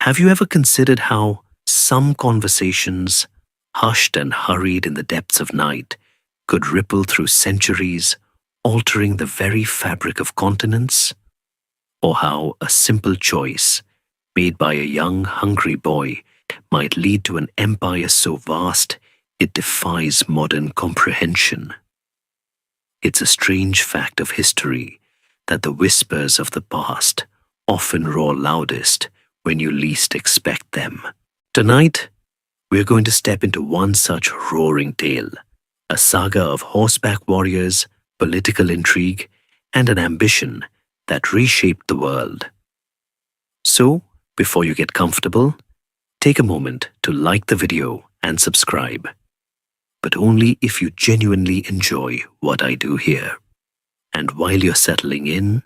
Have you ever considered how some conversations, hushed and hurried in the depths of night, could ripple through centuries, altering the very fabric of continents? Or how a simple choice, made by a young, hungry boy, might lead to an empire so vast it defies modern comprehension? It's a strange fact of history that the whispers of the past often roar loudest when you least expect them. Tonight, we're going to step into one such roaring tale, a saga of horseback warriors, political intrigue, and an ambition that reshaped the world. So, before you get comfortable, take a moment to like the video and subscribe, but only if you genuinely enjoy what I do here. And while you're settling in,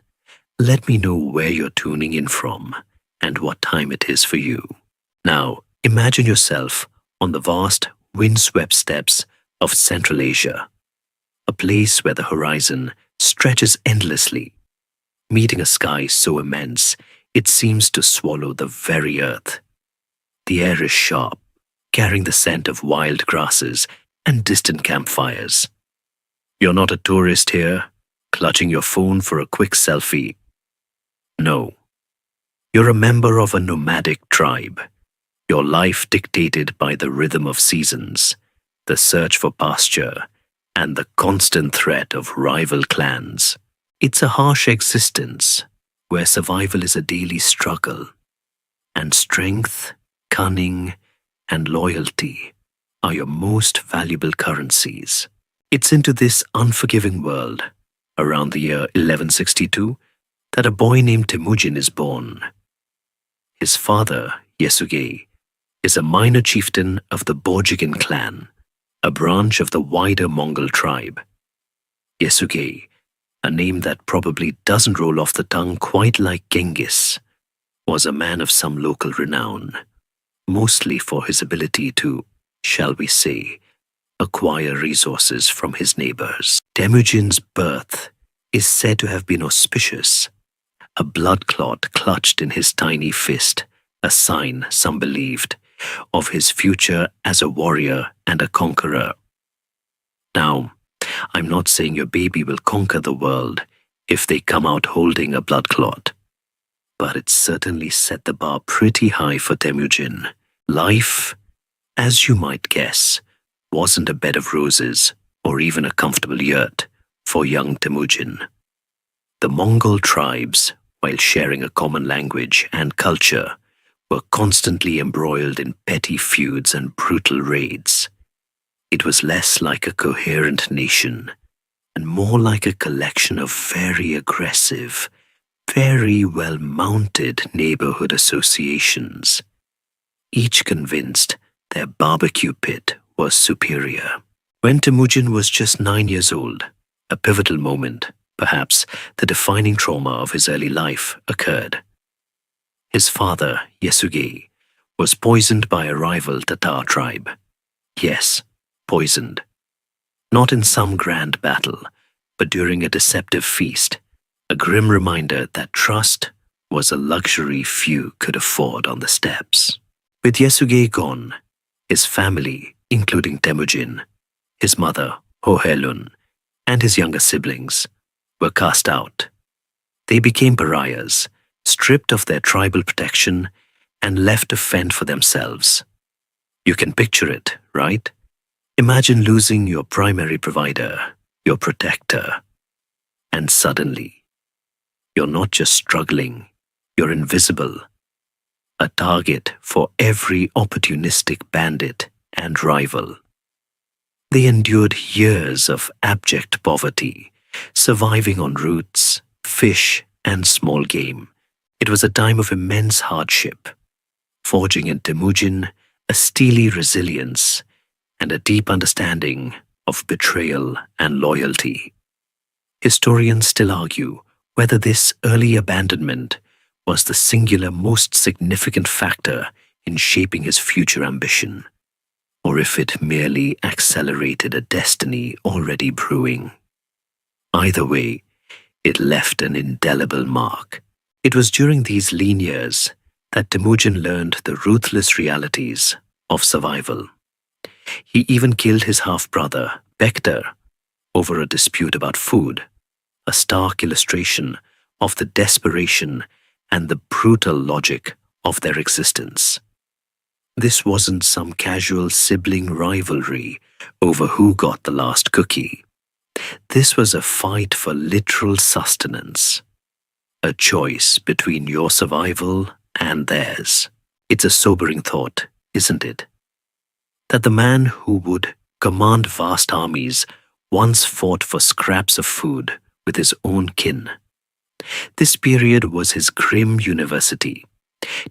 let me know where you're tuning in from and what time it is for you. Now, imagine yourself on the vast, windswept steppes of Central Asia, a place where the horizon stretches endlessly, meeting a sky so immense it seems to swallow the very earth. The air is sharp, carrying the scent of wild grasses and distant campfires. You're not a tourist here, clutching your phone for a quick selfie. No. You're a member of a nomadic tribe, your life dictated by the rhythm of seasons, the search for pasture, and the constant threat of rival clans. It's a harsh existence where survival is a daily struggle, and strength, cunning, and loyalty are your most valuable currencies. It's into this unforgiving world, around the year 1162, that a boy named Temujin is born. His father, Yesugei, is a minor chieftain of the Borjigin clan, a branch of the wider Mongol tribe. Yesugei, a name that probably doesn't roll off the tongue quite like Genghis, was a man of some local renown, mostly for his ability to, shall we say, acquire resources from his neighbors. Temujin's birth is said to have been auspicious, a blood clot clutched in his tiny fist, a sign, some believed, of his future as a warrior and a conqueror. Now, I'm not saying your baby will conquer the world if they come out holding a blood clot, but it certainly set the bar pretty high for Temujin. Life, as you might guess, wasn't a bed of roses or even a comfortable yurt for young Temujin. The Mongol tribes, while sharing a common language and culture, were constantly embroiled in petty feuds and brutal raids. It was less like a coherent nation and more like a collection of very aggressive, very well-mounted neighborhood associations, each convinced their barbecue pit was superior. When Temujin was just 9 years old, a pivotal moment, perhaps the defining trauma of his early life, occurred. His father, Yesugei, was poisoned by a rival Tatar tribe. Yes, poisoned. Not in some grand battle, but during a deceptive feast, a grim reminder that trust was a luxury few could afford on the steppes. With Yesugei gone, his family, including Temujin, his mother, Hohelun, and his younger siblings, were cast out. They became pariahs, stripped of their tribal protection and left to fend for themselves. You can picture it, right? Imagine losing your primary provider, your protector, and suddenly, you're not just struggling, you're invisible, a target for every opportunistic bandit and rival. They endured years of abject poverty, surviving on roots, fish, and small game. It was a time of immense hardship, forging in Temujin a steely resilience and a deep understanding of betrayal and loyalty. Historians still argue whether this early abandonment was the singular most significant factor in shaping his future ambition, or if it merely accelerated a destiny already brewing. Either way, it left an indelible mark. It was during these lean years that Temujin learned the ruthless realities of survival. He even killed his half-brother, Bektar, over a dispute about food, a stark illustration of the desperation and the brutal logic of their existence. This wasn't some casual sibling rivalry over who got the last cookie. This was a fight for literal sustenance, a choice between your survival and theirs. It's a sobering thought, isn't it? That the man who would command vast armies once fought for scraps of food with his own kin. This period was his grim university,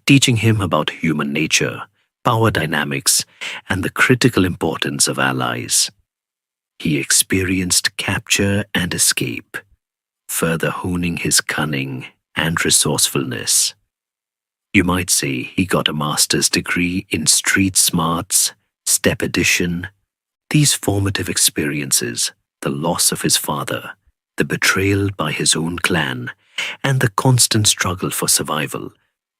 teaching him about human nature, power dynamics, and the critical importance of allies. He experienced capture and escape, further honing his cunning and resourcefulness. You might say he got a master's degree in street smarts, steppe edition. These formative experiences, the loss of his father, the betrayal by his own clan, and the constant struggle for survival,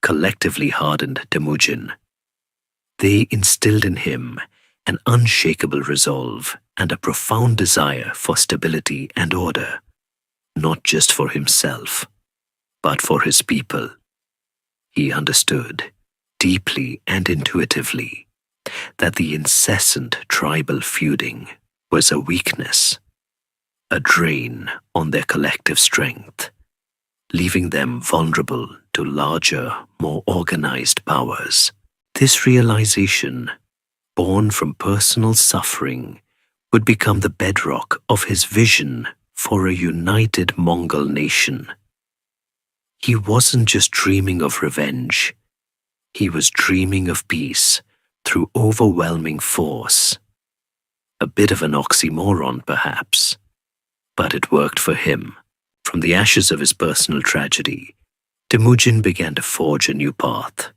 collectively hardened Temujin. They instilled in him an unshakable resolve and a profound desire for stability and order, not just for himself, but for his people. He understood, deeply and intuitively, that the incessant tribal feuding was a weakness, a drain on their collective strength, leaving them vulnerable to larger, more organized powers. This realization, born from personal suffering, would become the bedrock of his vision for a united Mongol nation. He wasn't just dreaming of revenge. He was dreaming of peace through overwhelming force. A bit of an oxymoron, perhaps, but it worked for him. From the ashes of his personal tragedy, Temujin began to forge a new path.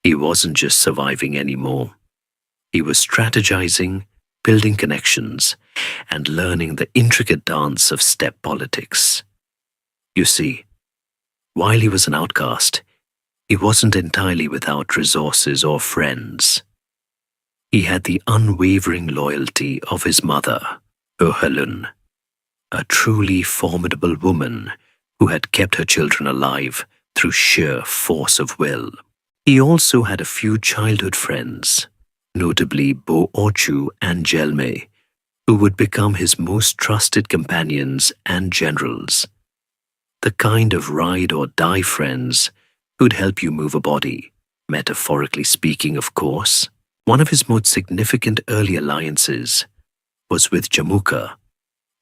He wasn't just surviving anymore. He was strategizing, building connections, and learning the intricate dance of steppe politics. You see, while he was an outcast, he wasn't entirely without resources or friends. He had the unwavering loyalty of his mother, Ohelun, a truly formidable woman who had kept her children alive through sheer force of will. He also had a few childhood friends, notably Bo Orchu and Jelme, who would become his most trusted companions and generals. The kind of ride-or-die friends who'd help you move a body, metaphorically speaking, of course. One of his most significant early alliances was with Jamuka,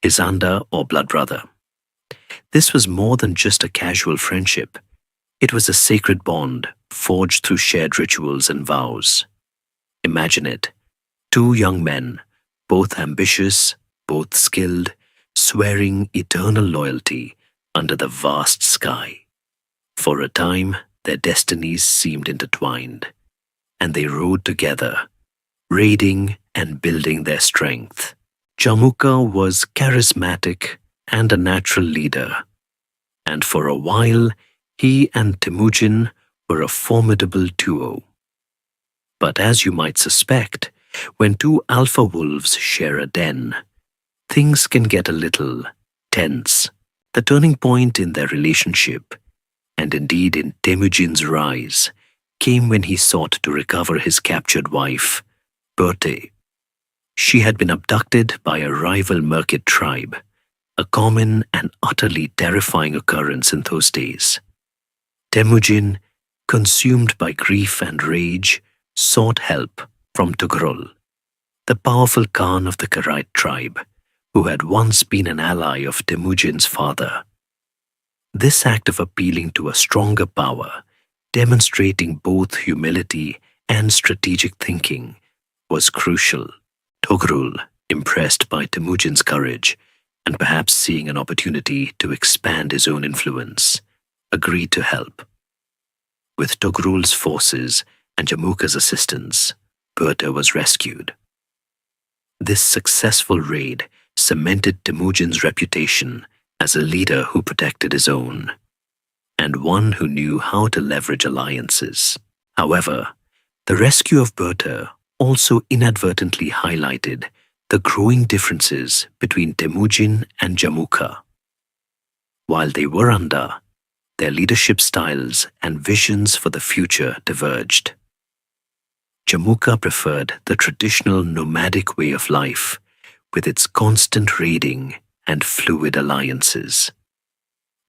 his anda or blood brother. This was more than just a casual friendship. It was a sacred bond forged through shared rituals and vows. Imagine it, two young men, both ambitious, both skilled, swearing eternal loyalty under the vast sky. For a time, their destinies seemed intertwined, and they rode together, raiding and building their strength. Jamuka was charismatic and a natural leader, and for a while, he and Temujin were a formidable duo. But as you might suspect, when two alpha wolves share a den, things can get a little tense. The turning point in their relationship, and indeed in Temujin's rise, came when he sought to recover his captured wife, Berthe. She had been abducted by a rival Merkid tribe, a common and utterly terrifying occurrence in those days. Temujin, consumed by grief and rage, sought help from Tughrul, the powerful Khan of the Karaite tribe, who had once been an ally of Temujin's father. This act of appealing to a stronger power, demonstrating both humility and strategic thinking, was crucial. Tughrul, impressed by Temujin's courage and perhaps seeing an opportunity to expand his own influence, agreed to help. With Tughrul's forces and Jamuka's assistance, Bertha was rescued. This successful raid cemented Temujin's reputation as a leader who protected his own. and one who knew how to leverage alliances. However, the rescue of Berta also inadvertently highlighted the growing differences between Temujin and Jamukha. While they were under, their leadership styles and visions for the future diverged. Jamukha preferred the traditional nomadic way of life, with its constant raiding and fluid alliances.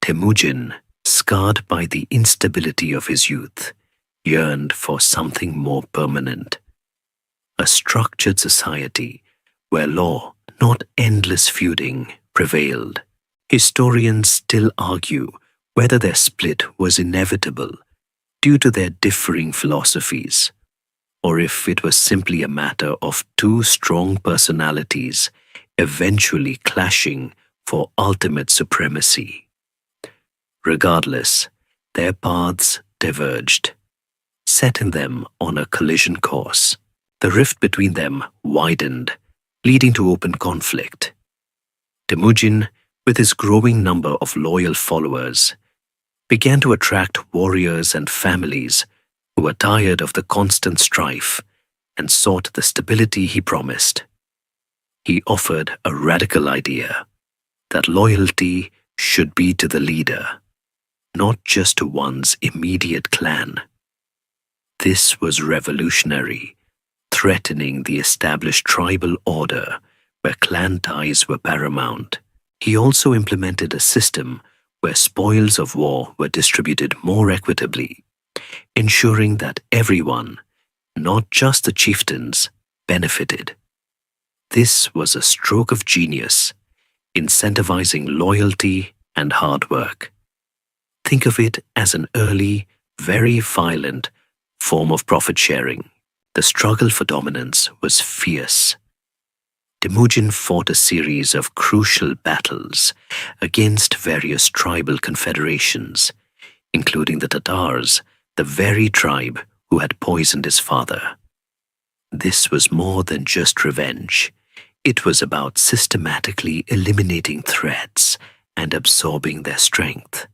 Temujin, scarred by the instability of his youth, yearned for something more permanent. A structured society where law, not endless feuding, prevailed. Historians still argue whether their split was inevitable due to their differing philosophies, or if it was simply a matter of two strong personalities eventually clashing for ultimate supremacy. Regardless, their paths diverged, setting them on a collision course. The rift between them widened, leading to open conflict. Temujin, with his growing number of loyal followers, began to attract warriors and families who were tired of the constant strife and sought the stability he promised. He offered a radical idea that loyalty should be to the leader, not just to one's immediate clan. This was revolutionary, threatening the established tribal order where clan ties were paramount. He also implemented a system where spoils of war were distributed more equitably, ensuring that everyone, not just the chieftains, benefited. This was a stroke of genius, incentivizing loyalty and hard work. Think of it as an early, very violent form of profit sharing. The struggle for dominance was fierce. Temujin fought a series of crucial battles against various tribal confederations, including the Tatars, the very tribe who had poisoned his father. This was more than just revenge. It was about systematically eliminating threats and absorbing their strength.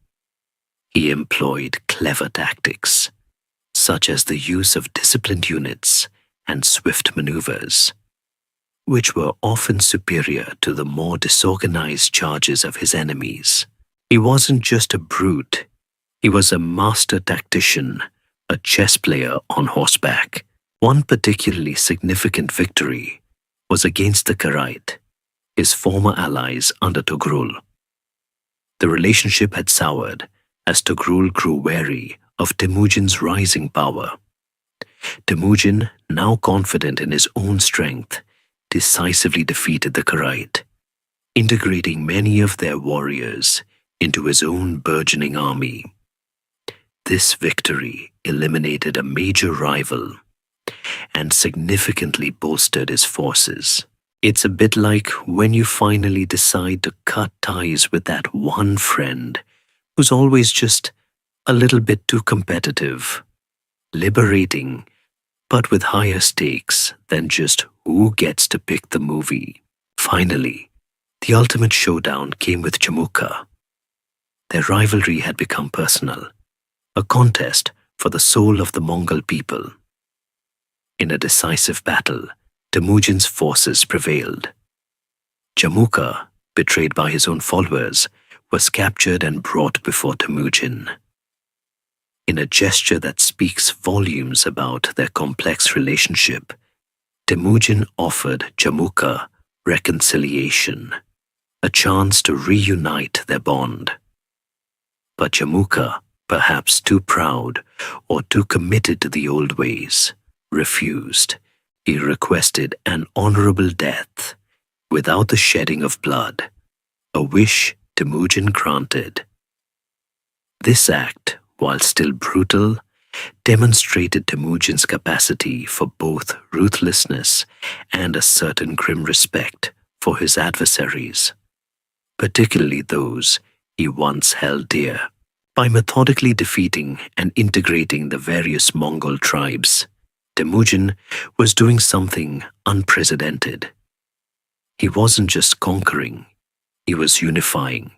He employed clever tactics, such as the use of disciplined units and swift maneuvers, which were often superior to the more disorganized charges of his enemies. He wasn't just a brute, he was a master tactician, a chess player on horseback. One particularly significant victory was against the Karait, his former allies under Togrul. The relationship had soured as Togrul grew wary of Temujin's rising power. Temujin, now confident in his own strength, decisively defeated the Karait, integrating many of their warriors into his own burgeoning army. This victory eliminated a major rival and significantly bolstered his forces. It's a bit like when you finally decide to cut ties with that one friend who's always just a little bit too competitive. Liberating, but with higher stakes than just who gets to pick the movie. Finally, the ultimate showdown came with Jamukha. Their rivalry had become personal, a contest for the soul of the Mongol people. In a decisive battle, Temujin's forces prevailed. Jamukha, betrayed by his own followers, was captured and brought before Temujin. In a gesture that speaks volumes about their complex relationship, Temujin offered Jamukha reconciliation, a chance to reunite their bond. But Jamukha, perhaps too proud or too committed to the old ways, refused. He requested an honorable death without the shedding of blood, a wish Temujin granted. This act, while still brutal, demonstrated Temujin's capacity for both ruthlessness and a certain grim respect for his adversaries, particularly those he once held dear. By methodically defeating and integrating the various Mongol tribes, Temujin was doing something unprecedented. He wasn't just conquering, he was unifying.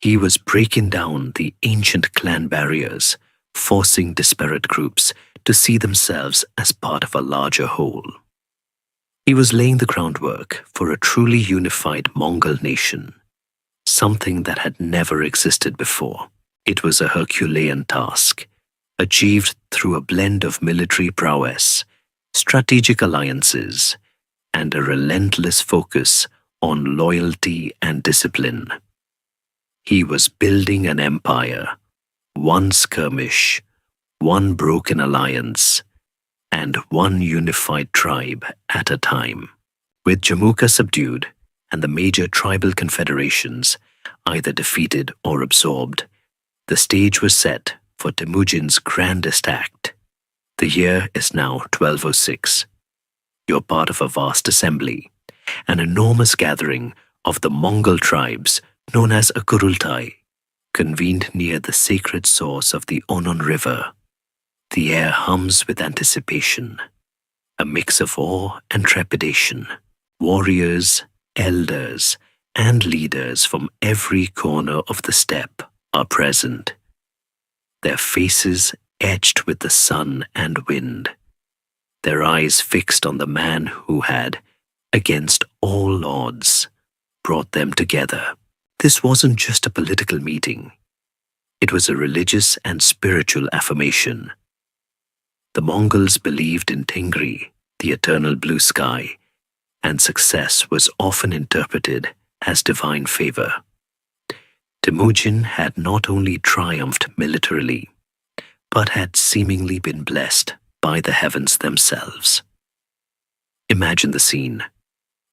He was breaking down the ancient clan barriers, forcing disparate groups to see themselves as part of a larger whole. He was laying the groundwork for a truly unified Mongol nation, something that had never existed before. It was a Herculean task, achieved through a blend of military prowess, strategic alliances, and a relentless focus on loyalty and discipline. He was building an empire, one skirmish, one broken alliance, and one unified tribe at a time. With Jamaica subdued and the major tribal confederations either defeated or absorbed, the stage was set for Temujin's grandest act. The year is now 1206. You're part of a vast assembly, an enormous gathering of the Mongol tribes known as a Kurultai, convened near the sacred source of the Onon River. The air hums with anticipation, a mix of awe and trepidation. Warriors, elders, and leaders from every corner of the steppe are present, their faces etched with the sun and wind, their eyes fixed on the man who had, against all odds, brought them together. This wasn't just a political meeting. It was a religious and spiritual affirmation. The Mongols believed in Tengri, the eternal blue sky, and success was often interpreted as divine favor. Temujin had not only triumphed militarily, but had seemingly been blessed by the heavens themselves. Imagine the scene: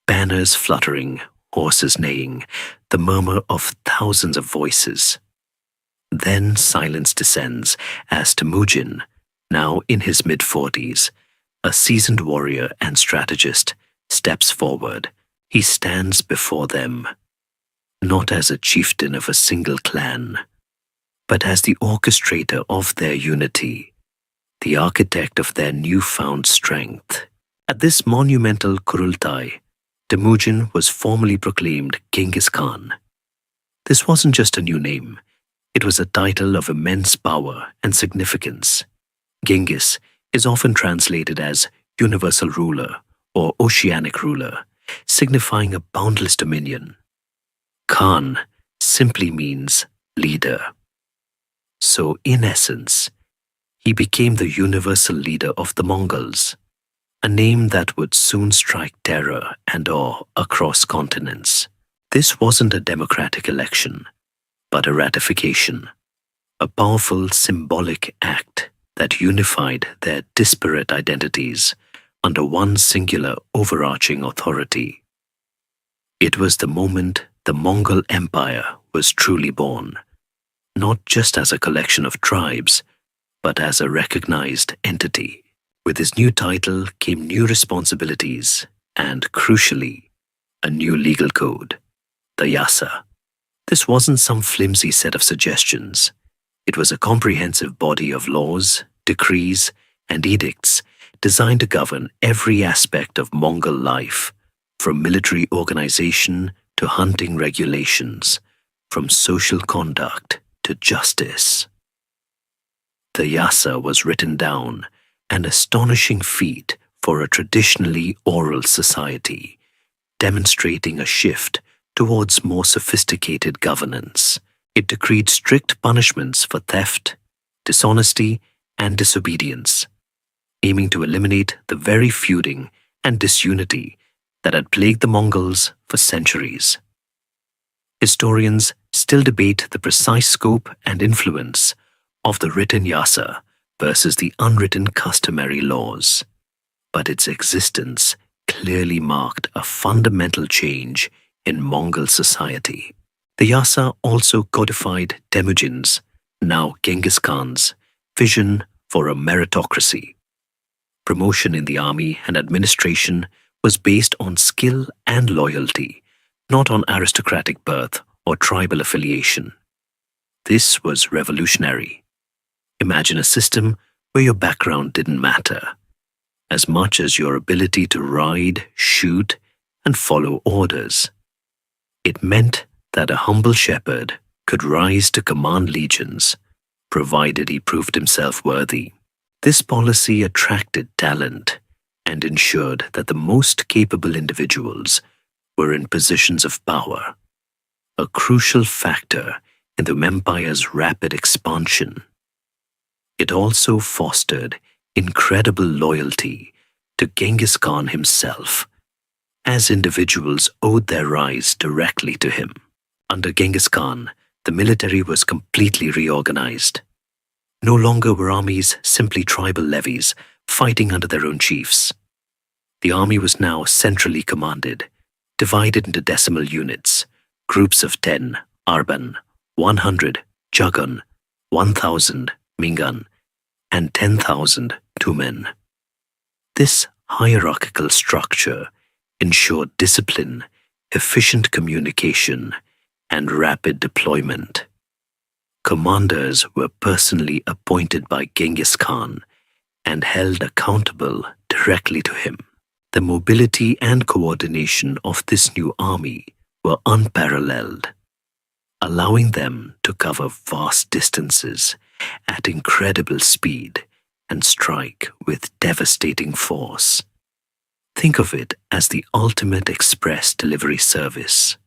banners fluttering, horses neighing, the murmur of thousands of voices. Then silence descends as Temujin, now in his mid-40s, a seasoned warrior and strategist, steps forward. He stands before them, not as a chieftain of a single clan, but as the orchestrator of their unity, the architect of their newfound strength. At this monumental Kurultai, Temujin was formally proclaimed Genghis Khan. This wasn't just a new name, it was a title of immense power and significance. Genghis is often translated as universal ruler or oceanic ruler, signifying a boundless dominion. Khan simply means leader. So, in essence, he became the universal leader of the Mongols, a name that would soon strike terror and awe across continents. This wasn't a democratic election, but a ratification, a powerful symbolic act that unified their disparate identities under one singular overarching authority. It was the moment the Mongol Empire was truly born, not just as a collection of tribes, but as a recognized entity. With his new title came new responsibilities and, crucially, a new legal code, the Yasa. This wasn't some flimsy set of suggestions. It was a comprehensive body of laws, decrees, and edicts designed to govern every aspect of Mongol life, from military organization to hunting regulations, from social conduct to justice. The Yasa was written down, an astonishing feat for a traditionally oral society, demonstrating a shift towards more sophisticated governance. It decreed strict punishments for theft, dishonesty, and disobedience, aiming to eliminate the very feuding and disunity that had plagued the Mongols for centuries. Historians still debate the precise scope and influence of the written Yasa versus the unwritten customary laws, but its existence clearly marked a fundamental change in Mongol society. The Yasa also codified Temujin's, now Genghis Khan's, vision for a meritocracy. Promotion in the army and administration was based on skill and loyalty, not on aristocratic birth or tribal affiliation. This was revolutionary. Imagine a system where your background didn't matter, as much as your ability to ride, shoot, and follow orders. It meant that a humble shepherd could rise to command legions, provided he proved himself worthy. This policy attracted talent and ensured that the most capable individuals were in positions of power, a crucial factor in the empire's rapid expansion. It also fostered incredible loyalty to Genghis Khan himself, as individuals owed their rise directly to him. Under Genghis Khan, the military was completely reorganized. No longer were armies simply tribal levies fighting under their own chiefs. The army was now centrally commanded, divided into decimal units, groups of 10, Arban, 100, Jagan, 1,000, Mingan, and 10,000, Tumen. This hierarchical structure ensured discipline, efficient communication, and rapid deployment. Commanders were personally appointed by Genghis Khan and held accountable directly to him. The mobility and coordination of this new army were unparalleled, allowing them to cover vast distances at incredible speed and strike with devastating force. Think of it as the ultimate express delivery service.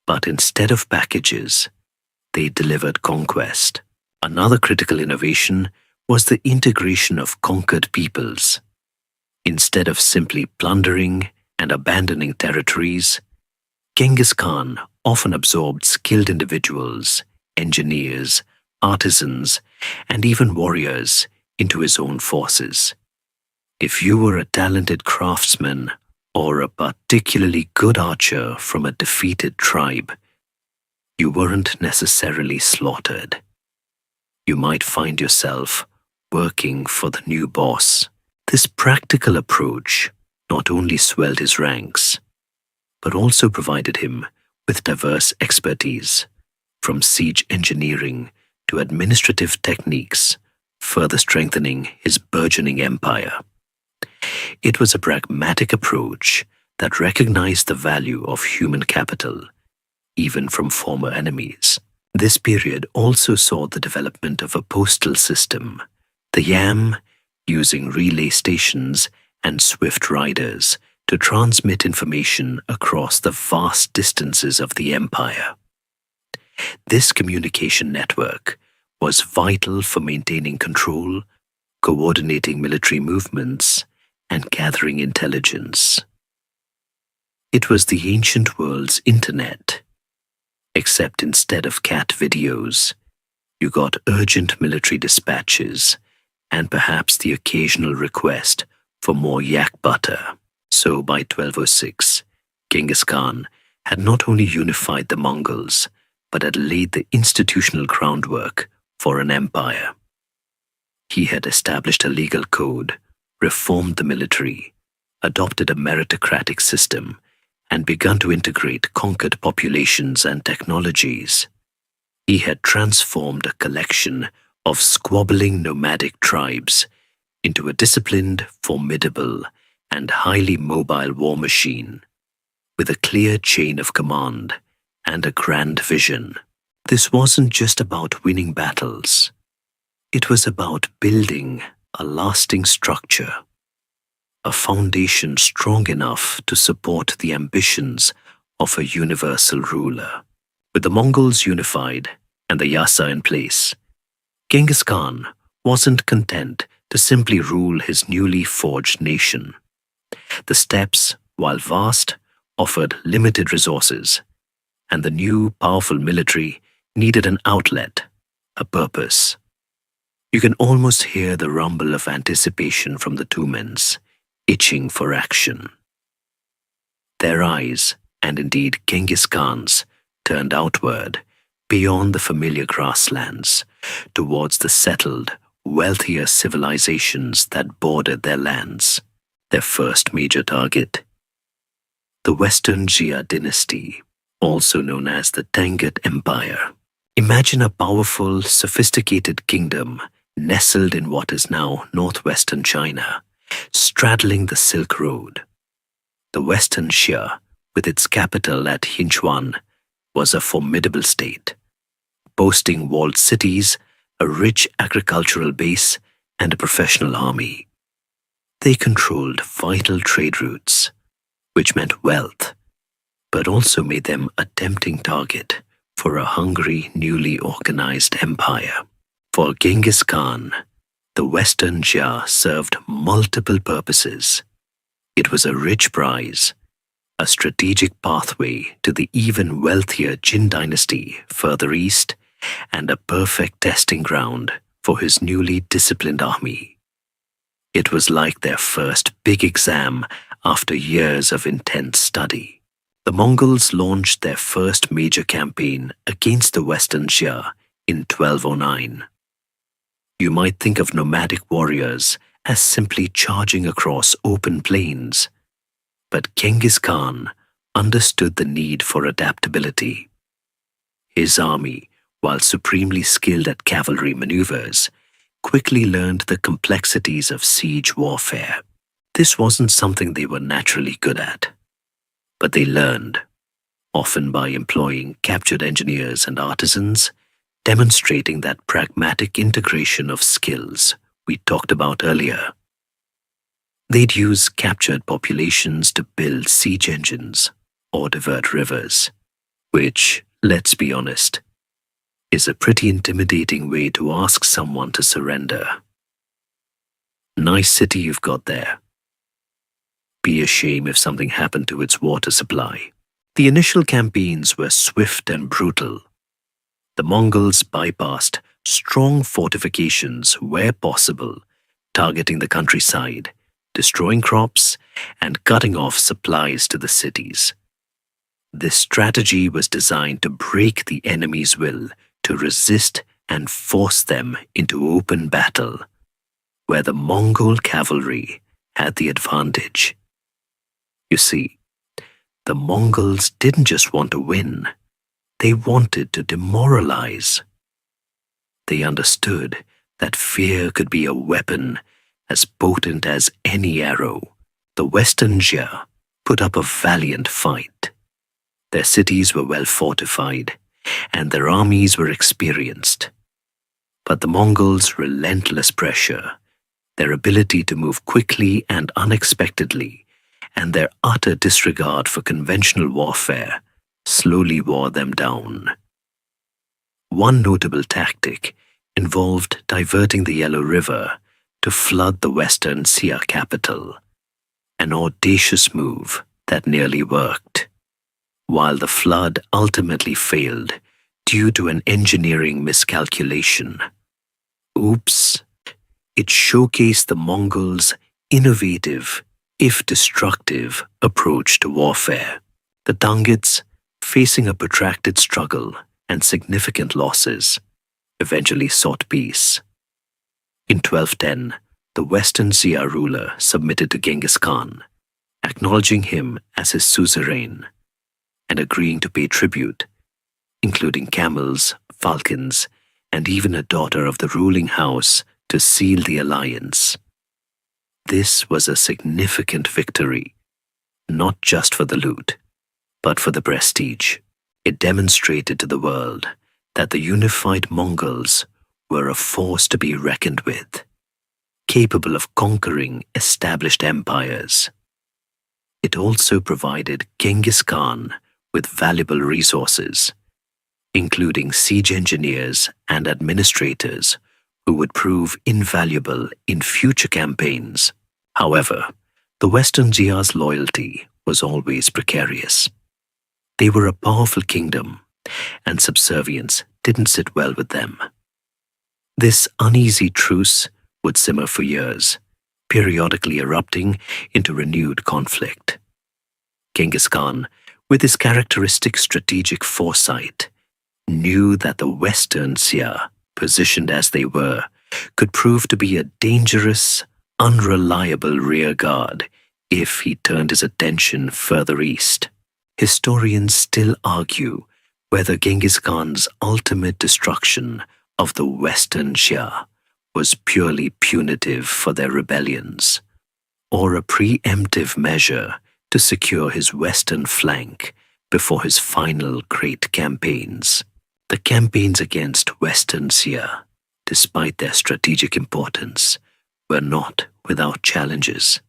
But instead of packages, they delivered conquest. Another critical innovation was the integration of conquered peoples. Instead of simply plundering and abandoning territories, Genghis Khan often absorbed skilled individuals, engineers, artisans, and even warriors into his own forces. If you were a talented craftsman or a particularly good archer from a defeated tribe, you weren't necessarily slaughtered. You might find yourself working for the new boss. This practical approach not only swelled his ranks, but also provided him with diverse expertise, from siege engineering to administrative techniques, further strengthening his burgeoning empire. It was a pragmatic approach that recognized the value of human capital, even from former enemies. This period also saw the development of a postal system, the Yam, using relay stations and swift riders to transmit information across the vast distances of the empire. This communication network was vital for maintaining control, coordinating military movements, and gathering intelligence. It was the ancient world's internet, except instead of cat videos, you got urgent military dispatches and perhaps the occasional request for more yak butter. So by 1206, Genghis Khan had not only unified the Mongols, but had laid the institutional groundwork for an empire. He had established a legal code, reformed the military, adopted a meritocratic system, and begun to integrate conquered populations and technologies. He had transformed a collection of squabbling nomadic tribes into a disciplined, formidable, and highly mobile war machine, with a clear chain of command and a grand vision. This wasn't just about winning battles. It was about building a lasting structure, a foundation strong enough to support the ambitions of a universal ruler. With the Mongols unified and the Yasa in place, Genghis Khan wasn't content to simply rule his newly forged nation. The steppes, while vast, offered limited resources, and the new, powerful military needed an outlet, a purpose. You can almost hear the rumble of anticipation from the Tumens, itching for action. Their eyes, and indeed Genghis Khan's, turned outward, beyond the familiar grasslands, towards the settled, wealthier civilizations that bordered their lands. Their first major target, the Western Jia dynasty, also known as the Tangut Empire. Imagine a powerful, sophisticated kingdom nestled in what is now northwestern China, straddling the Silk Road. The Western Xia, with its capital at Yinchuan, was a formidable state, boasting walled cities, a rich agricultural base, and a professional army. They controlled vital trade routes, which meant wealth, but also made them a tempting target for a hungry, newly organized empire. For Genghis Khan, the Western Jia served multiple purposes. It was a rich prize, a strategic pathway to the even wealthier Jin dynasty further east, and a perfect testing ground for his newly disciplined army. It was like their first big exam after years of intense study. The Mongols launched their first major campaign against the Western Jia in 1209. You might think of nomadic warriors as simply charging across open plains, but Genghis Khan understood the need for adaptability. His army, while supremely skilled at cavalry maneuvers, quickly learned the complexities of siege warfare. This wasn't something they were naturally good at, but they learned, often by employing captured engineers and artisans, demonstrating that pragmatic integration of skills we talked about earlier. They'd use captured populations to build siege engines or divert rivers, which, let's be honest, is a pretty intimidating way to ask someone to surrender. Nice city you've got there. Be a shame if something happened to its water supply. The initial campaigns were swift and brutal. The Mongols bypassed strong fortifications where possible, targeting the countryside, destroying crops, and cutting off supplies to the cities. This strategy was designed to break the enemy's will to resist and force them into open battle, where the Mongol cavalry had the advantage. You see, the Mongols didn't just want to win, they wanted to demoralize. They understood that fear could be a weapon as potent as any arrow. The Western Jia put up a valiant fight. Their cities were well fortified, and their armies were experienced. But the Mongols' relentless pressure, their ability to move quickly and unexpectedly, and their utter disregard for conventional warfare slowly wore them down. One notable tactic involved diverting the Yellow River to flood the Western Xia capital, an audacious move that nearly worked. While the flood ultimately failed due to an engineering miscalculation. Oops! It showcased the Mongols' innovative, if destructive, approach to warfare. The Tangids, facing a protracted struggle and significant losses, eventually sought peace. In 1210, the Western Xia ruler submitted to Genghis Khan, acknowledging him as his suzerain and agreeing to pay tribute, including camels, falcons, and even a daughter of the ruling house to seal the alliance. This was a significant victory, not just for the loot, but for the prestige. It demonstrated to the world that the unified Mongols were a force to be reckoned with, capable of conquering established empires. It also provided Genghis Khan with valuable resources, including siege engineers and administrators who would prove invaluable in future campaigns. However, the Western Xia's loyalty was always precarious. They were a powerful kingdom, and subservience didn't sit well with them. This uneasy truce would simmer for years, periodically erupting into renewed conflict. Genghis Khan, with his characteristic strategic foresight, knew that the Western Xia, positioned as they were, could prove to be a dangerous, unreliable rearguard if he turned his attention further east. Historians still argue whether Genghis Khan's ultimate destruction of the Western Xia was purely punitive for their rebellions, or a preemptive measure to secure his western flank before his final great campaigns. The campaigns against Western Xia, despite their strategic importance, were not without challenges.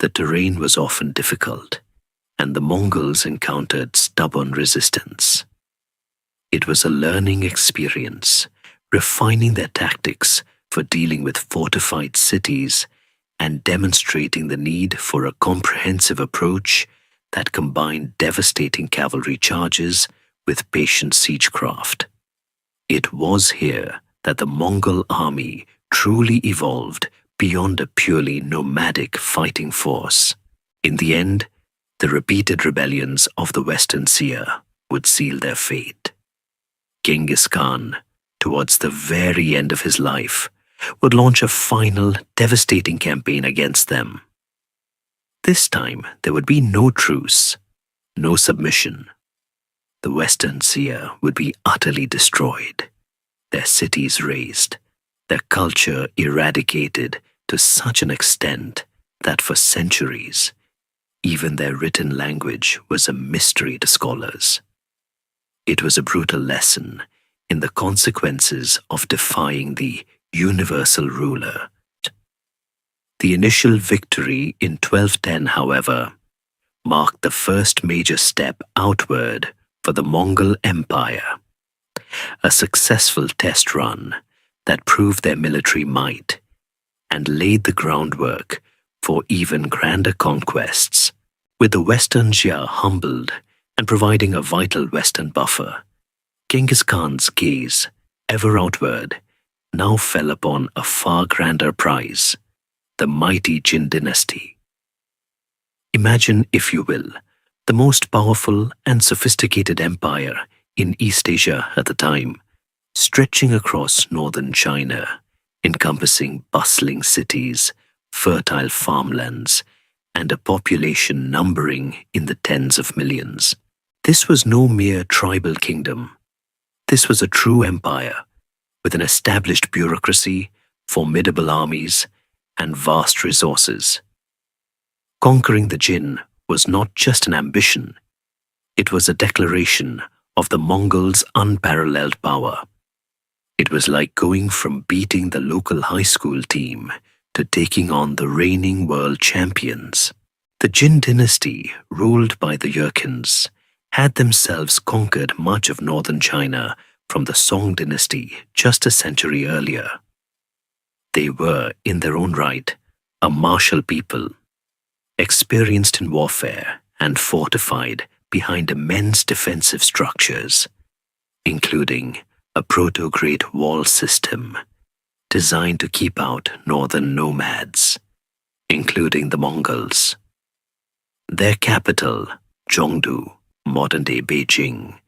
The terrain was often difficult, and the Mongols encountered stubborn resistance. It was a learning experience, refining their tactics for dealing with fortified cities and demonstrating the need for a comprehensive approach that combined devastating cavalry charges with patient siegecraft. It was here that the Mongol army truly evolved beyond a purely nomadic fighting force. In the end, the repeated rebellions of the Western Xia would seal their fate. Genghis Khan, towards the very end of his life, would launch a final, devastating campaign against them. This time, there would be no truce, no submission. The Western Xia would be utterly destroyed, their cities razed, their culture eradicated to such an extent that for centuries, even their written language was a mystery to scholars. It was a brutal lesson in the consequences of defying the universal ruler. The initial victory in 1210, however, marked the first major step outward for the Mongol Empire, a successful test run that proved their military might and laid the groundwork for even grander conquests. With the Western Xia humbled and providing a vital western buffer, Genghis Khan's gaze, ever outward, now fell upon a far grander prize, the mighty Jin dynasty. Imagine, if you will, the most powerful and sophisticated empire in East Asia at the time, stretching across northern China, encompassing bustling cities, fertile farmlands, and a population numbering in the tens of millions. This was no mere tribal kingdom. This was a true empire, with an established bureaucracy, formidable armies, and vast resources. Conquering the Jin was not just an ambition, it was a declaration of the Mongols' unparalleled power. It was like going from beating the local high school team to taking on the reigning world champions. The Jin dynasty, ruled by the Jurchens, had themselves conquered much of northern China from the Song dynasty just a century earlier. They were, in their own right, a martial people, experienced in warfare and fortified behind immense defensive structures, including a proto-great wall system designed to keep out northern nomads, including the Mongols. Their capital, Zhongdu, modern-day Beijing,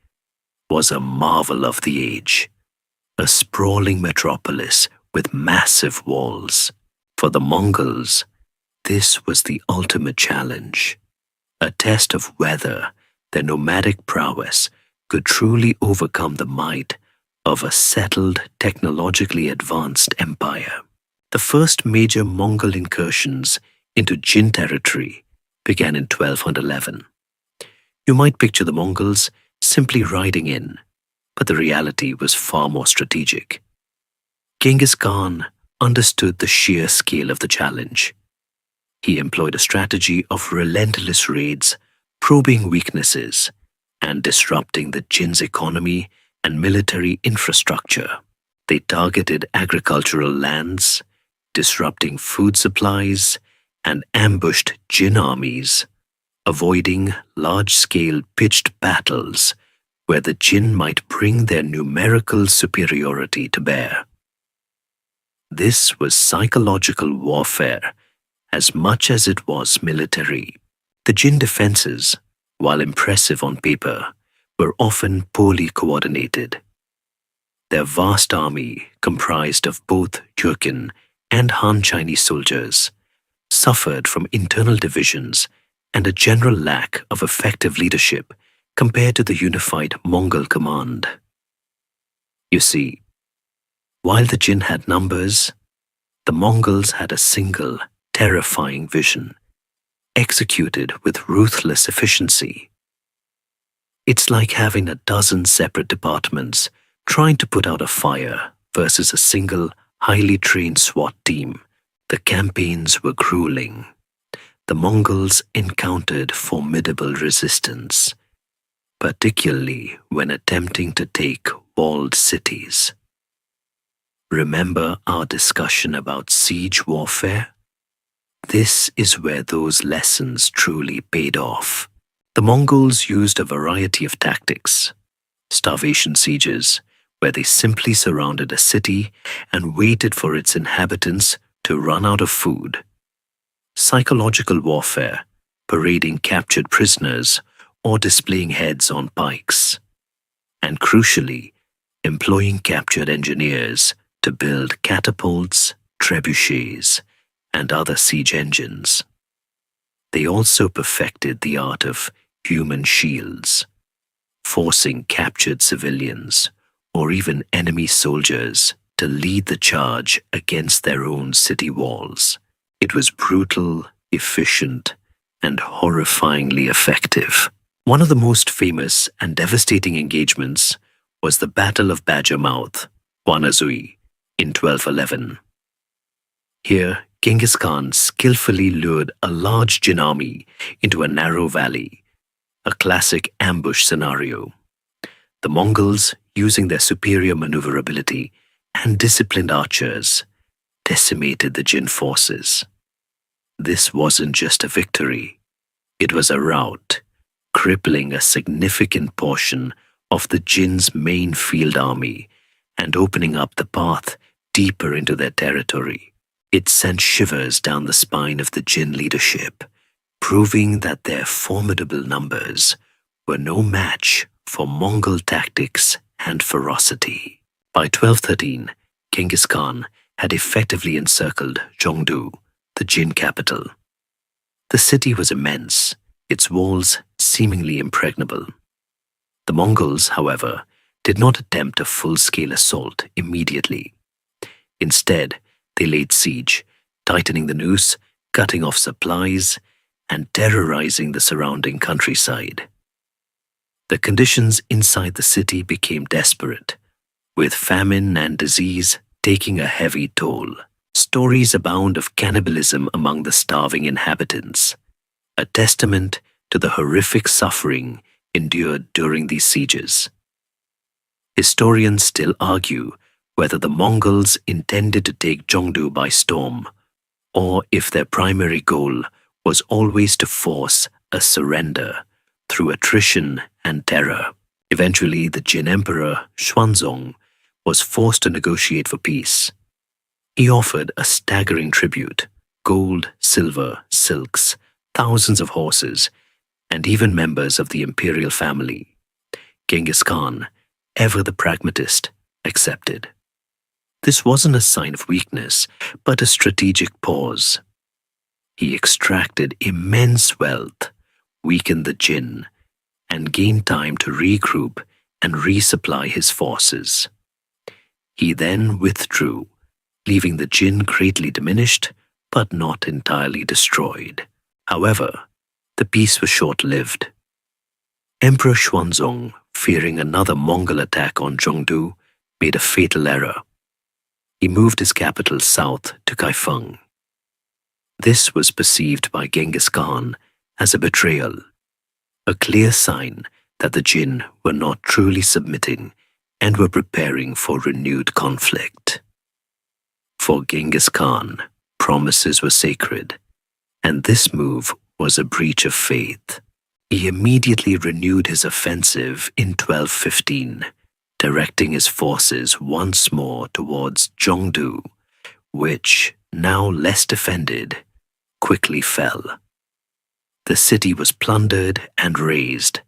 was a marvel of the age, a sprawling metropolis with massive walls. For the Mongols, this was the ultimate challenge, a test of whether their nomadic prowess could truly overcome the might of a settled, technologically advanced empire. The first major Mongol incursions into Jin territory began in 1211. You might picture the Mongols simply riding in, but the reality was far more strategic. Genghis Khan understood the sheer scale of the challenge. He employed a strategy of relentless raids, probing weaknesses, and disrupting the Jin's economy and military infrastructure. They targeted agricultural lands, disrupting food supplies, and ambushed Jin armies, avoiding large-scale pitched battles where the Jin might bring their numerical superiority to bear. This was psychological warfare as much as it was military. The Jin defenses, while impressive on paper, were often poorly coordinated. Their vast army, comprised of both Jurchen and Han Chinese soldiers, suffered from internal divisions and a general lack of effective leadership compared to the unified Mongol command. You see, while the Jin had numbers, the Mongols had a single, terrifying vision, executed with ruthless efficiency. It's like having a dozen separate departments trying to put out a fire versus a single, highly trained SWAT team. The campaigns were grueling. The Mongols encountered formidable resistance, particularly when attempting to take walled cities. Remember our discussion about siege warfare? This is where those lessons truly paid off. The Mongols used a variety of tactics. Starvation sieges, where they simply surrounded a city and waited for its inhabitants to run out of food. Psychological warfare, parading captured prisoners or displaying heads on pikes. And crucially, employing captured engineers to build catapults, trebuchets, and other siege engines. They also perfected the art of human shields, forcing captured civilians or even enemy soldiers to lead the charge against their own city walls. It was brutal, efficient, and horrifyingly effective. One of the most famous and devastating engagements was the Battle of Badger Mouth, Wanazui, in 1211. Here, Genghis Khan skillfully lured a large Jin army into a narrow valley, a classic ambush scenario. The Mongols, using their superior maneuverability and disciplined archers, decimated the Jin forces. This wasn't just a victory, it was a rout, crippling a significant portion of the Jin's main field army and opening up the path deeper into their territory. It sent shivers down the spine of the Jin leadership, proving that their formidable numbers were no match for Mongol tactics and ferocity. By 1213, Genghis Khan had effectively encircled Zhongdu, the Jin capital. The city was immense, its walls seemingly impregnable. The Mongols, however, did not attempt a full-scale assault immediately. Instead, they laid siege, tightening the noose, cutting off supplies, and terrorizing the surrounding countryside. The conditions inside the city became desperate, with famine and disease taking a heavy toll. Stories abound of cannibalism among the starving inhabitants, a testament to the horrific suffering endured during these sieges. Historians still argue whether the Mongols intended to take Zhongdu by storm, or if their primary goal was always to force a surrender through attrition and terror. Eventually, the Jin Emperor Xuanzong was forced to negotiate for peace. He offered a staggering tribute: gold, silver, silks, thousands of horses, and even members of the imperial family. Genghis Khan, ever the pragmatist, accepted. This wasn't a sign of weakness, but a strategic pause. He extracted immense wealth, weakened the Jin, and gained time to regroup and resupply his forces. He then withdrew, leaving the Jin greatly diminished, but not entirely destroyed. However, the peace was short-lived. Emperor Xuanzong, fearing another Mongol attack on Zhongdu, made a fatal error. He moved his capital south to Kaifeng. This was perceived by Genghis Khan as a betrayal, a clear sign that the Jin were not truly submitting and were preparing for renewed conflict. For Genghis Khan, promises were sacred, and this move was a breach of faith. He immediately renewed his offensive in 1215, directing his forces once more towards Zhongdu, which, now less defended, quickly fell. The city was plundered and razed,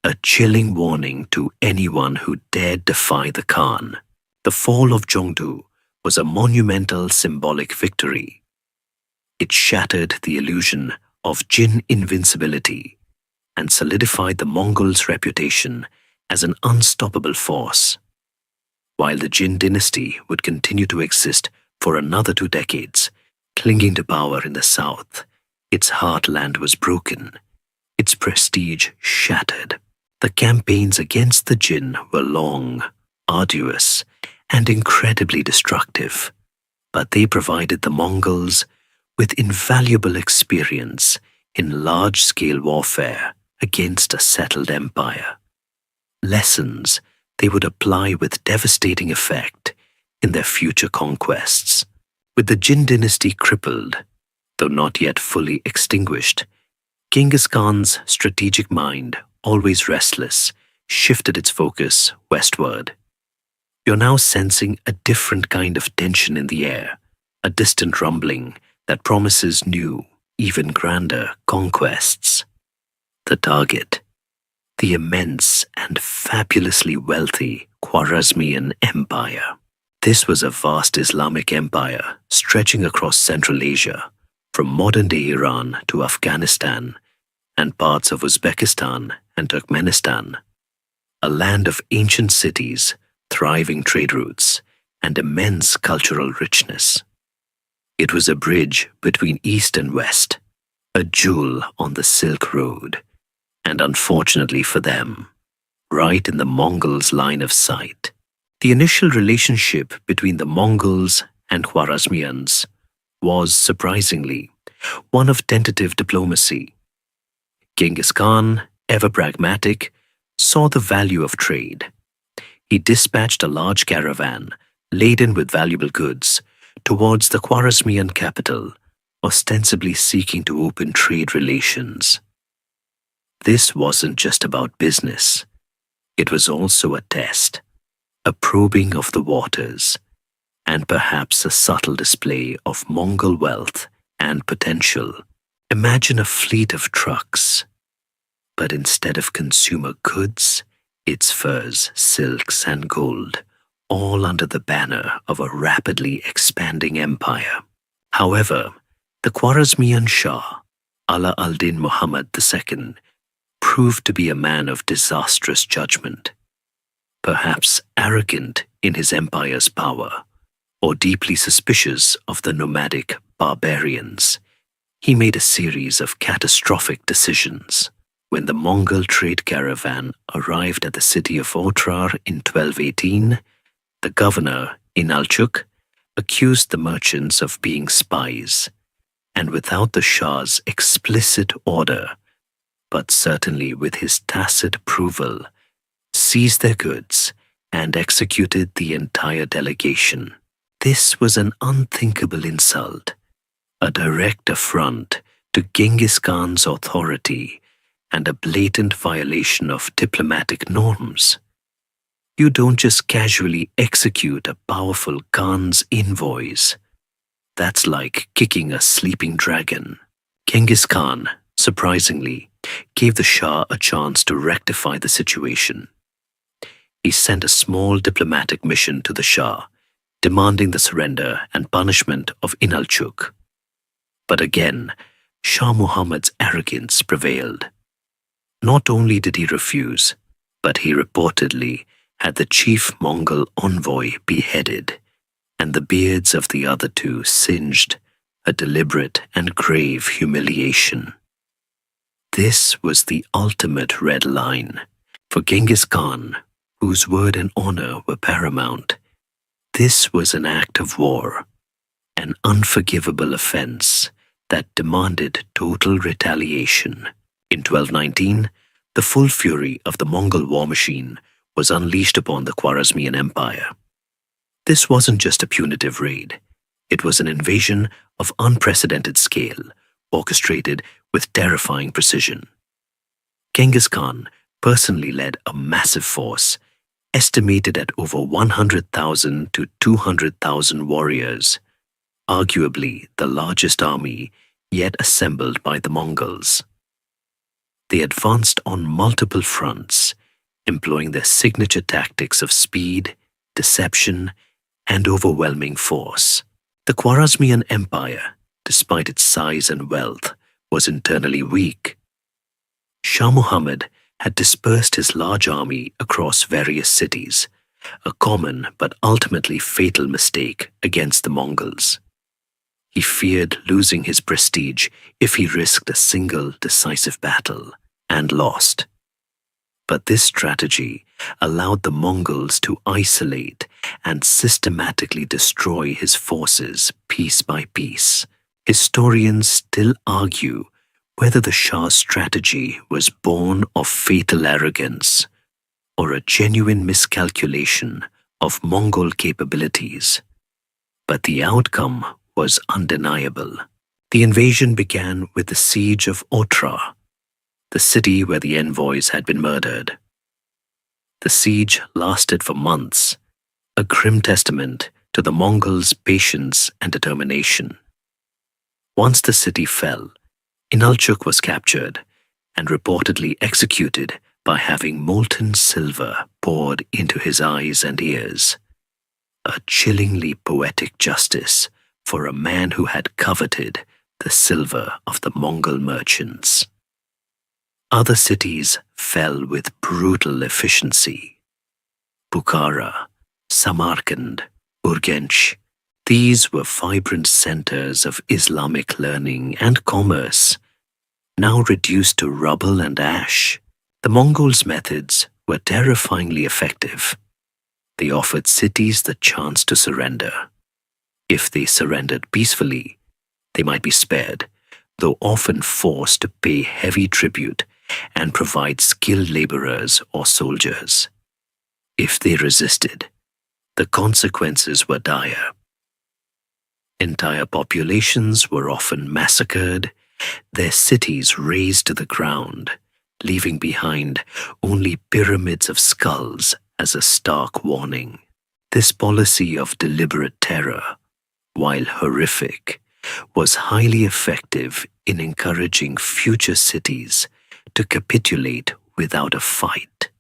a chilling warning to anyone who dared defy the Khan. The fall of Zhongdu was a monumental symbolic victory. It shattered the illusion of Jin invincibility and solidified the Mongols' reputation as an unstoppable force. While the Jin dynasty would continue to exist for another 2 decades, clinging to power in the south, its heartland was broken, its prestige shattered. The campaigns against the jinn were long, arduous, and incredibly destructive, but they provided the Mongols with invaluable experience in large-scale warfare against a settled empire. Lessons they would apply with devastating effect in their future conquests. With the Jin dynasty crippled, though not yet fully extinguished, Genghis Khan's strategic mind, always restless, shifted its focus westward. You're now sensing a different kind of tension in the air, a distant rumbling that promises new, even grander conquests. The target, the immense and fabulously wealthy Khwarezmian Empire. This was a vast Islamic empire stretching across Central Asia, from modern-day Iran to Afghanistan and parts of Uzbekistan and Turkmenistan. A land of ancient cities, thriving trade routes, and immense cultural richness. It was a bridge between East and West, a jewel on the Silk Road, and unfortunately for them, right in the Mongols' line of sight. The initial relationship between the Mongols and Khwarezmians was, surprisingly, one of tentative diplomacy. Genghis Khan, ever pragmatic, saw the value of trade. He dispatched a large caravan laden with valuable goods towards the Khwarezmian capital, ostensibly seeking to open trade relations. This wasn't just about business. It was also a test, a probing of the waters, and perhaps a subtle display of Mongol wealth and potential. Imagine a fleet of trucks, but instead of consumer goods, it's furs, silks, and gold, all under the banner of a rapidly expanding empire. However, the Khwarezmian Shah, Ala al-Din Muhammad II, proved to be a man of disastrous judgment. Perhaps arrogant in his empire's power, or deeply suspicious of the nomadic barbarians, he made a series of catastrophic decisions. When the Mongol trade caravan arrived at the city of Otrar in 1218, the governor, Inalchuk, accused the merchants of being spies, and without the Shah's explicit order, but certainly with his tacit approval, seized their goods and executed the entire delegation. This was an unthinkable insult, a direct affront to Genghis Khan's authority and a blatant violation of diplomatic norms. You don't just casually execute a powerful Khan's envoys. That's like kicking a sleeping dragon. Genghis Khan, surprisingly, gave the Shah a chance to rectify the situation. He sent a small diplomatic mission to the Shah, demanding the surrender and punishment of Inalchuk. But again, Shah Muhammad's arrogance prevailed. Not only did he refuse, but he reportedly had the chief Mongol envoy beheaded, and the beards of the other two singed, a deliberate and grave humiliation. This was the ultimate red line. For Genghis Khan, whose word and honor were paramount, this was an act of war, an unforgivable offense that demanded total retaliation. In 1219, the full fury of the Mongol war machine was unleashed upon the Khwarezmian Empire. This wasn't just a punitive raid. It was an invasion of unprecedented scale, orchestrated with terrifying precision. Genghis Khan personally led a massive force, estimated at over 100,000 to 200,000 warriors, arguably the largest army yet assembled by the Mongols. They advanced on multiple fronts, employing their signature tactics of speed, deception, and overwhelming force. The Khwarezmian Empire, despite its size and wealth, was internally weak. Shah Muhammad had dispersed his large army across various cities, a common but ultimately fatal mistake against the Mongols. He feared losing his prestige if he risked a single decisive battle, and lost. But this strategy allowed the Mongols to isolate and systematically destroy his forces piece by piece. Historians still argue whether the Shah's strategy was born of fatal arrogance or a genuine miscalculation of Mongol capabilities. But the outcome was undeniable. The invasion began with the siege of Otra, the city where the envoys had been murdered. The siege lasted for months, a grim testament to the Mongols' patience and determination. Once the city fell, Inalchuk was captured and reportedly executed by having molten silver poured into his eyes and ears. A chillingly poetic justice for a man who had coveted the silver of the Mongol merchants. Other cities fell with brutal efficiency. Bukhara, Samarkand, Urgench, these were vibrant centers of Islamic learning and commerce, now reduced to rubble and ash. The Mongols' methods were terrifyingly effective. They offered cities the chance to surrender. If they surrendered peacefully, they might be spared, though often forced to pay heavy tribute and provide skilled laborers or soldiers. If they resisted, the consequences were dire. Entire populations were often massacred, their cities razed to the ground, leaving behind only pyramids of skulls as a stark warning. This policy of deliberate terror, while horrific, was highly effective in encouraging future cities to capitulate without a fight.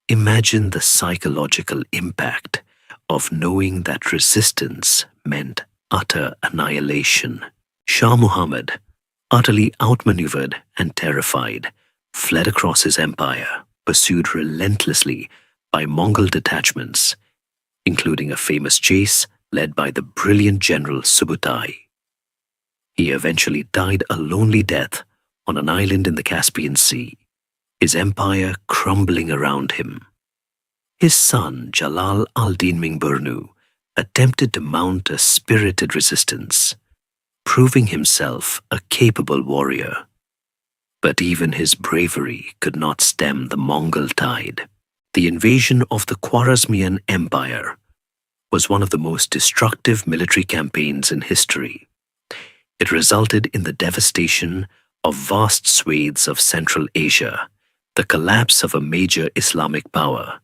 Imagine the psychological impact of knowing that resistance meant utter annihilation. Shah Muhammad, utterly outmaneuvered and terrified, fled across his empire, pursued relentlessly by Mongol detachments, including a famous chase led by the brilliant general Subutai. He eventually died a lonely death on an island in the Caspian Sea, his empire crumbling around him. His son, Jalal al-Din Mingburnu, attempted to mount a spirited resistance, proving himself a capable warrior. But even his bravery could not stem the Mongol tide. The invasion of the Khwarezmian Empire was one of the most destructive military campaigns in history. It resulted in the devastation of vast swathes of Central Asia, the collapse of a major Islamic power,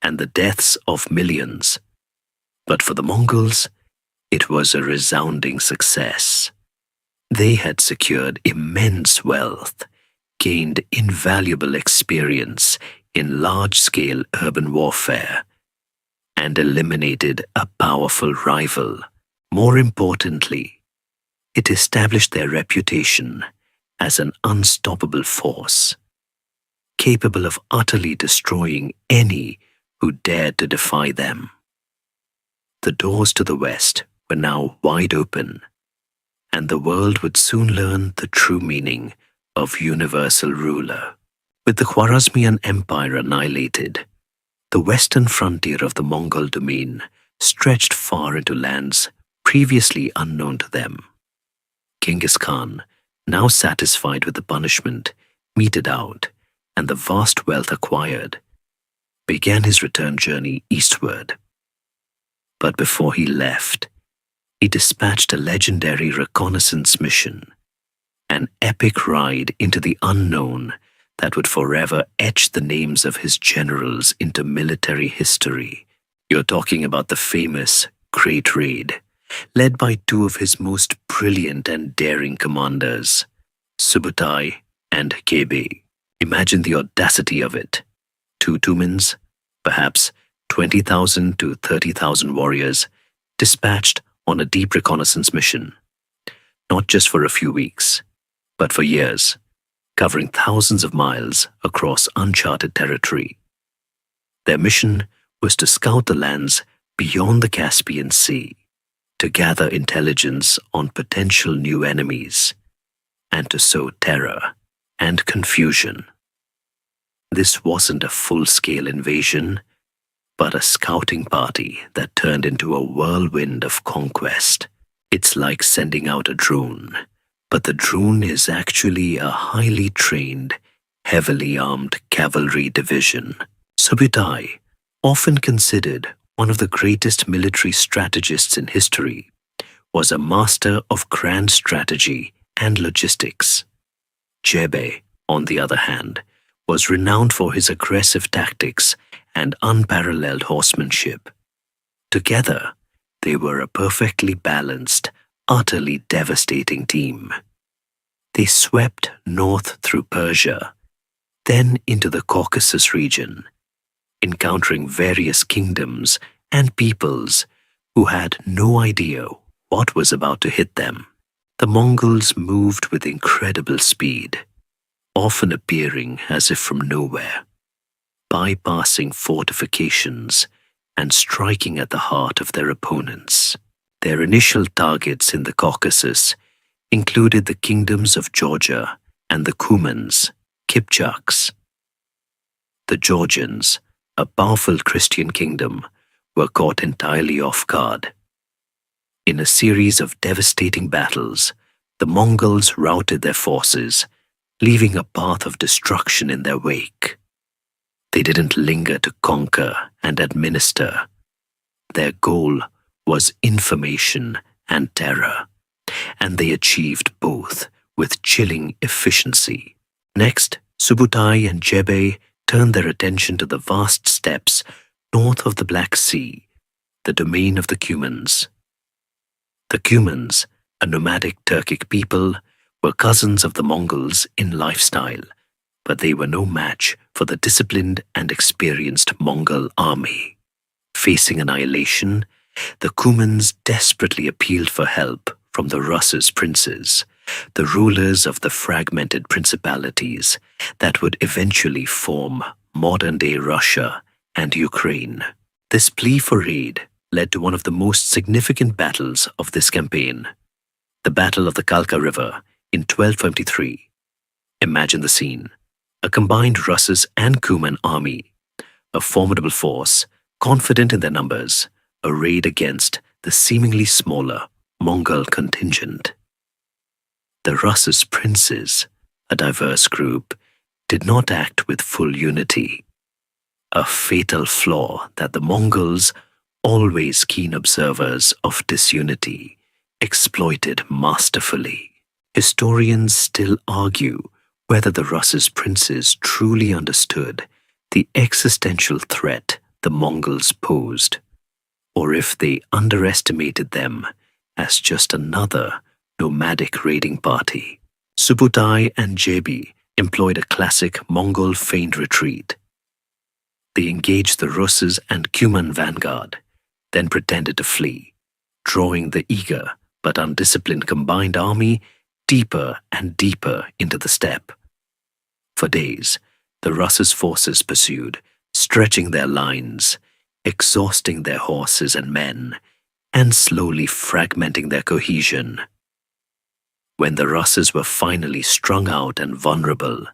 and the deaths of millions. But for the Mongols, it was a resounding success. They had secured immense wealth, gained invaluable experience in large-scale urban warfare, and eliminated a powerful rival. More importantly, it established their reputation as an unstoppable force, capable of utterly destroying any who dared to defy them. The doors to the West were now wide open, and the world would soon learn the true meaning of universal ruler. With the Khwarezmian Empire annihilated, the western frontier of the Mongol domain stretched far into lands previously unknown to them. Genghis Khan, now satisfied with the punishment meted out and the vast wealth acquired, began his return journey eastward. But before he left, he dispatched a legendary reconnaissance mission, an epic ride into the unknown that would forever etch the names of his generals into military history. You're talking about the famous Great Raid, led by two of his most brilliant and daring commanders, Subutai and Kebe. Imagine the audacity of it. Two Tumans, perhaps 20,000 to 30,000 warriors, dispatched on a deep reconnaissance mission, not just for a few weeks, but for years, covering thousands of miles across uncharted territory. Their mission was to scout the lands beyond the Caspian Sea, to gather intelligence on potential new enemies, and to sow terror and confusion. This wasn't a full-scale invasion, but a scouting party that turned into a whirlwind of conquest. It's like sending out a drone, but the drone is actually a highly trained, heavily armed cavalry division. Subutai, often considered one of the greatest military strategists in history, was a master of grand strategy and logistics. Jebe, on the other hand, was renowned for his aggressive tactics and unparalleled horsemanship. Together, they were a perfectly balanced, utterly devastating team. They swept north through Persia, then into the Caucasus region, encountering various kingdoms and peoples who had no idea what was about to hit them. The Mongols moved with incredible speed, often appearing as if from nowhere, bypassing fortifications and striking at the heart of their opponents. Their initial targets in the Caucasus included the kingdoms of Georgia and the Cumans, Kipchaks. The Georgians, a powerful Christian kingdom, were caught entirely off guard. In a series of devastating battles, the Mongols routed their forces, leaving a path of destruction in their wake. They didn't linger to conquer and administer. Their goal was information and terror, and they achieved both with chilling efficiency. Next, Subutai and Jebe turned their attention to the vast steppes north of the Black Sea, the domain of the Cumans. The Cumans, a nomadic Turkic people, were cousins of the Mongols in lifestyle, but they were no match for the disciplined and experienced Mongol army. Facing annihilation, the Cumans desperately appealed for help from the Rus's princes, the rulers of the fragmented principalities that would eventually form modern-day Russia and Ukraine. This plea for aid led to one of the most significant battles of this campaign, the Battle of the Kalka River in 1253. Imagine the scene: a combined Russian and Cuman army, a formidable force, confident in their numbers, arrayed against the seemingly smaller Mongol contingent. The Russian princes, a diverse group, did not act with full unity, a fatal flaw that the Mongols, always keen observers of disunity, exploited masterfully. Historians still argue whether the Russian princes truly understood the existential threat the Mongols posed, or if they underestimated them as just another nomadic raiding party. Subutai and Jebe employed a classic Mongol feigned retreat. They engaged the Russes and Cuman vanguard, then pretended to flee, drawing the eager but undisciplined combined army deeper and deeper into the steppe. For days, the Russian forces pursued, stretching their lines, exhausting their horses and men, and slowly fragmenting their cohesion. When the Russians were finally strung out and vulnerable,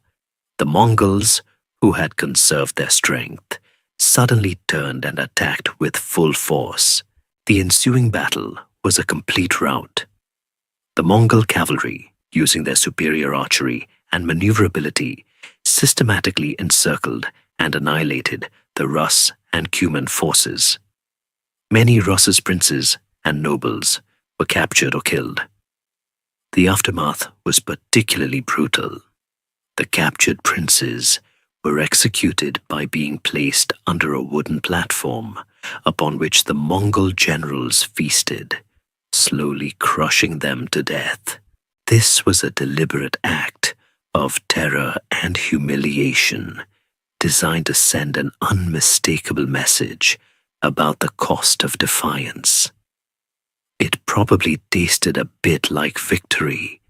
the Mongols, who had conserved their strength, suddenly turned and attacked with full force. The ensuing battle was a complete rout. The Mongol cavalry, using their superior archery and maneuverability, systematically encircled and annihilated the Rus and Cuman forces. Many Russian princes and nobles were captured or killed. The aftermath was particularly brutal. The captured princes were executed by being placed under a wooden platform upon which the Mongol generals feasted, slowly crushing them to death. This was a deliberate act of terror and humiliation, designed to send an unmistakable message about the cost of defiance. It probably tasted a bit like victory,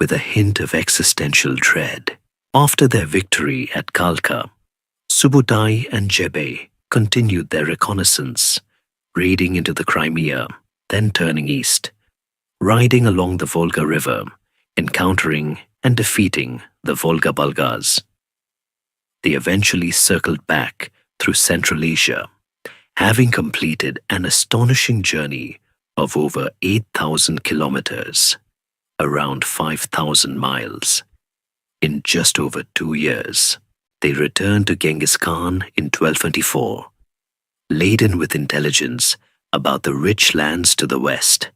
with a hint of existential dread. After their victory at Kalka, Subutai and Jebe continued their reconnaissance, raiding into the Crimea, then turning east, riding along the Volga River, encountering and defeating the Volga Bulgars. they eventually circled back through Central Asia, having completed an astonishing journey of over 8,000 kilometers, around 5,000 miles, in just over 2 years. They returned to Genghis Khan in 1224, laden with intelligence about the rich lands to the west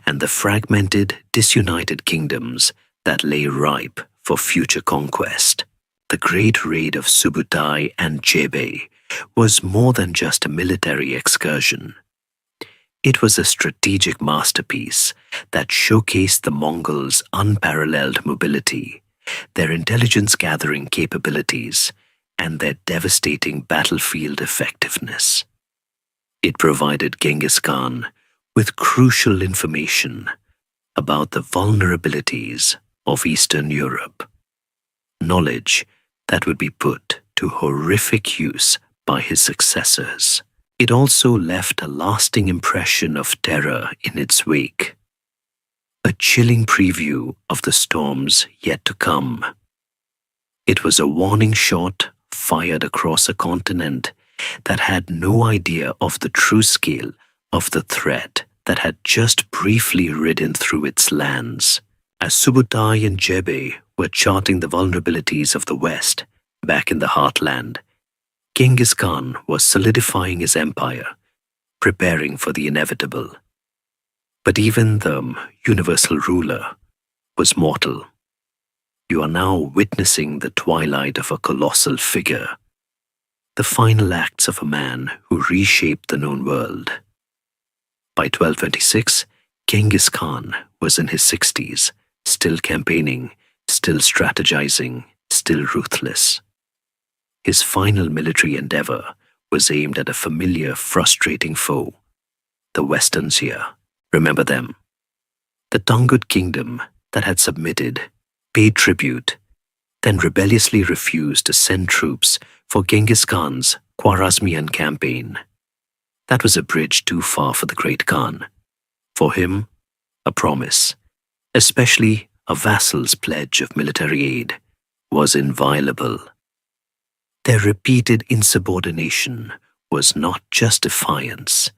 and the fragmented, disunited kingdoms that lay ripe for future conquest. The great raid of Subutai and Jebe was more than just a military excursion. It was a strategic masterpiece that showcased the Mongols' unparalleled mobility, their intelligence-gathering capabilities, and their devastating battlefield effectiveness. It provided Genghis Khan with crucial information about the vulnerabilities of Eastern Europe, knowledge that would be put to horrific use by his successors. It also left a lasting impression of terror in its wake, a chilling preview of the storms yet to come. It was a warning shot fired across a continent that had no idea of the true scale of the threat that had just briefly ridden through its lands. As Subutai and Jebe were charting the vulnerabilities of the West back in the heartland, Genghis Khan was solidifying his empire, preparing for the inevitable. But even the universal ruler was mortal. You are now witnessing the twilight of a colossal figure, the final acts of a man who reshaped the known world. By 1226, Genghis Khan was in his 60s, still campaigning, still strategizing, still ruthless. His final military endeavor was aimed at a familiar, frustrating foe, the Western Xia. Remember them? The Tangut kingdom that had submitted, paid tribute, then rebelliously refused to send troops for Genghis Khan's Khwarezmian campaign. That was a bridge too far for the great Khan. For him, a promise, especially a vassal's pledge of military aid, was inviolable. Their repeated insubordination was not just defiance,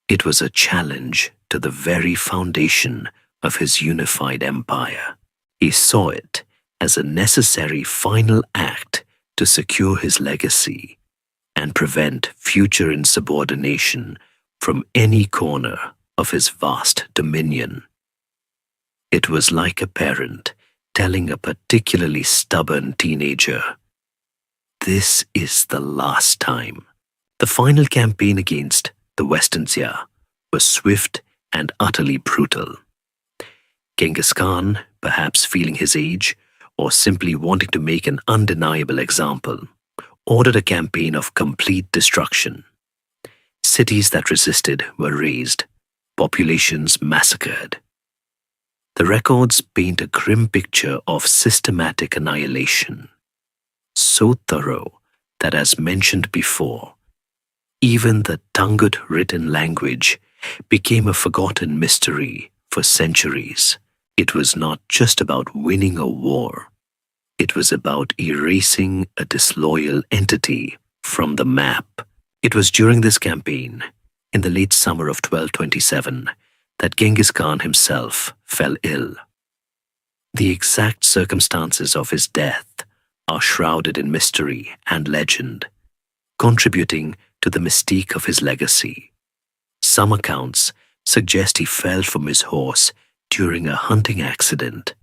it was a challenge to the very foundation of his unified empire. He saw it as a necessary final act to secure his legacy and prevent future insubordination from any corner of his vast dominion. It was like a parent telling a particularly stubborn teenager, "This is the last time." The final campaign against the Western Xia was swift and utterly brutal. Genghis Khan, perhaps feeling his age or simply wanting to make an undeniable example, ordered a campaign of complete destruction. Cities that resisted were razed, populations massacred. The records paint a grim picture of systematic annihilation, so thorough that, as mentioned before, even the Tangut written language became a forgotten mystery for centuries. It was not just about winning a war. It was about erasing a disloyal entity from the map. It was during this campaign, in the late summer of 1227, that Genghis Khan himself fell ill. The exact circumstances of his death are shrouded in mystery and legend, contributing to the mystique of his legacy. Some accounts suggest he fell from his horse during a hunting accident.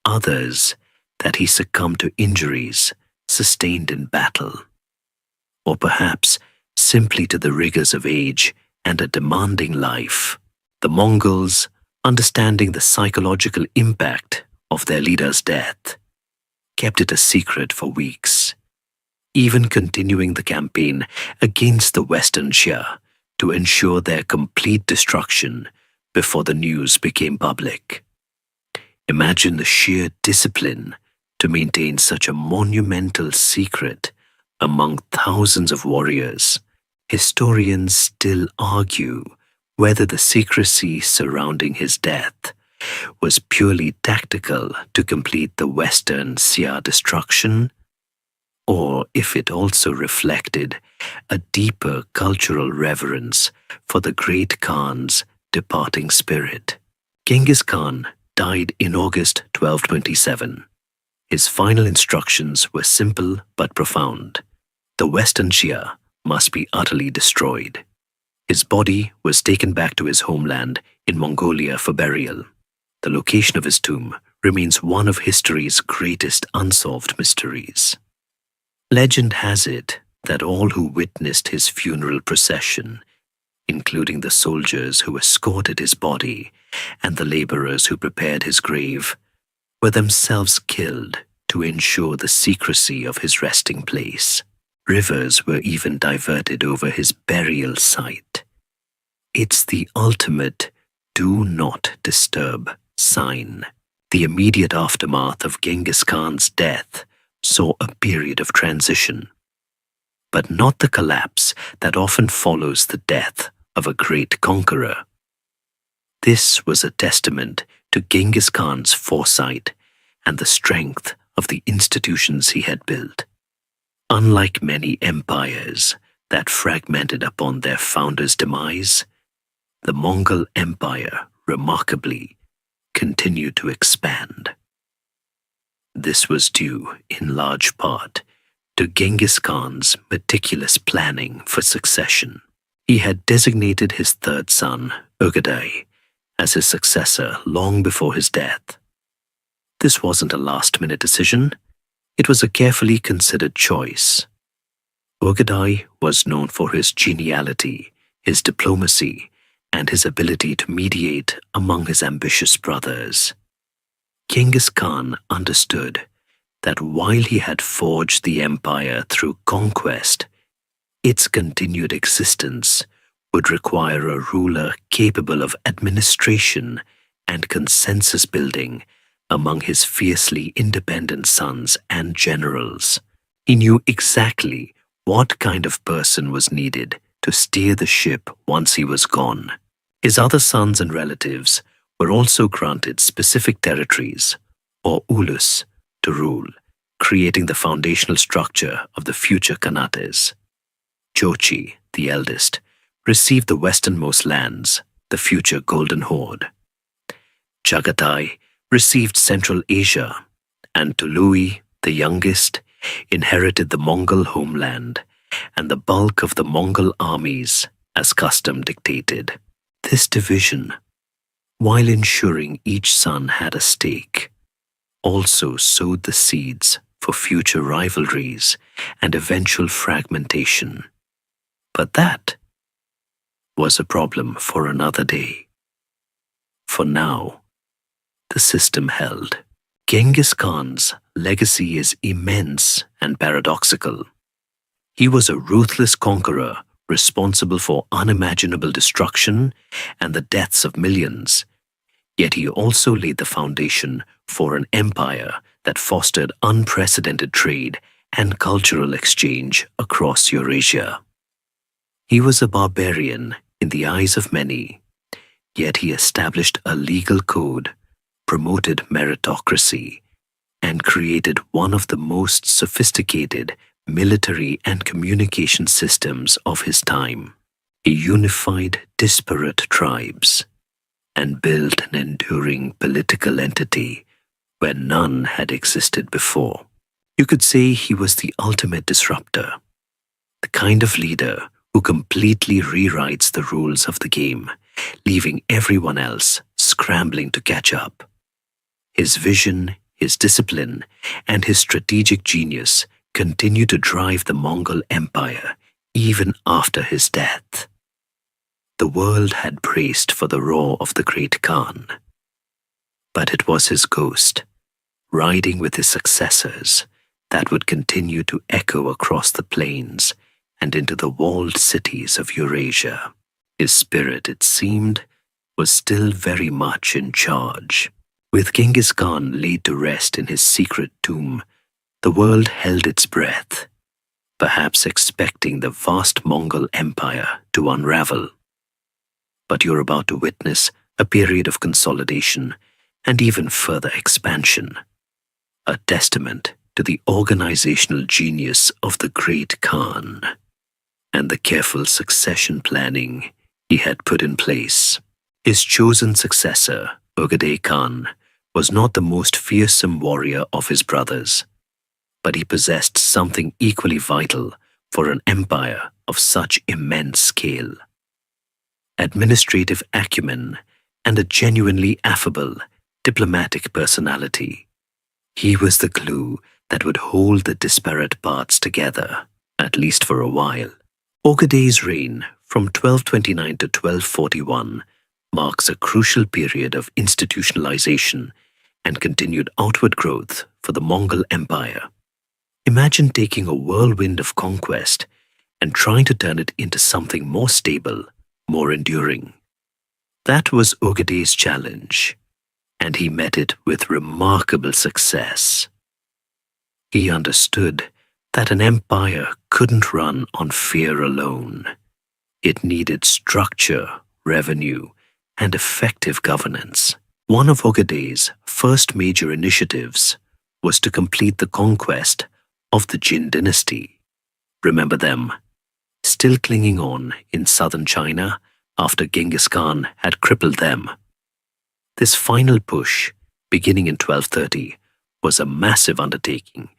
Others, that he succumbed to injuries sustained in battle. Or perhaps simply to the rigors of age and a demanding life. The Mongols, understanding the psychological impact of their leader's death, kept it a secret for weeks, even continuing the campaign against the Western Xia to ensure their complete destruction before the news became public. Imagine the sheer discipline to maintain such a monumental secret among thousands of warriors. Historians still argue whether the secrecy surrounding his death was purely tactical to complete the Western Xia destruction, or if it also reflected a deeper cultural reverence for the great Khan's departing spirit. Genghis Khan died in August 1227. His final instructions were simple but profound. The Western Shia must be utterly destroyed. His body was taken back to his homeland in Mongolia for burial. The location of his tomb remains one of history's greatest unsolved mysteries. Legend has it that all who witnessed his funeral procession, including the soldiers who escorted his body and the laborers who prepared his grave, were themselves killed to ensure the secrecy of his resting place. Rivers were even diverted over his burial site. It's the ultimate do not disturb sign. The immediate aftermath of Genghis Khan's death saw a period of transition, but not the collapse that often follows the death of a great conqueror. This was a testament to Genghis Khan's foresight and the strength of the institutions he had built. Unlike many empires that fragmented upon their founder's demise, the Mongol Empire remarkably continued to expand. This was due, in large part, to Genghis Khan's meticulous planning for succession. He had designated his third son, Ögedei, as his successor long before his death. This wasn't a last-minute decision. It was a carefully considered choice. Ögedei was known for his geniality, his diplomacy, and his ability to mediate among his ambitious brothers. Genghis Khan understood that while he had forged the empire through conquest, its continued existence would require a ruler capable of administration and consensus building among his fiercely independent sons and generals. He knew exactly what kind of person was needed to steer the ship once he was gone. His other sons and relatives were also granted specific territories, or ulus, to rule, creating the foundational structure of the future Khanates. Jochi, the eldest, received the westernmost lands, the future Golden Horde. Chagatai received Central Asia, and Tului, the youngest, inherited the Mongol homeland and the bulk of the Mongol armies as custom dictated. This division, while ensuring each son had a stake, also sowed the seeds for future rivalries and eventual fragmentation. But that was a problem for another day. For now, the system held. Genghis Khan's legacy is immense and paradoxical. He was a ruthless conqueror responsible for unimaginable destruction and the deaths of millions, yet he also laid the foundation for an empire that fostered unprecedented trade and cultural exchange across Eurasia. He was a barbarian in the eyes of many, yet he established a legal code, promoted meritocracy, and created one of the most sophisticated military and communication systems of his time. He unified disparate tribes and built an enduring political entity where none had existed before. You could say he was the ultimate disruptor, the kind of leader who completely rewrites the rules of the game, leaving everyone else scrambling to catch up. His vision, his discipline, and his strategic genius continue to drive the Mongol Empire even after his death. The world had braced for the roar of the great Khan, but it was his ghost, riding with his successors, that would continue to echo across the plains and into the walled cities of Eurasia. His spirit, it seemed, was still very much in charge. With Genghis Khan laid to rest in his secret tomb, the world held its breath, perhaps expecting the vast Mongol Empire to unravel. But you're about to witness a period of consolidation and even further expansion, a testament to the organizational genius of the great Khan and the careful succession planning he had put in place. His chosen successor, Ogadai Khan, was not the most fearsome warrior of his brothers, but he possessed something equally vital for an empire of such immense scale: administrative acumen and a genuinely affable, diplomatic personality. He was the glue that would hold the disparate parts together, at least for a while. Ogadai's reign from 1229 to 1241 marks a crucial period of institutionalization and continued outward growth for the Mongol Empire. Imagine taking a whirlwind of conquest and trying to turn it into something more stable, more enduring. That was Ogadai's challenge, and he met it with remarkable success. He understood that an empire couldn't run on fear alone. It needed structure, revenue, and effective governance. One of Ogadai's first major initiatives was to complete the conquest of the Jin dynasty. Remember them? Still clinging on in southern China after Genghis Khan had crippled them. This final push, beginning in 1230, was a massive undertaking,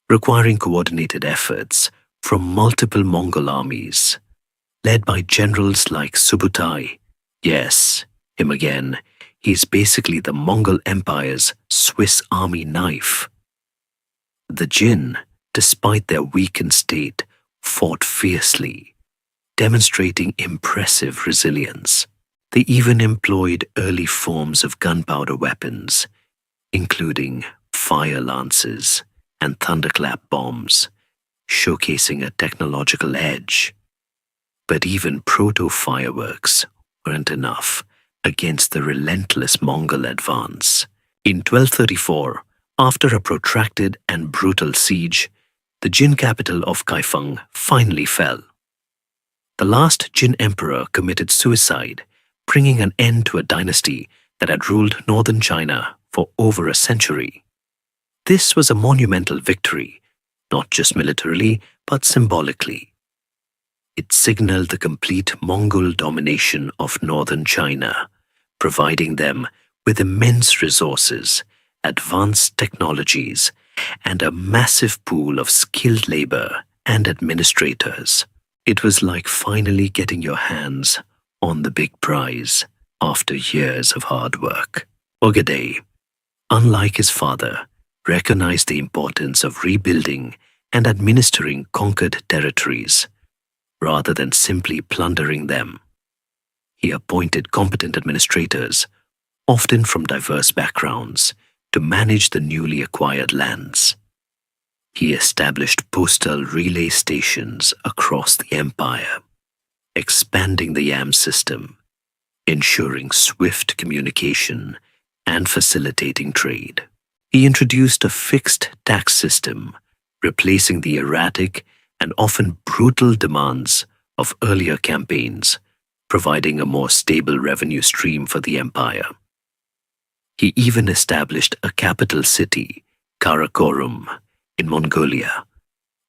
requiring coordinated efforts from multiple Mongol armies, led by generals like Subutai. Yes, him again. He's basically the Mongol Empire's Swiss Army knife. The Jin, despite their weakened state, fought fiercely, demonstrating impressive resilience. They even employed early forms of gunpowder weapons, including fire lances and thunderclap bombs, showcasing a technological edge. But even proto-fireworks weren't enough against the relentless Mongol advance. In 1234, after a protracted and brutal siege, the Jin capital of Kaifeng finally fell. The last Jin emperor committed suicide, bringing an end to a dynasty that had ruled northern China for over a century. This was a monumental victory, not just militarily, but symbolically. It signaled the complete Mongol domination of northern China, providing them with immense resources, advanced technologies, and a massive pool of skilled labor and administrators. It was like finally getting your hands on the big prize after years of hard work. Ogadai, unlike his father, recognized the importance of rebuilding and administering conquered territories, rather than simply plundering them. He appointed competent administrators, often from diverse backgrounds, to manage the newly acquired lands. He established postal relay stations across the empire, expanding the YAM system, ensuring swift communication and facilitating trade. He introduced a fixed tax system, replacing the erratic and often brutal demands of earlier campaigns, providing a more stable revenue stream for the empire. He even established a capital city, Karakorum, in Mongolia,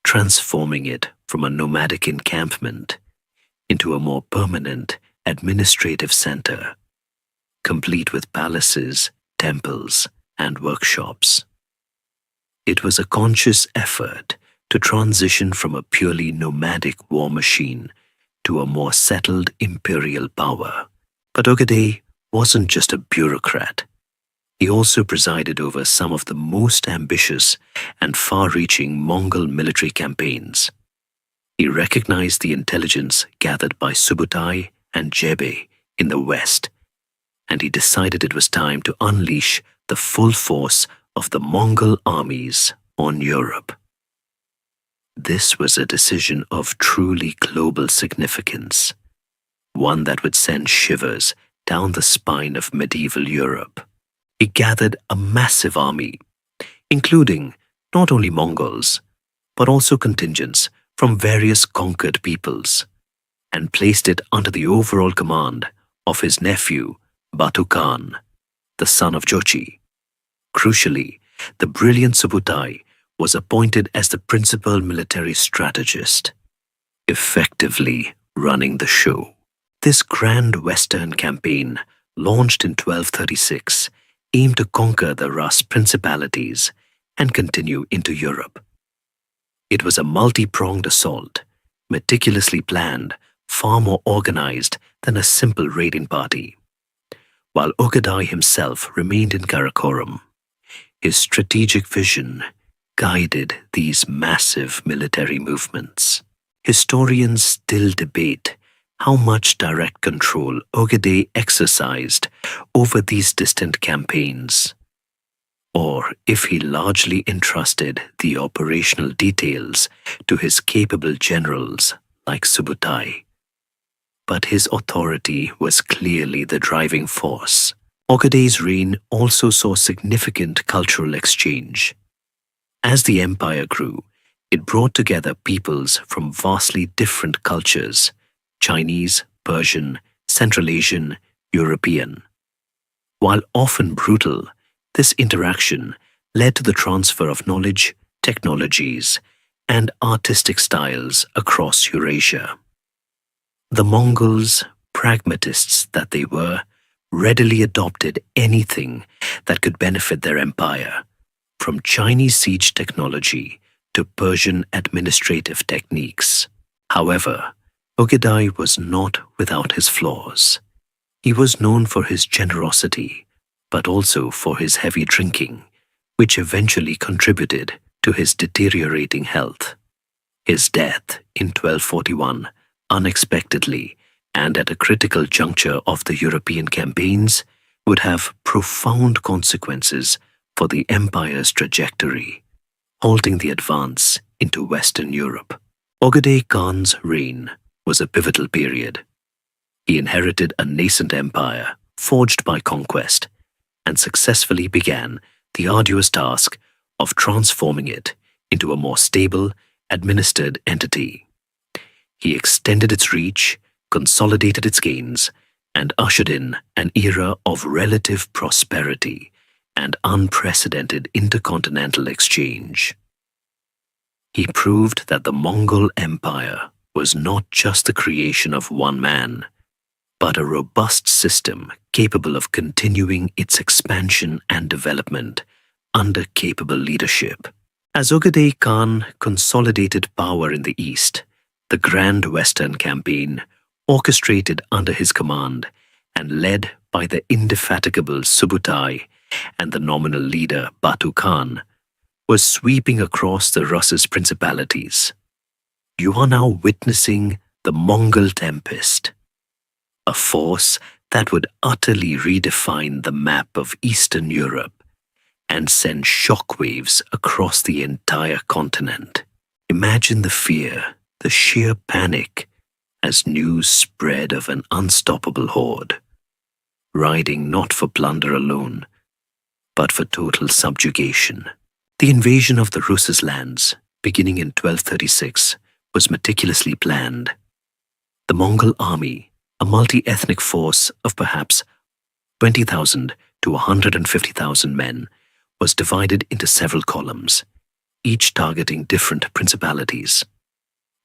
transforming it from a nomadic encampment into a more permanent administrative center, complete with palaces, temples, and workshops. It was a conscious effort to transition from a purely nomadic war machine to a more settled imperial power. But Ogadai wasn't just a bureaucrat. He also presided over some of the most ambitious and far-reaching Mongol military campaigns. He recognized the intelligence gathered by Subutai and Jebe in the west, and he decided it was time to unleash the full force of the Mongol armies on Europe. This was a decision of truly global significance, one that would send shivers down the spine of medieval Europe. He gathered a massive army, including not only Mongols, but also contingents from various conquered peoples, and placed it under the overall command of his nephew, Batu Khan, the son of Jochi. Crucially, the brilliant Subutai was appointed as the principal military strategist, effectively running the show. This grand Western campaign, launched in 1236, aimed to conquer the Rus principalities and continue into Europe. It was a multi-pronged assault, meticulously planned, far more organized than a simple raiding party. While Ogadai himself remained in Karakoram, his strategic vision guided these massive military movements. Historians still debate how much direct control Ogadai exercised over these distant campaigns, or if he largely entrusted the operational details to his capable generals like Subutai. But his authority was clearly the driving force. Ogadai's reign also saw significant cultural exchange. As the empire grew, it brought together peoples from vastly different cultures: Chinese, Persian, Central Asian, European. While often brutal, this interaction led to the transfer of knowledge, technologies, and artistic styles across Eurasia. The Mongols, pragmatists that they were, readily adopted anything that could benefit their empire, from Chinese siege technology to Persian administrative techniques. However, Ogadai was not without his flaws. He was known for his generosity, but also for his heavy drinking, which eventually contributed to his deteriorating health. His death in 1241, unexpectedly and at a critical juncture of the European campaigns, would have profound consequences for the empire's trajectory, halting the advance into Western Europe. Ogadai Khan's reign was a pivotal period. He inherited a nascent empire forged by conquest and successfully began the arduous task of transforming it into a more stable, administered entity. He extended its reach, consolidated its gains, and ushered in an era of relative prosperity and unprecedented intercontinental exchange. He proved that the Mongol Empire was not just the creation of one man, but a robust system capable of continuing its expansion and development under capable leadership. As Ogadai Khan consolidated power in the east, the Grand Western Campaign, orchestrated under his command and led by the indefatigable Subutai and the nominal leader Batu Khan, was sweeping across the Rus' principalities. You are now witnessing the Mongol Tempest, a force that would utterly redefine the map of Eastern Europe and send shockwaves across the entire continent. Imagine the fear, the sheer panic, as news spread of an unstoppable horde, riding not for plunder alone, but for total subjugation. The invasion of the Rus' lands, beginning in 1236, was meticulously planned. The Mongol army, a multi-ethnic force of perhaps 20,000 to 150,000 men, was divided into several columns, each targeting different principalities.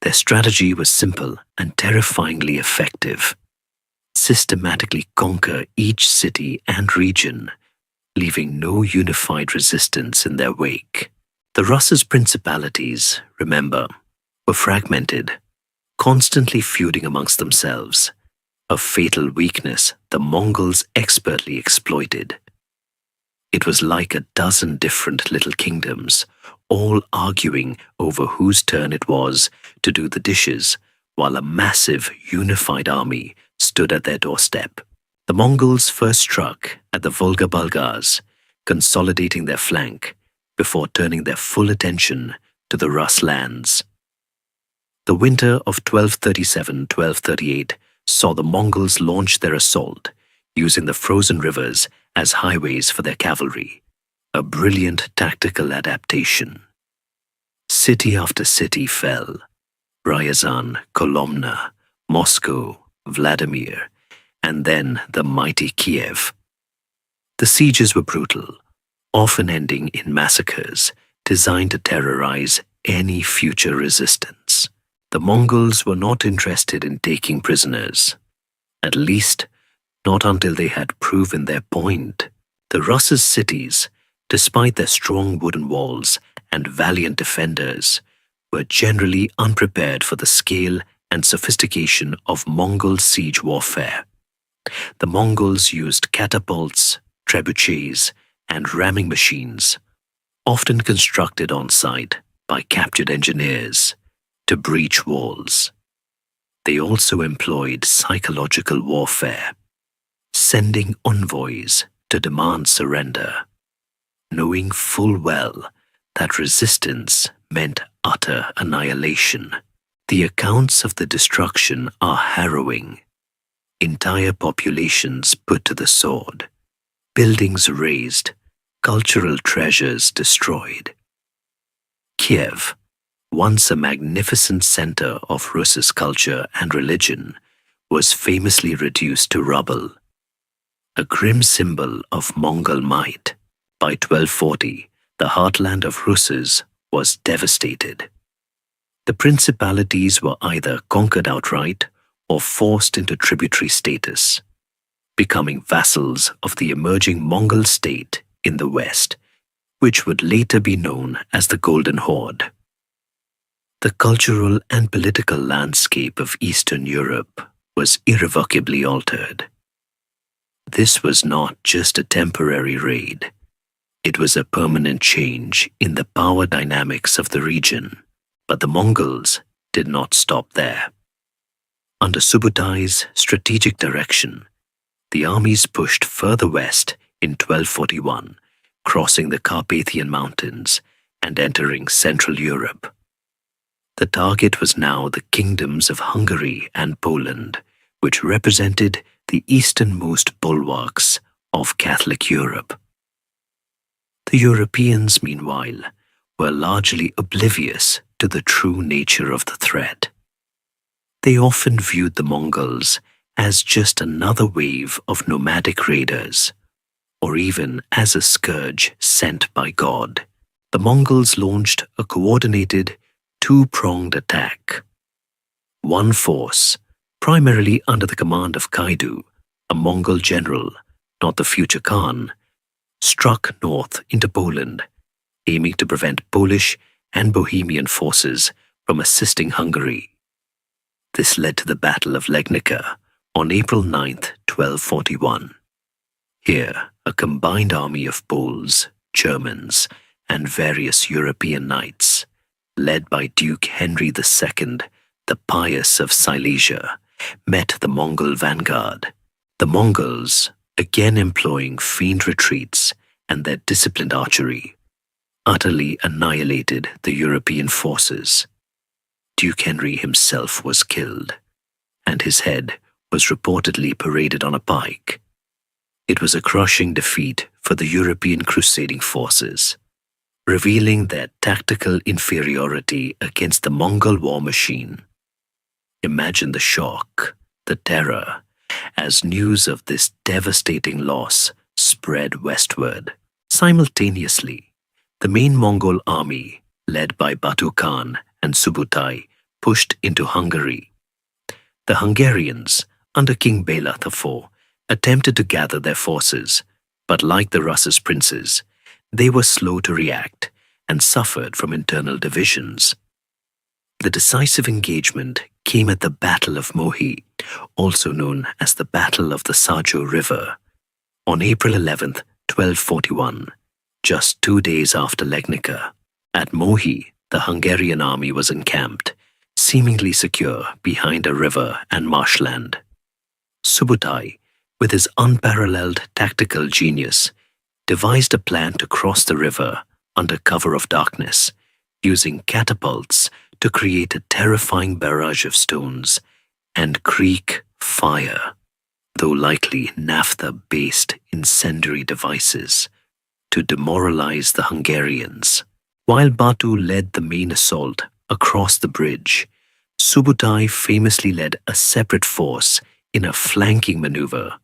Their strategy was simple and terrifyingly effective: systematically conquer each city and region, leaving no unified resistance in their wake. The Rus' principalities, remember, were fragmented, constantly feuding amongst themselves, a fatal weakness the Mongols expertly exploited. It was like a dozen different little kingdoms, all arguing over whose turn it was to do the dishes, while a massive, unified army stood at their doorstep. The Mongols first struck at the Volga Bulgars, consolidating their flank before turning their full attention to the Rus lands. The winter of 1237-1238 saw the Mongols launch their assault, using the frozen rivers as highways for their cavalry, a brilliant tactical adaptation. City after city fell: Ryazan, Kolomna, Moscow, Vladimir, and then the mighty Kiev. The sieges were brutal, often ending in massacres, designed to terrorize any future resistance. The Mongols were not interested in taking prisoners, at least not until they had proven their point. The Russes' cities, despite their strong wooden walls and valiant defenders, were generally unprepared for the scale and sophistication of Mongol siege warfare. The Mongols used catapults, trebuchets, and ramming machines, often constructed on site by captured engineers, to breach walls. They also employed psychological warfare, sending envoys to demand surrender, knowing full well that resistance meant utter annihilation. The accounts of the destruction are harrowing. Entire populations put to the sword, buildings razed, cultural treasures destroyed. Kiev, once a magnificent center of Russia's culture and religion, was famously reduced to rubble, a grim symbol of Mongol might. By 1240, the heartland of Russes was devastated. The principalities were either conquered outright or forced into tributary status, becoming vassals of the emerging Mongol state in the west, which would later be known as the Golden Horde. The cultural and political landscape of Eastern Europe was irrevocably altered. This was not just a temporary raid. It was a permanent change in the power dynamics of the region. But the Mongols did not stop there. Under Subutai's strategic direction, the armies pushed further west in 1241, crossing the Carpathian Mountains and entering Central Europe. The target was now the kingdoms of Hungary and Poland, which represented the easternmost bulwarks of Catholic Europe. The Europeans, meanwhile, were largely oblivious to the true nature of the threat. They often viewed the Mongols as just another wave of nomadic raiders, or even as a scourge sent by God. The Mongols launched a coordinated, two-pronged attack. One force, primarily under the command of Kaidu, a Mongol general, not the future Khan, struck north into Poland, aiming to prevent Polish and Bohemian forces from assisting Hungary. This led to the Battle of Legnica on April 9, 1241. Here, a combined army of Poles, Germans, and various European knights, led by Duke Henry II, the Pious of Silesia, met the Mongol vanguard. The Mongols, again employing feigned retreats and their disciplined archery, utterly annihilated the European forces. Duke Henry himself was killed, and his head was reportedly paraded on a pike. It was a crushing defeat for the European crusading forces, revealing their tactical inferiority against the Mongol war machine. Imagine the shock, the terror, as news of this devastating loss spread westward. Simultaneously, the main Mongol army, led by Batu Khan and Subutai, pushed into Hungary. The Hungarians, under King Bela IV, attempted to gather their forces, but like the Russes' princes, they were slow to react and suffered from internal divisions. The decisive engagement came at the Battle of Mohi, also known as the Battle of the Sajo River, on April 11, 1241, just 2 days after Legnica. At Mohi, the Hungarian army was encamped, seemingly secure behind a river and marshland. Subutai, with his unparalleled tactical genius, devised a plan to cross the river under cover of darkness, using catapults to create a terrifying barrage of stones and creek fire, though likely naphtha-based incendiary devices, to demoralize the Hungarians. While Batu led the main assault across the bridge, Subutai famously led a separate force in a flanking maneuver,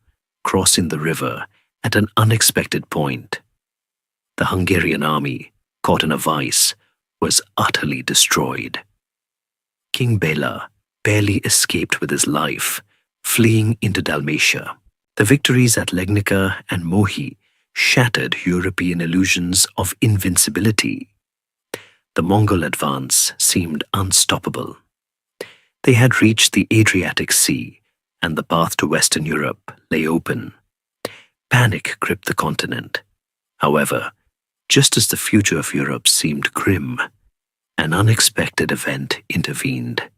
crossing the river at an unexpected point. The Hungarian army, caught in a vice, was utterly destroyed. King Bela barely escaped with his life, fleeing into Dalmatia. The victories at Legnica and Mohi shattered European illusions of invincibility. The Mongol advance seemed unstoppable. They had reached the Adriatic Sea, and the path to Western Europe lay open. Panic gripped the continent. However, just as the future of Europe seemed grim, an unexpected event intervened.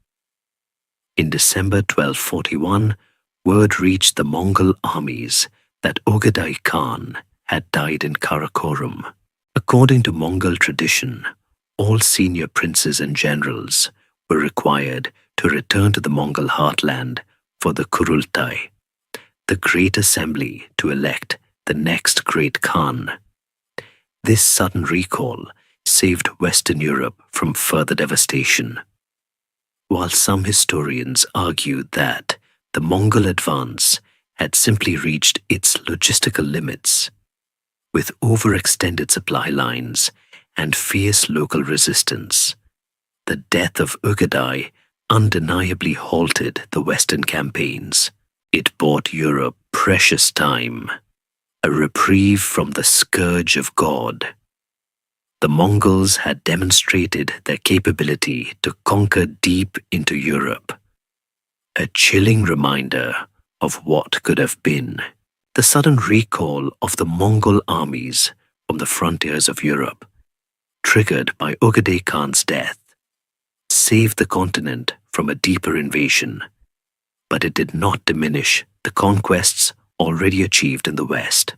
In December 1241, word reached the Mongol armies that Ogadai Khan had died in Karakorum. According to Mongol tradition, all senior princes and generals were required to return to the Mongol heartland for the Kurultai, the great assembly to elect the next great Khan. This sudden recall saved Western Europe from further devastation. While some historians argued that the Mongol advance had simply reached its logistical limits, with overextended supply lines and fierce local resistance, the death of Ogadai undeniably halted the Western campaigns. It bought Europe precious time, a reprieve from the scourge of God. The Mongols had demonstrated their capability to conquer deep into Europe, a chilling reminder of what could have been. The sudden recall of the Mongol armies from the frontiers of Europe, triggered by Ogadai Khan's death, saved the continent from a deeper invasion, but it did not diminish the conquests already achieved in the West.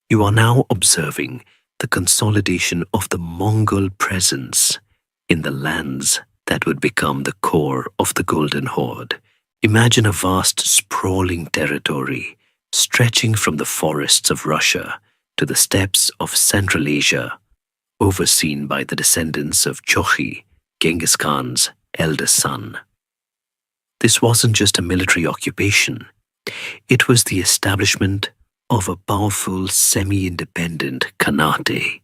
You are now observing the consolidation of the Mongol presence in the lands that would become the core of the Golden Horde. Imagine a vast, sprawling territory stretching from the forests of Russia to the steppes of Central Asia, overseen by the descendants of Chokhi, Genghis Khan's eldest son. This wasn't just a military occupation. It was the establishment of a powerful semi-independent Khanate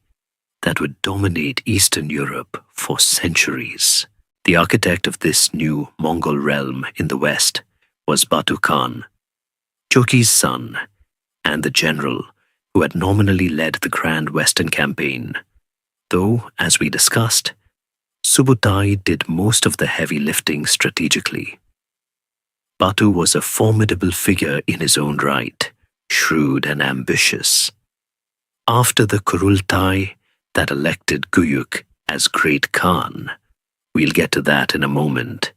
that would dominate Eastern Europe for centuries. The architect of this new Mongol realm in the West was Batu Khan, Chokhi's son, and the general who had nominally led the Grand Western Campaign, though, as we discussed, Subutai did most of the heavy lifting strategically. Batu was a formidable figure in his own right, shrewd and ambitious. After the Kurultai that elected Guyuk as Great Khan, we'll get to that in a moment,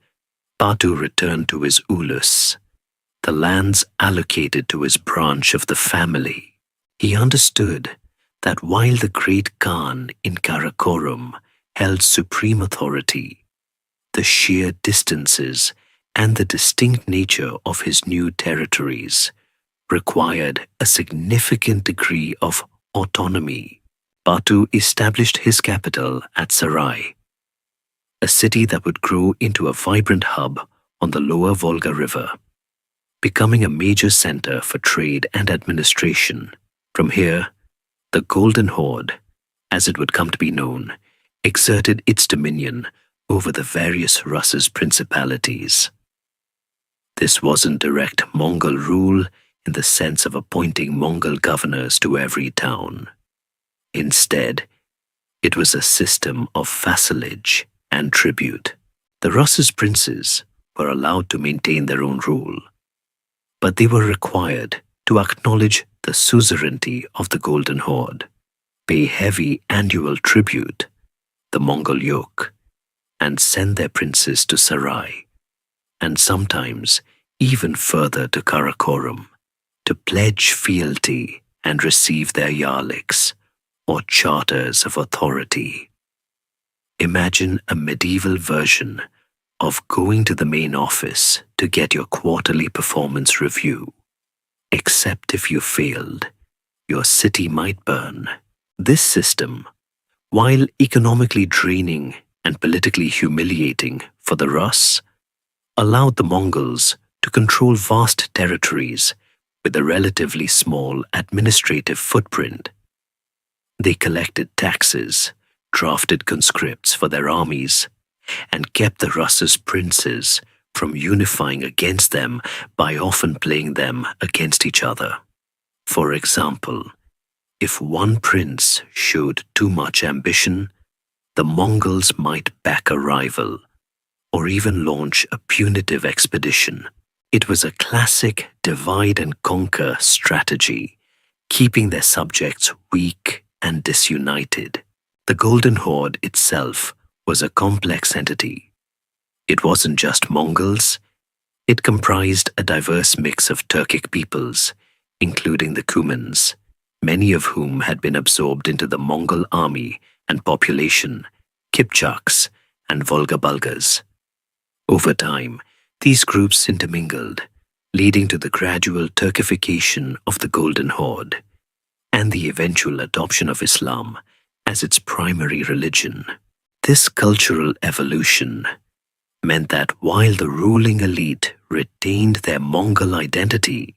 Batu returned to his Ulus, the lands allocated to his branch of the family. He understood that while the Great Khan in Karakorum held supreme authority, the sheer distances and the distinct nature of his new territories required a significant degree of autonomy. Batu established his capital at Sarai, a city that would grow into a vibrant hub on the lower Volga River, becoming a major center for trade and administration. From here, the Golden Horde, as it would come to be known, exerted its dominion over the various Rus' principalities. This wasn't direct Mongol rule in the sense of appointing Mongol governors to every town. Instead, it was a system of vassalage and tribute. The Rus' princes were allowed to maintain their own rule, but they were required to acknowledge the suzerainty of the Golden Horde, pay heavy annual tribute, the Mongol yoke, and send their princes to Sarai, and sometimes even further to Karakorum, to pledge fealty and receive their yarliks, or charters of authority. Imagine a medieval version of going to the main office to get your quarterly performance review. Except if you failed, your city might burn. This system, while economically draining and politically humiliating for the Rus, allowed the Mongols to control vast territories with a relatively small administrative footprint. They collected taxes drafted conscripts for their armies and kept the Russ's princes from unifying against them by often playing them against each other. For example, if one prince showed too much ambition, the Mongols might back a rival or even launch a punitive expedition. It was a classic divide and conquer strategy, keeping their subjects weak and disunited. The Golden Horde itself was a complex entity. It wasn't just Mongols. It comprised a diverse mix of Turkic peoples, including the Cumans, many of whom had been absorbed into the Mongol army and population, Kipchaks, and Volga Bulgars. Over time, these groups intermingled, leading to the gradual Turkification of the Golden Horde and the eventual adoption of Islam as its primary religion. This cultural evolution meant that while the ruling elite retained their Mongol identity,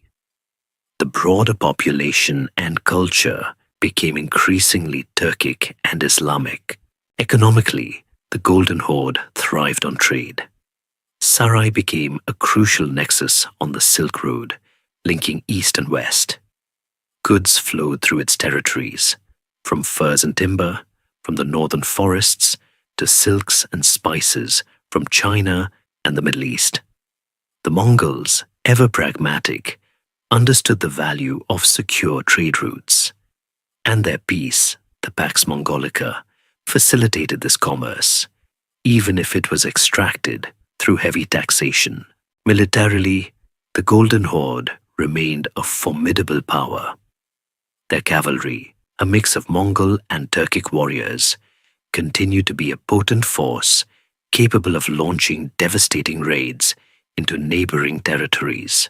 the broader population and culture became increasingly Turkic and Islamic. Economically, the Golden Horde thrived on trade. Sarai became a crucial nexus on the Silk Road, linking east and west. Goods flowed through its territories, from furs and timber, from the northern forests, to silks and spices from China and the Middle East. The Mongols, ever pragmatic, understood the value of secure trade routes, and their peace, the Pax Mongolica, facilitated this commerce, even if it was extracted through heavy taxation. Militarily, the Golden Horde remained a formidable power. Their cavalry, a mix of Mongol and Turkic warriors, continued to be a potent force capable of launching devastating raids into neighboring territories.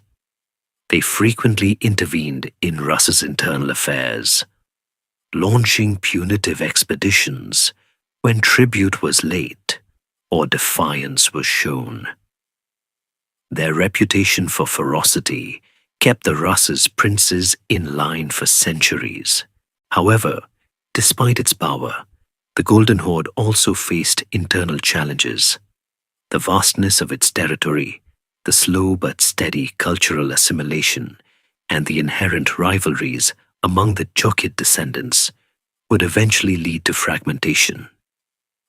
They frequently intervened in Russ's internal affairs, launching punitive expeditions when tribute was late or defiance was shown. Their reputation for ferocity kept the Russ's princes in line for centuries. However, despite its power, the Golden Horde also faced internal challenges. The vastness of its territory, the slow but steady cultural assimilation, and the inherent rivalries among the Jochid descendants would eventually lead to fragmentation.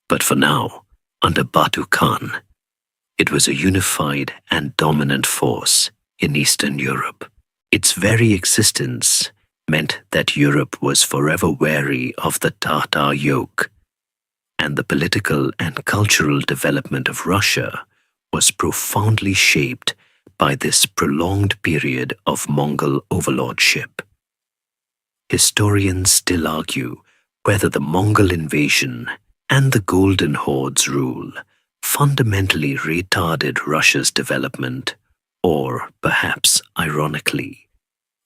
But for now, under Batu Khan, it was a unified and dominant force in Eastern Europe. Its very existence meant that Europe was forever wary of the Tatar yoke, and the political and cultural development of Russia was profoundly shaped by this prolonged period of Mongol overlordship. Historians still argue whether the Mongol invasion and the Golden Horde's rule fundamentally retarded Russia's development, or perhaps ironically,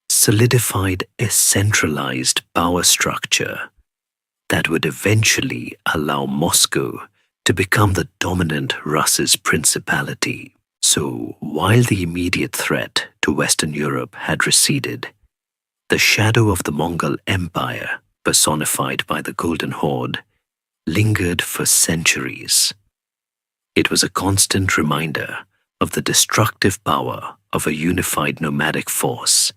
solidified a centralized power structure that would eventually allow Moscow to become the dominant Russ's principality. So, while the immediate threat to Western Europe had receded, the shadow of the Mongol Empire, personified by the Golden Horde, lingered for centuries. It was a constant reminder of the destructive power of a unified nomadic force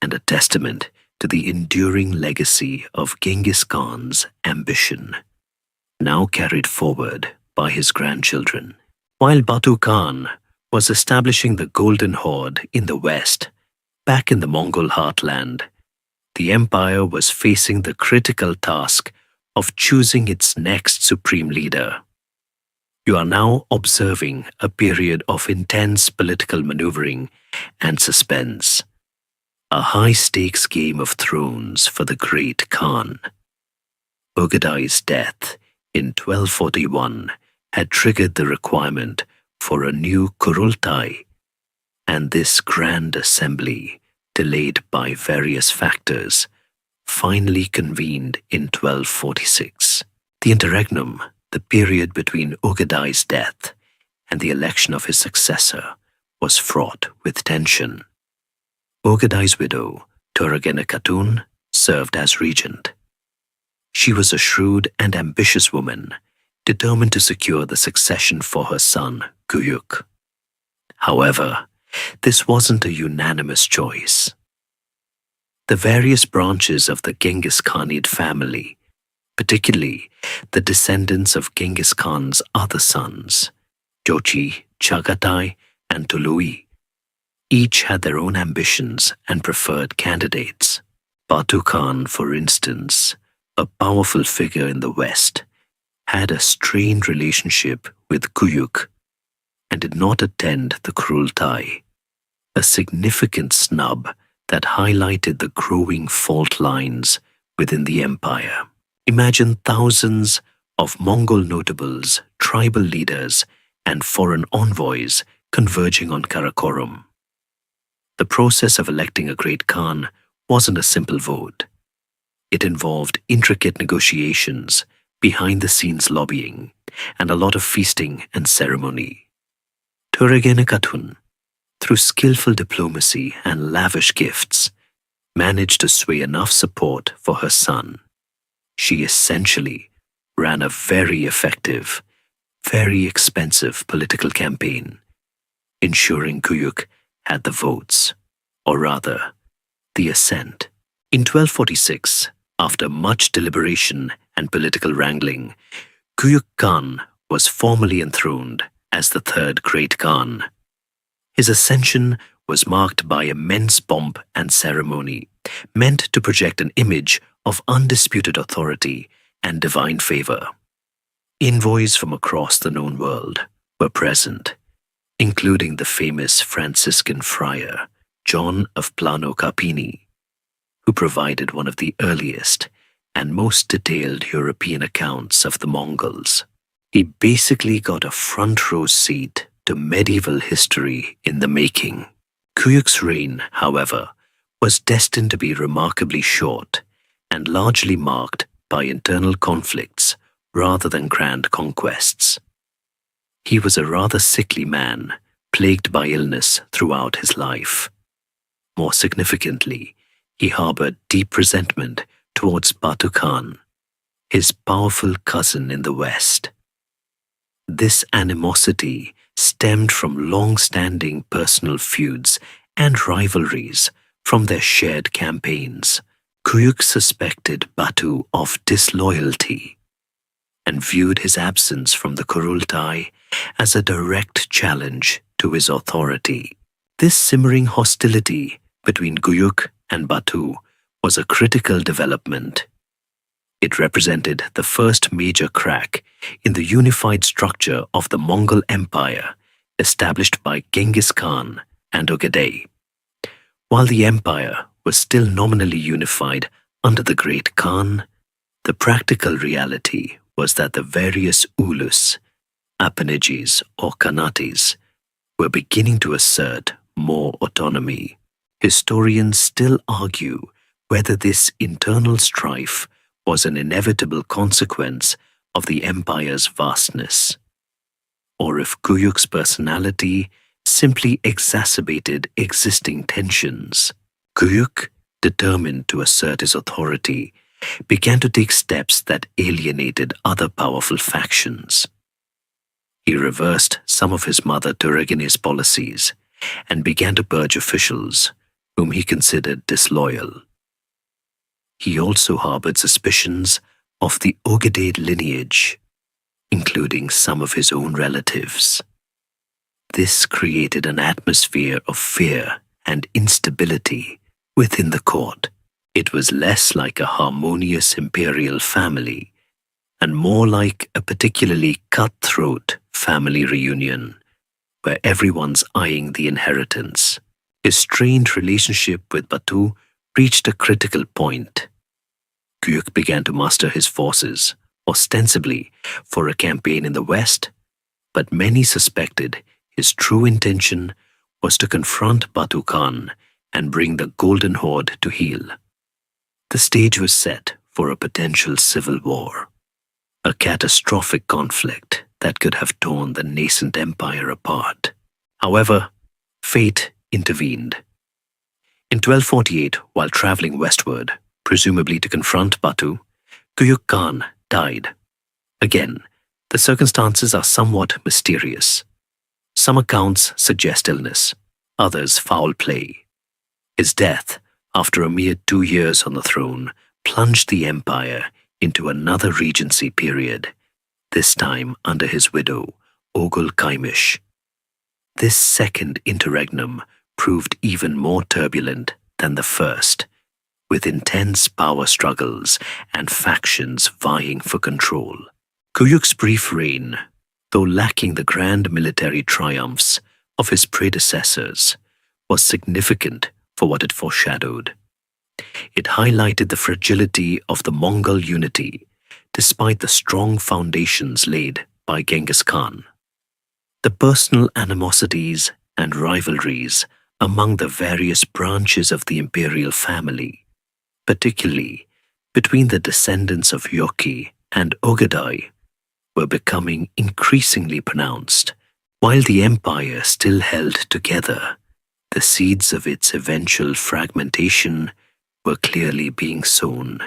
and a testament to the enduring legacy of Genghis Khan's ambition, now carried forward by his grandchildren. While Batu Khan was establishing the Golden Horde in the west, back in the Mongol heartland, the empire was facing the critical task of choosing its next supreme leader. You are now observing a period of intense political maneuvering and suspense, a high-stakes game of thrones for the great Khan. Ogedai's death in 1241 had triggered the requirement for a new Kurultai, and this grand assembly, delayed by various factors, finally convened in 1246. The interregnum, the period between Ogedai's death and the election of his successor, was fraught with tension. Ogedai's widow, Turagena Khatun, served as regent. She was a shrewd and ambitious woman, determined to secure the succession for her son, Kuyuk. However, this wasn't a unanimous choice. The various branches of the Genghis Khanate family, particularly the descendants of Genghis Khan's other sons, Jochi, Chagatai, and Tului, each had their own ambitions and preferred candidates. Batu Khan, for instance, a powerful figure in the West, had a strained relationship with Kuyuk and did not attend the Kurultai, a significant snub that highlighted the growing fault lines within the empire. Imagine thousands of Mongol notables, tribal leaders, and foreign envoys converging on Karakorum. The process of electing a great Khan wasn't a simple vote. It involved intricate negotiations, behind-the-scenes lobbying, and a lot of feasting and ceremony. Töregene Katun, through skillful diplomacy and lavish gifts, managed to sway enough support for her son. She essentially ran a very effective, very expensive political campaign, ensuring Kuyuk had the votes, or rather, the assent. In 1246, after much deliberation and political wrangling, Kuyuk Khan was formally enthroned as the third great Khan. His ascension was marked by immense pomp and ceremony, meant to project an image of undisputed authority and divine favor. Envoys from across the known world were present, including the famous Franciscan friar John of Plano Carpini, who provided one of the earliest and most detailed European accounts of the Mongols. He basically got a front row seat to medieval history in the making. Kuyuk's reign, however, was destined to be remarkably short and largely marked by internal conflicts rather than grand conquests. He was a rather sickly man, plagued by illness throughout his life. More significantly, he harbored deep resentment towards Batu Khan, his powerful cousin in the West. This animosity stemmed from long-standing personal feuds and rivalries from their shared campaigns. Kuyuk suspected Batu of disloyalty and viewed his absence from the Kurultai as a direct challenge to his authority. This simmering hostility between Kuyuk and Batu was a critical development. It represented the first major crack in the unified structure of the Mongol Empire established by Genghis Khan and Ögedei. While the empire was still nominally unified under the Great Khan, the practical reality was that the various ulus, appanages or khanates, were beginning to assert more autonomy. Historians still argue whether this internal strife was an inevitable consequence of the empire's vastness, or if Kuyuk's personality simply exacerbated existing tensions. Kuyuk, determined to assert his authority, began to take steps that alienated other powerful factions. He reversed some of his mother Töregene's policies and began to purge officials whom he considered disloyal. He also harbored suspicions of the Ögedei lineage, including some of his own relatives. This created an atmosphere of fear and instability within the court. It was less like a harmonious imperial family and more like a particularly cutthroat family reunion where everyone's eyeing the inheritance. His strained relationship with Batu reached a critical point. Kuyuk began to muster his forces, ostensibly for a campaign in the West, but many suspected his true intention was to confront Batu Khan and bring the Golden Horde to heel. The stage was set for a potential civil war, a catastrophic conflict that could have torn the nascent empire apart. However, fate intervened. In 1248, while traveling westward, presumably to confront Batu, Kuyuk Khan died. Again, the circumstances are somewhat mysterious. Some accounts suggest illness, others foul play. His death, after a mere 2 years on the throne, plunged the empire into another regency period, this time under his widow, Ogul Kaimish. This second interregnum proved even more turbulent than the first, with intense power struggles and factions vying for control. Kuyuk's brief reign, though lacking the grand military triumphs of his predecessors, was significant for what it foreshadowed. It highlighted the fragility of the Mongol unity, despite the strong foundations laid by Genghis Khan. The personal animosities and rivalries among the various branches of the imperial family, particularly between the descendants of Yoki and Ogadai, were becoming increasingly pronounced. While the empire still held together, the seeds of its eventual fragmentation were clearly being sown.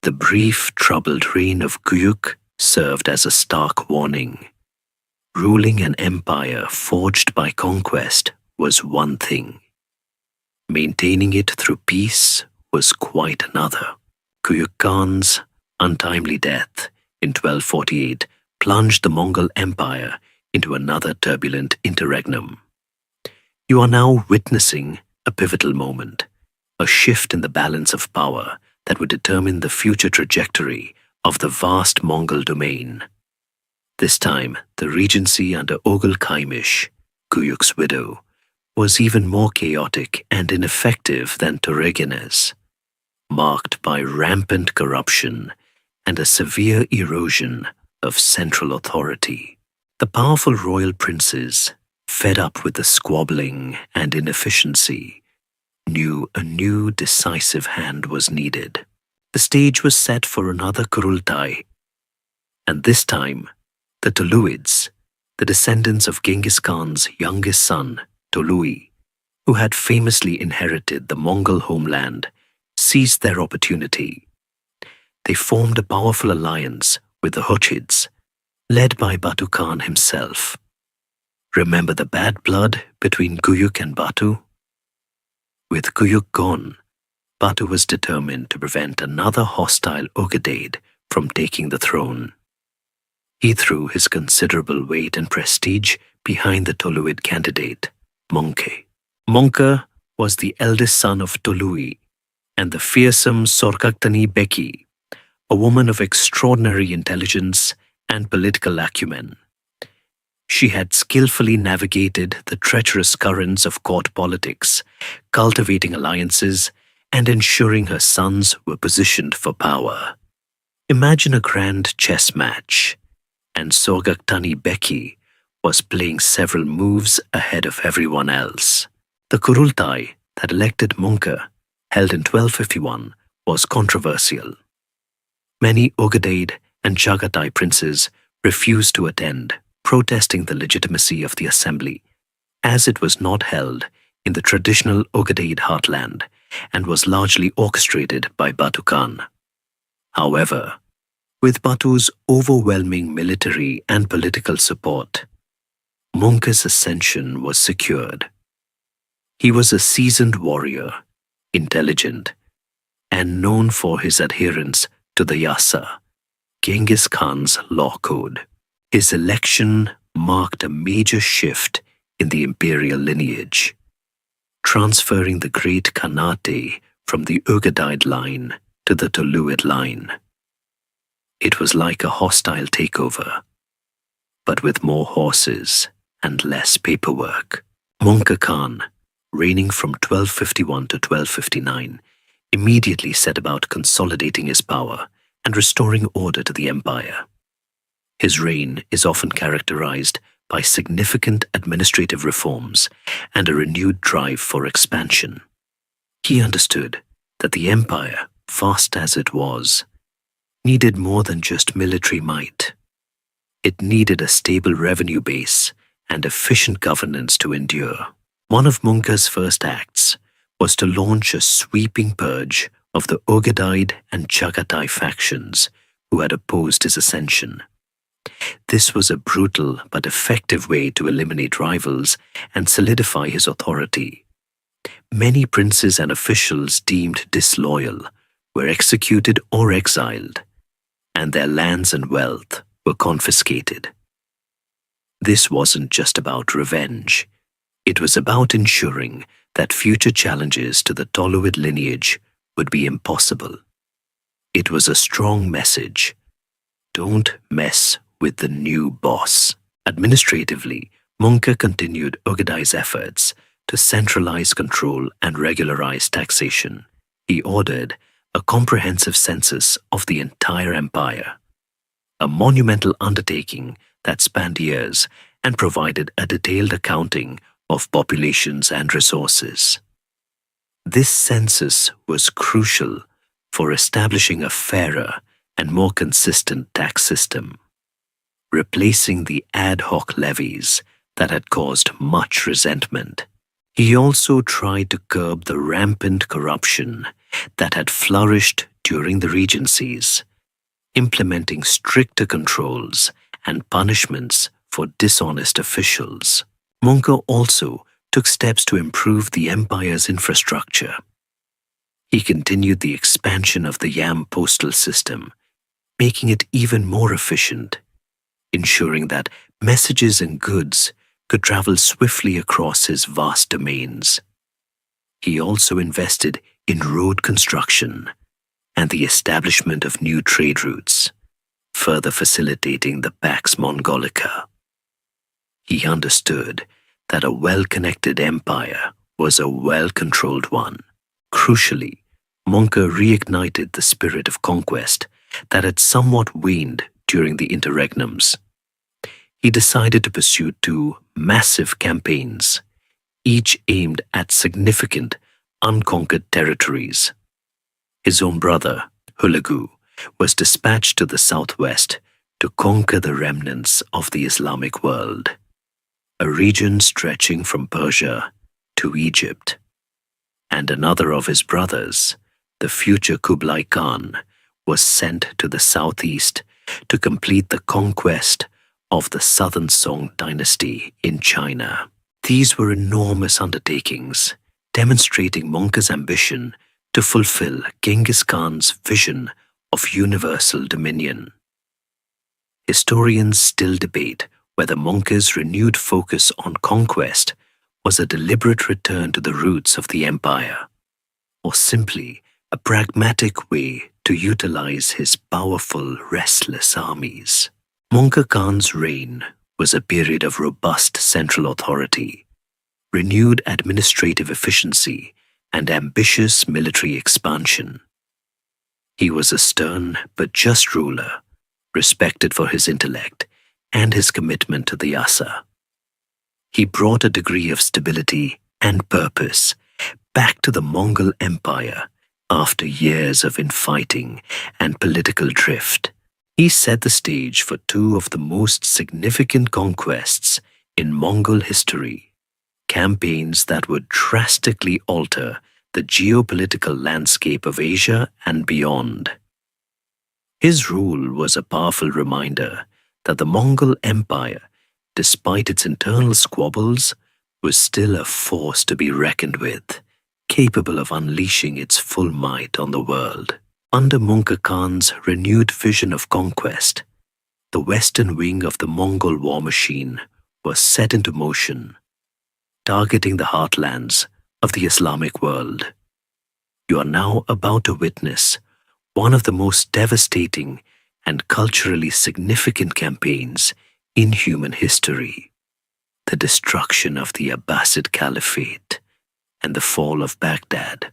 The brief, troubled reign of Kuyuk served as a stark warning. Ruling an empire forged by conquest was one thing. Maintaining it through peace was quite another. Kuyuk Khan's untimely death in 1248 plunged the Mongol Empire into another turbulent interregnum. You are now witnessing a pivotal moment, a shift in the balance of power that would determine the future trajectory of the vast Mongol domain. This time, the regency under Ogul Kaimish, Kuyuk's widow, was even more chaotic and ineffective than Toregin's, marked by rampant corruption and a severe erosion of central authority. The powerful royal princes, fed up with the squabbling and inefficiency, knew a new decisive hand was needed. The stage was set for another Kurultai, and this time, the Toluids, the descendants of Genghis Khan's youngest son, Tolui, who had famously inherited the Mongol homeland, seized their opportunity. They formed a powerful alliance with the Hochids, led by Batu Khan himself. Remember the bad blood between Kuyuk and Batu? With Kuyuk gone, Batu was determined to prevent another hostile Ogadade from taking the throne. He threw his considerable weight and prestige behind the Toluid candidate, Monke. Monke was the eldest son of Tolui and the fearsome Sorkaktani Beki, a woman of extraordinary intelligence and political acumen. She had skillfully navigated the treacherous currents of court politics, cultivating alliances and ensuring her sons were positioned for power. Imagine a grand chess match, and Sorkaktani Beki was playing several moves ahead of everyone else. The Kurultai that elected Monke, held in 1251, was controversial. Many Ogadade and Chagatai princes refused to attend, protesting the legitimacy of the assembly, as it was not held in the traditional Ogadade heartland and was largely orchestrated by Batu Khan. However, with Batu's overwhelming military and political support, Monke's ascension was secured. He was a seasoned warrior, intelligent, and known for his adherence to the Yasa, Genghis Khan's law code. His election marked a major shift in the imperial lineage, transferring the great Khanate from the Ogadide line to the Toluid line. It was like a hostile takeover, but with more horses and less paperwork. Monke Khan, reigning from 1251 to 1259, immediately set about consolidating his power and restoring order to the empire. His reign is often characterized by significant administrative reforms and a renewed drive for expansion. He understood that the empire, vast as it was, needed more than just military might. It needed a stable revenue base and efficient governance to endure. One of Monke's first acts was to launch a sweeping purge of the Ogadide and Chagatai factions who had opposed his ascension. This was a brutal but effective way to eliminate rivals and solidify his authority. Many princes and officials deemed disloyal were executed or exiled, and their lands and wealth were confiscated. This wasn't just about revenge. It was about ensuring that future challenges to the Toluid lineage would be impossible. It was a strong message. Don't mess with the new boss. Administratively, Mongke continued Ogadai's efforts to centralize control and regularize taxation. He ordered a comprehensive census of the entire empire, a monumental undertaking that spanned years and provided a detailed accounting of populations and resources. This census was crucial for establishing a fairer and more consistent tax system, replacing the ad hoc levies that had caused much resentment. He also tried to curb the rampant corruption that had flourished during the regencies, implementing stricter controls and punishments for dishonest officials. Mongke also took steps to improve the empire's infrastructure. He continued the expansion of the Yam postal system, making it even more efficient, ensuring that messages and goods could travel swiftly across his vast domains. He also invested in road construction and the establishment of new trade routes, further facilitating the Pax Mongolica. He understood that a well-connected empire was a well-controlled one. Crucially, Mongke reignited the spirit of conquest that had somewhat waned during the interregnums. He decided to pursue two massive campaigns, each aimed at significant, unconquered territories. His own brother, Hulagu, was dispatched to the southwest to conquer the remnants of the Islamic world, a region stretching from Persia to Egypt. And another of his brothers, the future Kublai Khan, was sent to the southeast to complete the conquest of the Southern Song dynasty in China. These were enormous undertakings, demonstrating Mongke's ambition to fulfill Genghis Khan's vision of universal dominion. Historians still debate whether Mongke's renewed focus on conquest was a deliberate return to the roots of the empire, or simply a pragmatic way to utilize his powerful, restless armies. Mongke Khan's reign was a period of robust central authority, renewed administrative efficiency, and ambitious military expansion. He was a stern but just ruler, respected for his intellect and his commitment to the Asa. He brought a degree of stability and purpose back to the Mongol Empire after years of infighting and political drift. He set the stage for two of the most significant conquests in Mongol history, campaigns that would drastically alter the geopolitical landscape of Asia and beyond. His rule was a powerful reminder that the Mongol Empire, despite its internal squabbles, was still a force to be reckoned with, capable of unleashing its full might on the world. Under Mongke Khan's renewed vision of conquest, the western wing of the Mongol war machine was set into motion, targeting the heartlands of the Islamic world. You are now about to witness one of the most devastating and culturally significant campaigns in human history, the destruction of the Abbasid Caliphate and the fall of Baghdad.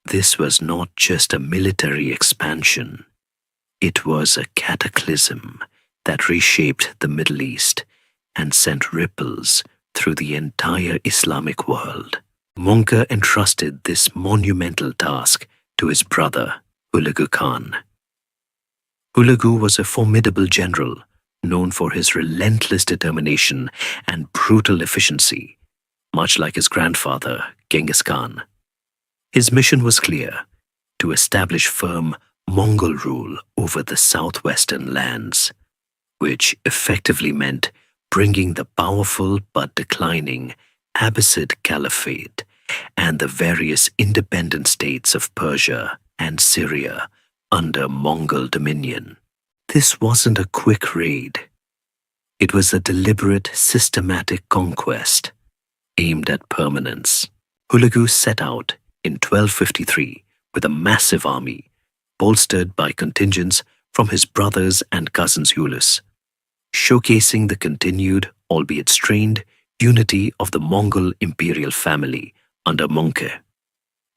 This was not just a military expansion. It was a cataclysm that reshaped the Middle East and sent ripples through the entire Islamic world. Mongke entrusted this monumental task to his brother, Hulagu Khan. Hulagu was a formidable general, known for his relentless determination and brutal efficiency, much like his grandfather, Genghis Khan. His mission was clear: to establish firm Mongol rule over the southwestern lands, which effectively meant bringing the powerful but declining Abbasid Caliphate and the various independent states of Persia and Syria under Mongol dominion. This wasn't a quick raid. It was a deliberate, systematic conquest aimed at permanence. Hulagu set out in 1253 with a massive army, bolstered by contingents from his brothers and cousins Ulus, showcasing the continued, albeit strained, unity of the Mongol imperial family under Mongke.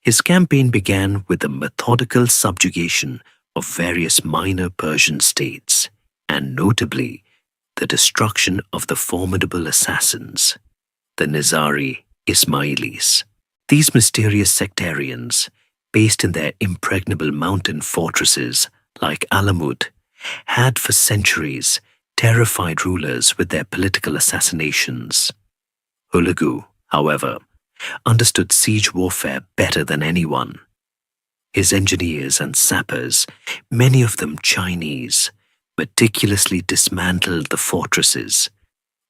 His campaign began with the methodical subjugation of various minor Persian states, and notably, the destruction of the formidable assassins, the Nizari Ismailis. These mysterious sectarians, based in their impregnable mountain fortresses like Alamut, had for centuries terrified rulers with their political assassinations. Hulagu, however, understood siege warfare better than anyone. His engineers and sappers, many of them Chinese, meticulously dismantled the fortresses,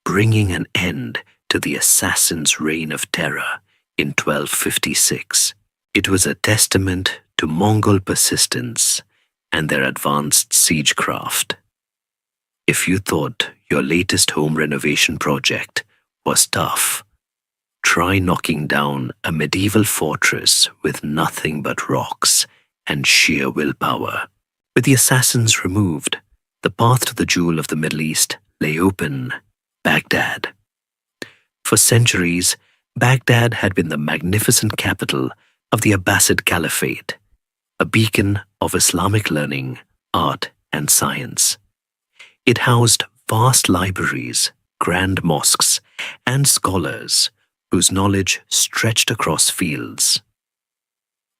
bringing an end to the assassins' reign of terror in 1256. It was a testament to Mongol persistence and their advanced siegecraft. If you thought your latest home renovation project was tough, try knocking down a medieval fortress with nothing but rocks and sheer willpower. With the assassins removed, the path to the jewel of the Middle East lay open: Baghdad. For centuries, Baghdad had been the magnificent capital of the Abbasid Caliphate, a beacon of Islamic learning, art, and science. It housed vast libraries, grand mosques, and scholars whose knowledge stretched across fields.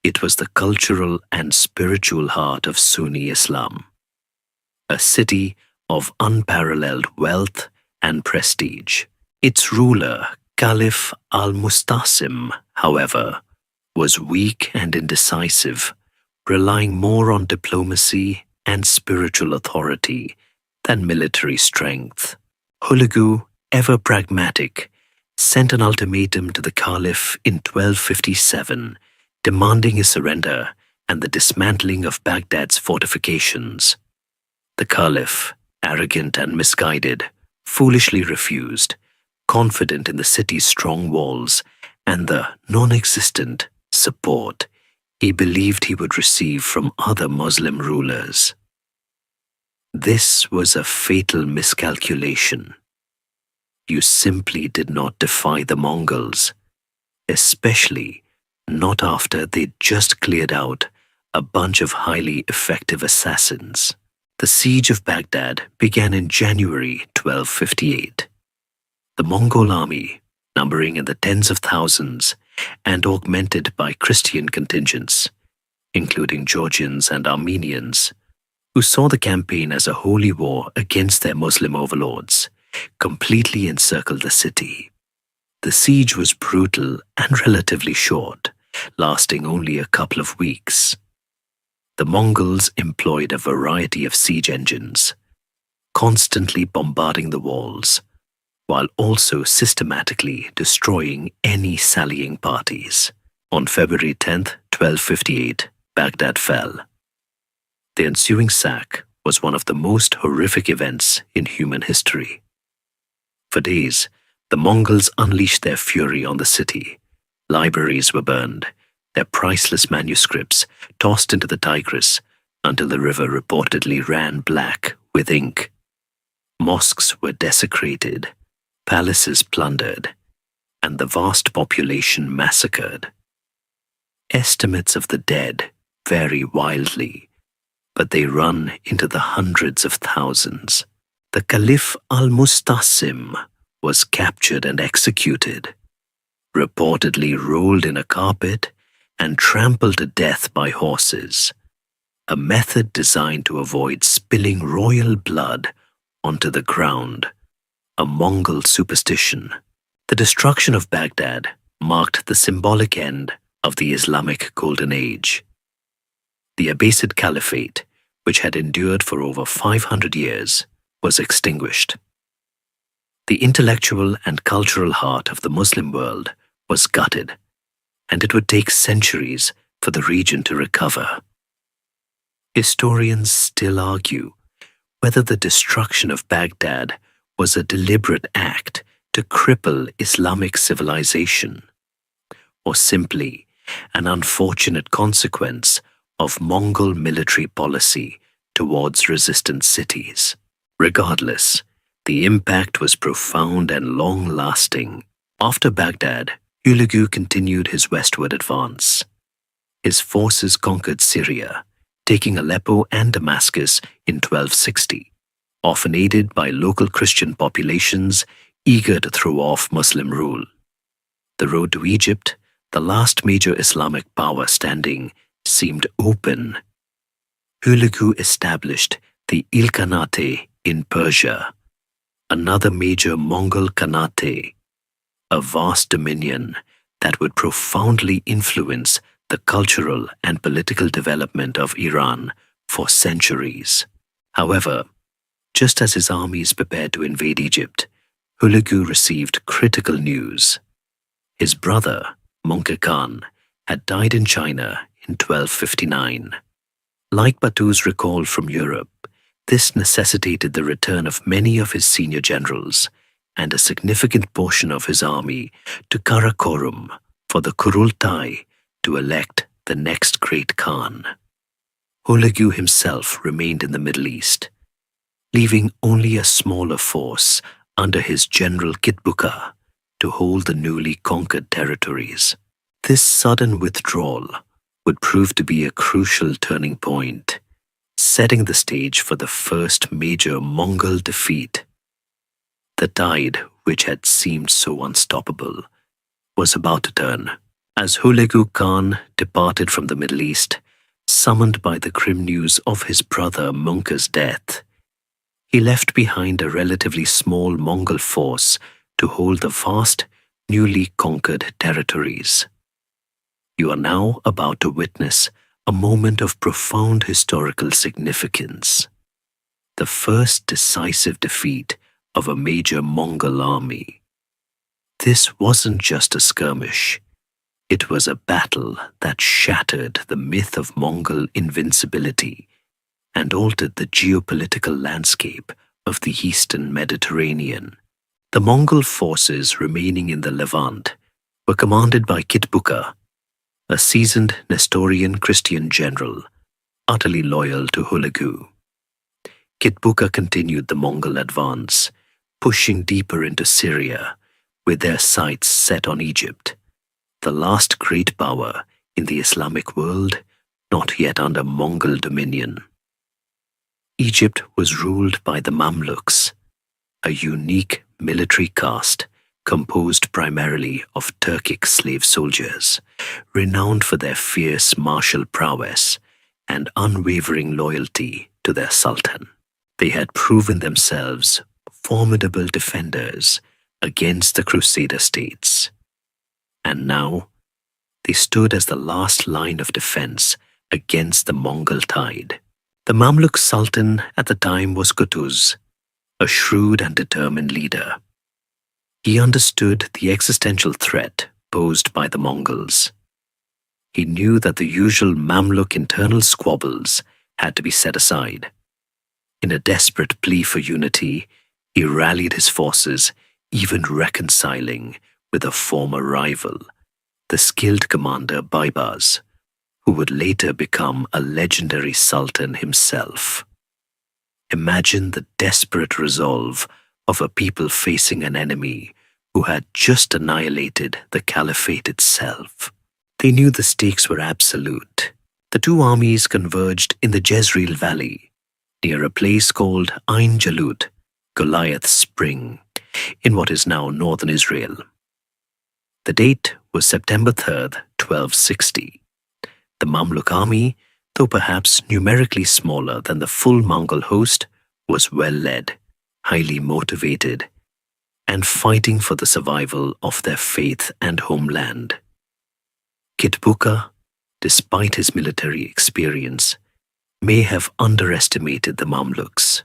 It was the cultural and spiritual heart of Sunni Islam, a city of unparalleled wealth and prestige. Its ruler, Caliph al-Mustasim, however, was weak and indecisive, relying more on diplomacy and spiritual authority than military strength. Hulagu, ever pragmatic, sent an ultimatum to the Caliph in 1257, demanding his surrender and the dismantling of Baghdad's fortifications. The Caliph, arrogant and misguided, foolishly refused, confident in the city's strong walls and the non-existent support he believed he would receive from other Muslim rulers. This was a fatal miscalculation. You simply did not defy the Mongols, especially not after they'd just cleared out a bunch of highly effective assassins. The siege of Baghdad began in January 1258. The Mongol army, numbering in the tens of thousands and augmented by Christian contingents, including Georgians and Armenians, who saw the campaign as a holy war against their Muslim overlords, completely encircled the city. The siege was brutal and relatively short, lasting only a couple of weeks. The Mongols employed a variety of siege engines, constantly bombarding the walls, while also systematically destroying any sallying parties. On February 10th, 1258, Baghdad fell. The ensuing sack was one of the most horrific events in human history. For days, the Mongols unleashed their fury on the city. Libraries were burned, their priceless manuscripts tossed into the Tigris until the river reportedly ran black with ink. Mosques were desecrated, palaces plundered, and the vast population massacred. Estimates of the dead vary wildly, but they run into the hundreds of thousands. The Caliph al-Mustasim was captured and executed, reportedly rolled in a carpet and trampled to death by horses, a method designed to avoid spilling royal blood onto the ground, a Mongol superstition. The destruction of Baghdad marked the symbolic end of the Islamic Golden Age. The Abbasid Caliphate, which had endured for over 500 years, was extinguished. The intellectual and cultural heart of the Muslim world was gutted, and it would take centuries for the region to recover. Historians still argue whether the destruction of Baghdad was a deliberate act to cripple Islamic civilization, or simply an unfortunate consequence of Mongol military policy towards resistant cities. Regardless, the impact was profound and long-lasting. After Baghdad, Hulagu continued his westward advance. His forces conquered Syria, taking Aleppo and Damascus in 1260, often aided by local Christian populations eager to throw off Muslim rule. The road to Egypt, the last major Islamic power standing, seemed open. Hulagu established the Ilkhanate in Persia, another major Mongol Khanate, a vast dominion that would profoundly influence the cultural and political development of Iran for centuries. However, just as his armies prepared to invade Egypt, Hulagu received critical news. His brother, Möngke Khan, had died in China in 1259. Like Batu's recall from Europe, this necessitated the return of many of his senior generals and a significant portion of his army to Karakorum for the Kurultai to elect the next great Khan. Hulagu himself remained in the Middle East, leaving only a smaller force under his general Kitbuka to hold the newly conquered territories. This sudden withdrawal would prove to be a crucial turning point, setting the stage for the first major Mongol defeat. The tide, which had seemed so unstoppable, was about to turn. As Hulagu Khan departed from the Middle East, summoned by the grim news of his brother Möngke's death, he left behind a relatively small Mongol force to hold the vast, newly conquered territories. You are now about to witness a moment of profound historical significance. The first decisive defeat of a major Mongol army. This wasn't just a skirmish. It was a battle that shattered the myth of Mongol invincibility and altered the geopolitical landscape of the Eastern Mediterranean. The Mongol forces remaining in the Levant were commanded by Kitbuka, a seasoned Nestorian Christian general, utterly loyal to Hulagu. Kitbuka continued the Mongol advance, pushing deeper into Syria, with their sights set on Egypt, the last great power in the Islamic world not yet under Mongol dominion. Egypt was ruled by the Mamluks, a unique military caste composed primarily of Turkic slave soldiers, renowned for their fierce martial prowess and unwavering loyalty to their sultan. They had proven themselves formidable defenders against the Crusader states. And now, they stood as the last line of defense against the Mongol tide. The Mamluk Sultan at the time was Qutuz, a shrewd and determined leader. He understood the existential threat posed by the Mongols. He knew that the usual Mamluk internal squabbles had to be set aside. In a desperate plea for unity, he rallied his forces, even reconciling with a former rival, the skilled commander Baibars, who would later become a legendary sultan himself. Imagine the desperate resolve of a people facing an enemy who had just annihilated the caliphate itself. They knew the stakes were absolute. The two armies converged in the Jezreel Valley, near a place called Ain Jalut, Goliath's Spring, in what is now northern Israel. The date was September 3rd, 1260. The Mamluk army, though perhaps numerically smaller than the full Mongol host, was well led, highly motivated, and fighting for the survival of their faith and homeland. Kitbuka, despite his military experience, may have underestimated the Mamluks,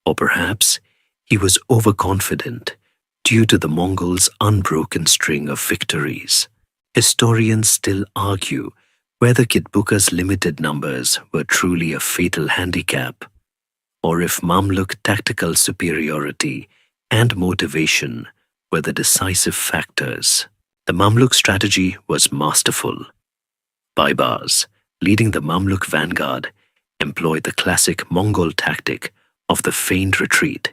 or perhaps he was overconfident due to the Mongols' unbroken string of victories. Historians still argue whether Kitbuka's limited numbers were truly a fatal handicap, or if Mamluk tactical superiority and motivation were the decisive factors. The Mamluk strategy was masterful. Baibars, leading the Mamluk vanguard, employed the classic Mongol tactic of the feigned retreat.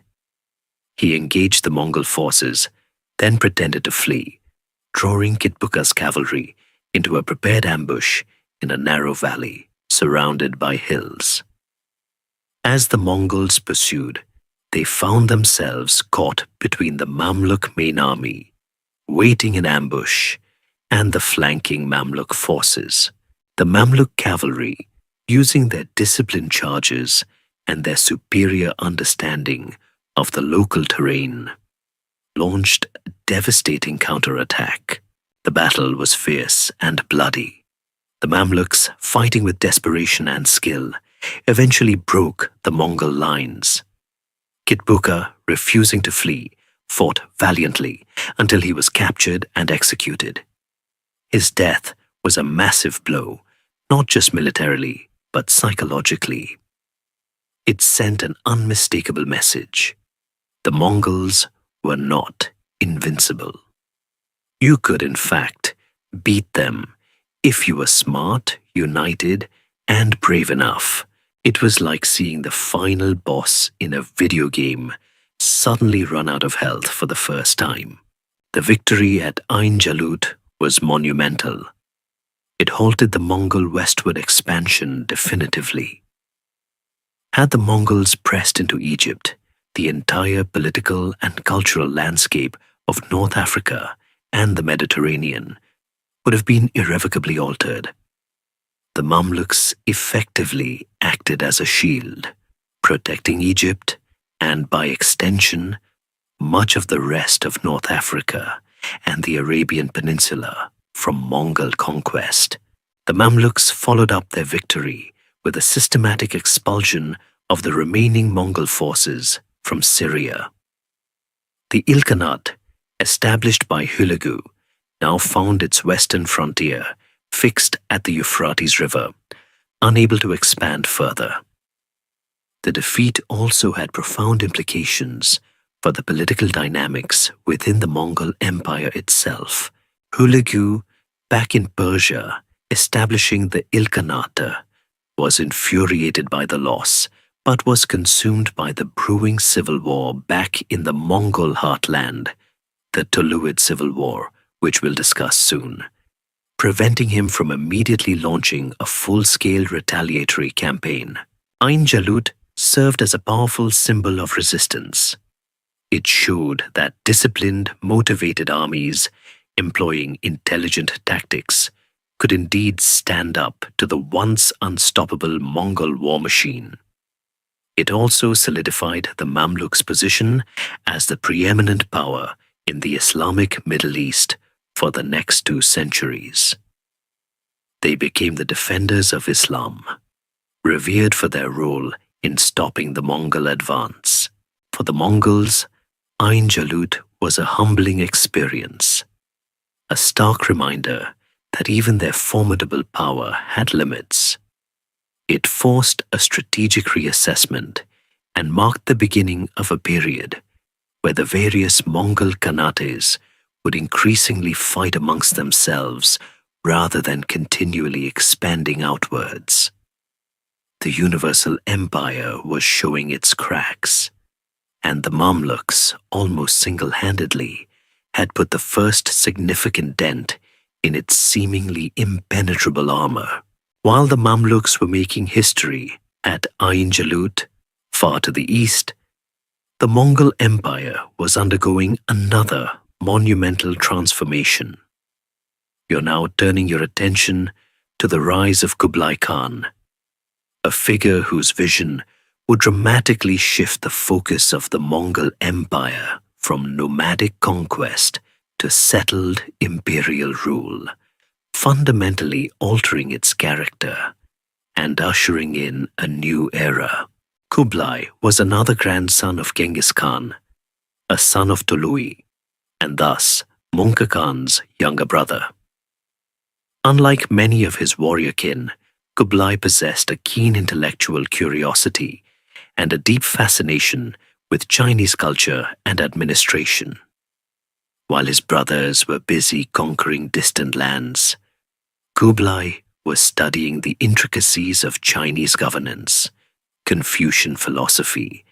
He engaged the Mongol forces, then pretended to flee, drawing Kitbuka's cavalry into a prepared ambush in a narrow valley surrounded by hills. As the Mongols pursued, they found themselves caught between the Mamluk main army, waiting in ambush, and the flanking Mamluk forces. The Mamluk cavalry, using their disciplined charges and their superior understanding of the local terrain, launched a devastating counterattack. The battle was fierce and bloody. The Mamluks, fighting with desperation and skill, eventually broke the Mongol lines. Kitbuka, refusing to flee, fought valiantly until he was captured and executed. His death was a massive blow, not just militarily, but psychologically. It sent an unmistakable message. The Mongols were not invincible. You could, in fact, beat them if you were smart, united, and brave enough. It was like seeing the final boss in a video game suddenly run out of health for the first time. The victory at Ain Jalut was monumental. It halted the Mongol westward expansion definitively. Had the Mongols pressed into Egypt, the entire political and cultural landscape of North Africa and the Mediterranean would have been irrevocably altered. The Mamluks effectively acted as a shield, protecting Egypt and, by extension, much of the rest of North Africa and the Arabian Peninsula from Mongol conquest. The Mamluks followed up their victory with a systematic expulsion of the remaining Mongol forces from Syria. The Ilkhanate, established by Hulagu, now found its western frontier fixed at the Euphrates River, unable to expand further. The defeat also had profound implications for the political dynamics within the Mongol Empire itself. Hulagu, back in Persia, establishing the Ilkhanate, was infuriated by the loss, but was consumed by the brewing civil war back in the Mongol heartland, the Tuluid Civil War, which we'll discuss soon, preventing him from immediately launching a full-scale retaliatory campaign. Ain Jalut served as a powerful symbol of resistance. It showed that disciplined, motivated armies employing intelligent tactics could indeed stand up to the once unstoppable Mongol war machine. It also solidified the Mamluks' position as the preeminent power in the Islamic Middle East for the next 2 centuries. They became the defenders of Islam, revered for their role in stopping the Mongol advance. For the Mongols, Ain Jalut was a humbling experience, a stark reminder that even their formidable power had limits. It forced a strategic reassessment and marked the beginning of a period where the various Mongol Khanates would increasingly fight amongst themselves rather than continually expanding outwards. The universal empire was showing its cracks, and the Mamluks, almost single-handedly, had put the first significant dent in its seemingly impenetrable armor. While the Mamluks were making history at Ain Jalut, far to the east, the Mongol Empire was undergoing another monumental transformation. You're now turning your attention to the rise of Kublai Khan, a figure whose vision would dramatically shift the focus of the Mongol Empire from nomadic conquest to settled imperial rule. fundamentally altering its character and ushering in a new era. Kublai was another grandson of Genghis Khan, a son of Tolui, and thus Mongol Khan's younger brother. Unlike many of his warrior kin, Kublai possessed a keen intellectual curiosity and a deep fascination with Chinese culture and administration. While his brothers were busy conquering distant lands, Kublai was studying the intricacies of Chinese governance, Confucian philosophy,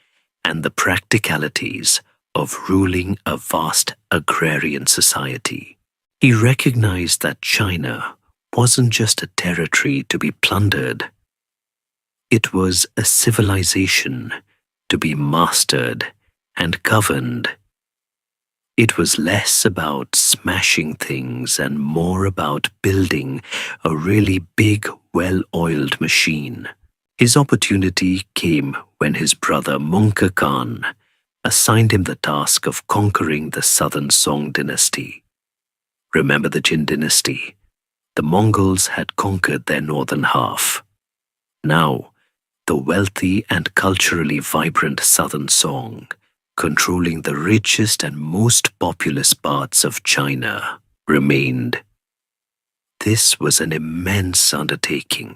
and the practicalities of ruling a vast agrarian society. He recognized that China wasn't just a territory to be plundered. It was a civilization to be mastered and governed. It was less about smashing things and more about building a really big, well-oiled machine. His opportunity came when his brother Mongol Khan assigned him the task of conquering the southern Song dynasty. Remember the Jin dynasty? The Mongols had conquered their northern half. Now, the wealthy and culturally vibrant southern Song, controlling the richest and most populous parts of China, remained. This was an immense undertaking,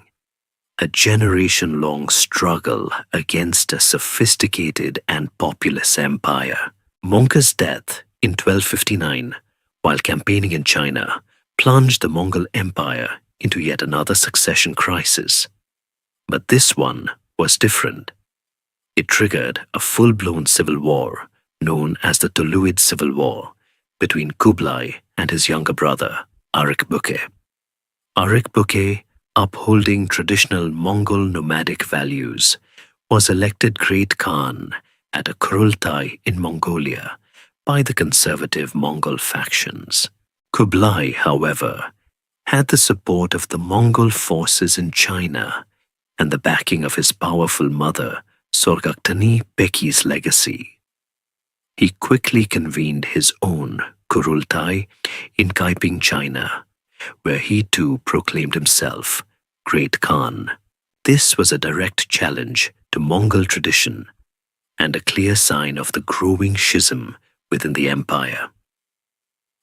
a generation-long struggle against a sophisticated and populous empire. Mongol's death in 1259, while campaigning in China, plunged the Mongol Empire into yet another succession crisis. But this one was different. It triggered a full-blown civil war known as the Toluid Civil War between Kublai and his younger brother, Arikböke. Arikböke, upholding traditional Mongol nomadic values, was elected Great Khan at a Kurultai in Mongolia by the conservative Mongol factions. Kublai, however, had the support of the Mongol forces in China and the backing of his powerful mother, Sorgaktani Beki's legacy. He quickly convened his own Kurultai in Kaiping, China, where he too proclaimed himself Great Khan. This was a direct challenge to Mongol tradition and a clear sign of the growing schism within the empire.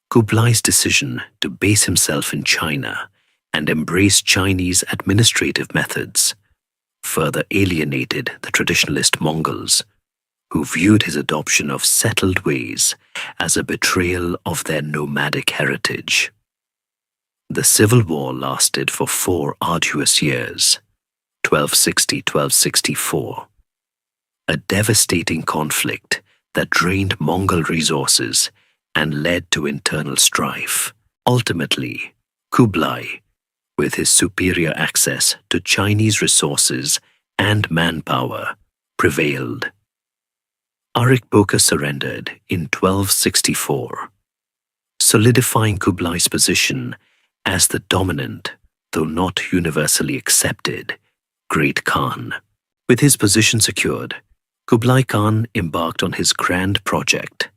Kublai's decision to base himself in China and embrace Chinese administrative methods further alienated the traditionalist Mongols, who viewed his adoption of settled ways as a betrayal of their nomadic heritage. The civil war lasted for 4 arduous years, 1260–1264, a devastating conflict that drained Mongol resources and led to internal strife. Ultimately, Kublai, with his superior access to Chinese resources and manpower, prevailed. Arikböke surrendered in 1264, solidifying Kublai's position as the dominant, though not universally accepted, Great Khan. With his position secured, Kublai Khan embarked on his grand project,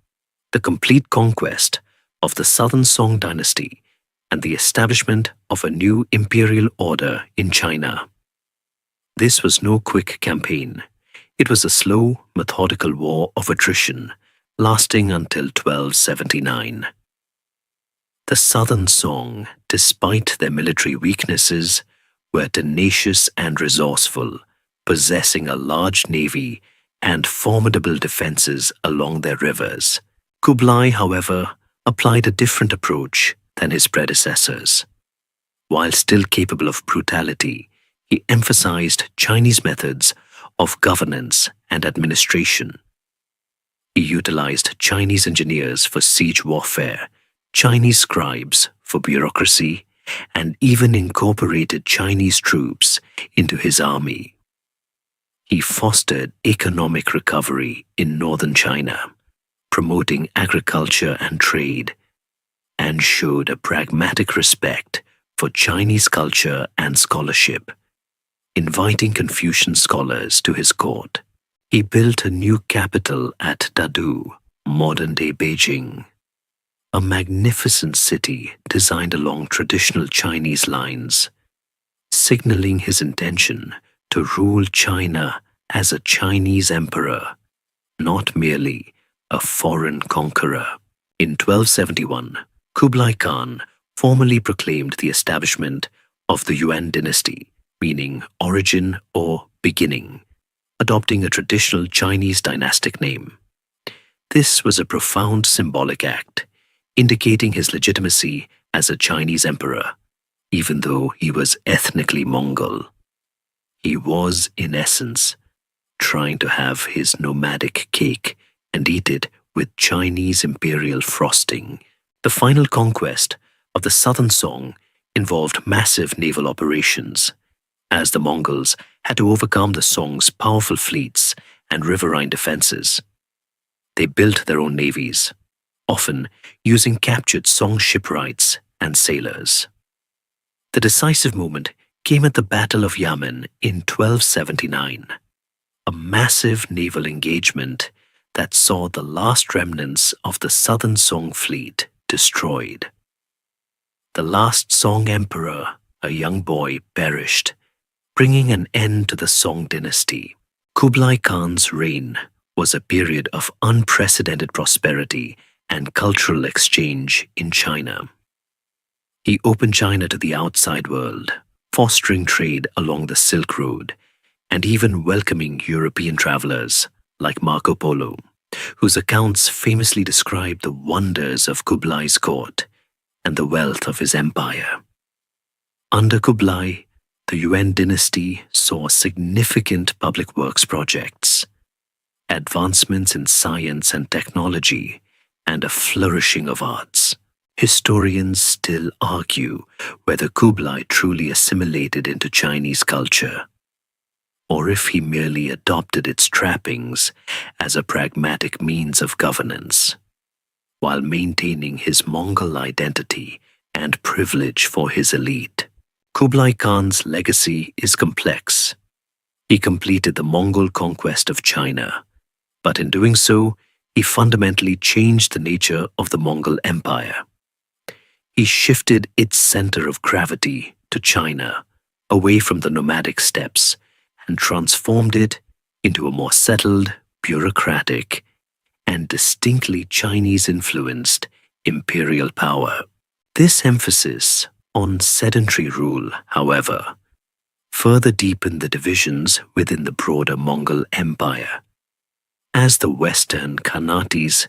the complete conquest of the southern Song dynasty and the establishment of a new imperial order in China. This was no quick campaign. It was a slow, methodical war of attrition, lasting until 1279. The southern Song, despite their military weaknesses, were tenacious and resourceful, possessing a large navy and formidable defenses along their rivers. Kublai, however, applied a different approach than his predecessors. While still capable of brutality, he emphasized Chinese methods of governance and administration. He utilized Chinese engineers for siege warfare, Chinese scribes for bureaucracy, and even incorporated Chinese troops into his army. He fostered economic recovery in northern China, promoting agriculture and trade, and showed a pragmatic respect for Chinese culture and scholarship, inviting Confucian scholars to his court. He built a new capital at Dadu, modern-day Beijing. a magnificent city designed along traditional Chinese lines, signaling his intention to rule China as a Chinese emperor, not merely a foreign conqueror. In 1271, Kublai Khan formally proclaimed the establishment of the Yuan dynasty, meaning origin or beginning, adopting a traditional Chinese dynastic name. This was a profound symbolic act, indicating his legitimacy as a Chinese emperor, even though he was ethnically Mongol. He was, in essence, trying to have his nomadic cake and eat it with Chinese imperial frosting. The final conquest of the southern Song involved massive naval operations, as the Mongols had to overcome the Song's powerful fleets and riverine defenses. They built their own navies, often using captured Song shipwrights and sailors. The decisive moment came at the Battle of Yamen in 1279, a massive naval engagement that saw the last remnants of the southern Song fleet destroyed. The last Song emperor, a young boy, perished, bringing an end to the Song dynasty. Kublai Khan's reign was a period of unprecedented prosperity and cultural exchange in China. He opened China to the outside world, fostering trade along the Silk Road, and even welcoming European travelers like Marco Polo, whose accounts famously describe the wonders of Kublai's court and the wealth of his empire. Under Kublai, the Yuan dynasty saw significant public works projects, advancements in science and technology, and a flourishing of arts. Historians still argue whether Kublai truly assimilated into Chinese culture, or if he merely adopted its trappings as a pragmatic means of governance, while maintaining his Mongol identity and privilege for his elite. Kublai Khan's legacy is complex. He completed the Mongol conquest of China, but in doing so, he fundamentally changed the nature of the Mongol Empire. He shifted its center of gravity to China, away from the nomadic steppes, and transformed it into a more settled, bureaucratic, and distinctly Chinese-influenced imperial power. This emphasis on sedentary rule, however, further deepened the divisions within the broader Mongol Empire, as the Western Khanates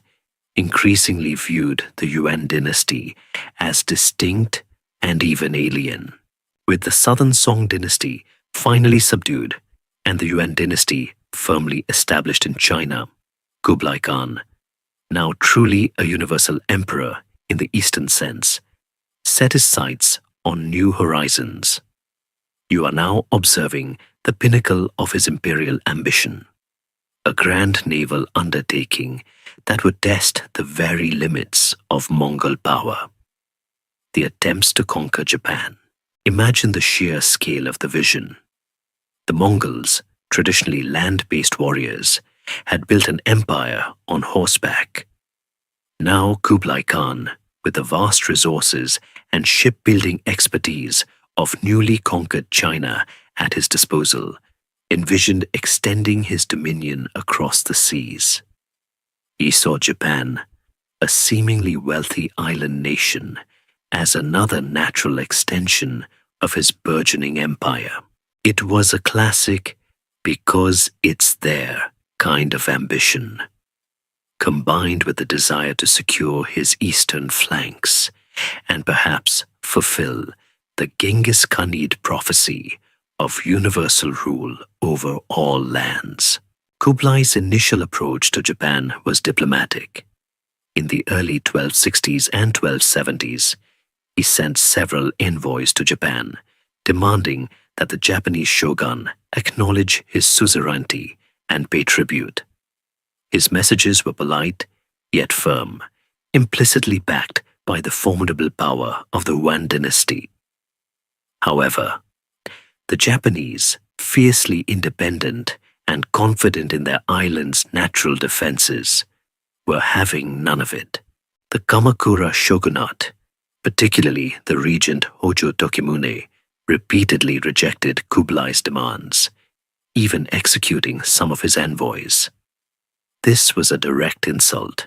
increasingly viewed the Yuan dynasty as distinct and even alien. With the southern Song dynasty finally subdued and the Yuan dynasty firmly established in China, Kublai Khan, now truly a universal emperor in the Eastern sense, set his sights on new horizons. You are now observing the pinnacle of his imperial ambition, a grand naval undertaking that would test the very limits of Mongol power. The attempts to conquer Japan. Imagine the sheer scale of the vision. The Mongols, traditionally land-based warriors, had built an empire on horseback. Now Kublai Khan, with the vast resources and shipbuilding expertise of newly conquered China at his disposal, envisioned extending his dominion across the seas. He saw Japan, a seemingly wealthy island nation, as another natural extension of his burgeoning empire. It was a classic because it's there kind of ambition, combined with the desire to secure his eastern flanks and perhaps fulfill the Genghis Khanid prophecy of universal rule over all lands. Kublai's initial approach to Japan was diplomatic. In the early 1260s and 1270s, he sent several envoys to Japan, demanding that the Japanese shogun acknowledge his suzerainty and pay tribute. His messages were polite, yet firm, implicitly backed by the formidable power of the Yuan dynasty. However, the Japanese, fiercely independent and confident in their island's natural defenses, were having none of it. The Kamakura shogunate, particularly the regent Hojo Tokimune, repeatedly rejected Kublai's demands, even executing some of his envoys. This was a direct insult,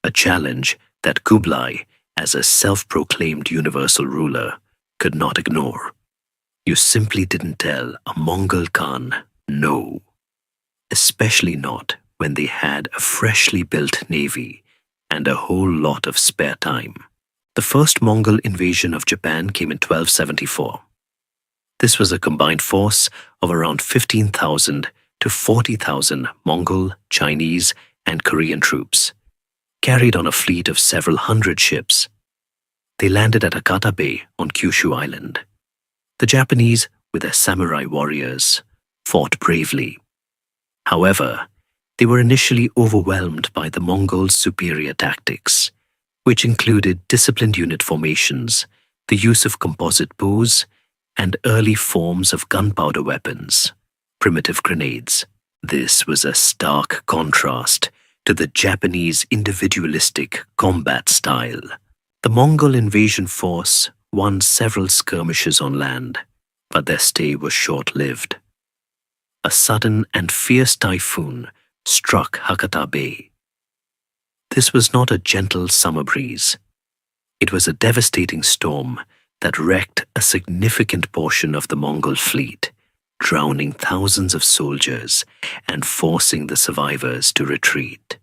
a challenge that Kublai, as a self-proclaimed universal ruler, could not ignore. You simply didn't tell a Mongol Khan no, especially not when they had a freshly built navy and a whole lot of spare time. The first Mongol invasion of Japan came in 1274. This was a combined force of around 15,000 to 40,000 Mongol, Chinese, and Korean troops, carried on a fleet of several hundred ships. They landed at Hakata Bay on Kyushu Island. The Japanese, with their samurai warriors, fought bravely. However, they were initially overwhelmed by the Mongols' superior tactics, which included disciplined unit formations, the use of composite bows, and early forms of gunpowder weapons, primitive grenades. This was a stark contrast to the Japanese individualistic combat style. The Mongol invasion force won several skirmishes on land, but their stay was short-lived. A sudden and fierce typhoon struck Hakata Bay. This was not a gentle summer breeze. It was a devastating storm that wrecked a significant portion of the Mongol fleet, drowning thousands of soldiers and forcing the survivors to retreat.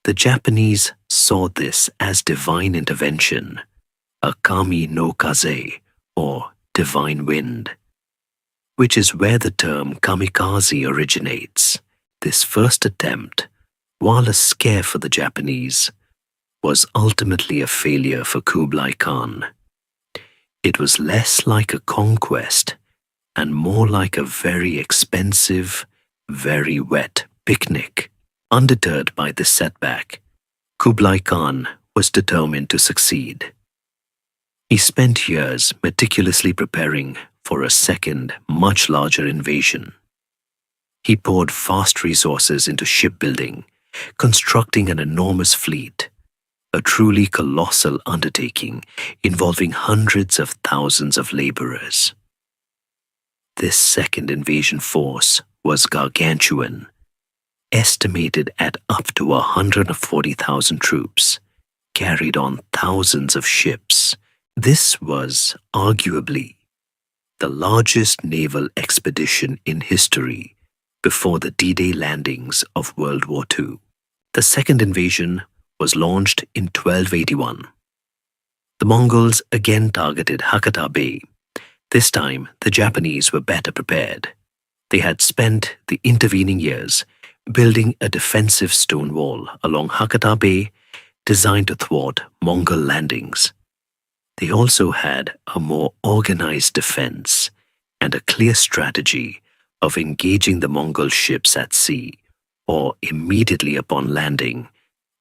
The Japanese saw this as divine intervention, a kami no kaze, or divine wind, which is where the term kamikaze originates. This first attempt, while a scare for the Japanese, was ultimately a failure for Kublai Khan. It was less like a conquest and more like a very expensive, very wet picnic. Undeterred by this setback, Kublai Khan was determined to succeed. He spent years meticulously preparing for a second, much larger invasion. He poured vast resources into shipbuilding, constructing an enormous fleet, a truly colossal undertaking involving hundreds of thousands of laborers. This second invasion force was gargantuan, estimated at up to 140,000 troops, carried on thousands of ships. This was arguably the largest naval expedition in history before the D-Day landings of World War II. The second invasion was launched in 1281. The Mongols again targeted Hakata Bay. This time, the Japanese were better prepared. They had spent the intervening years building a defensive stone wall along Hakata Bay designed to thwart Mongol landings. They also had a more organized defense and a clear strategy of engaging the Mongol ships at sea or immediately upon landing,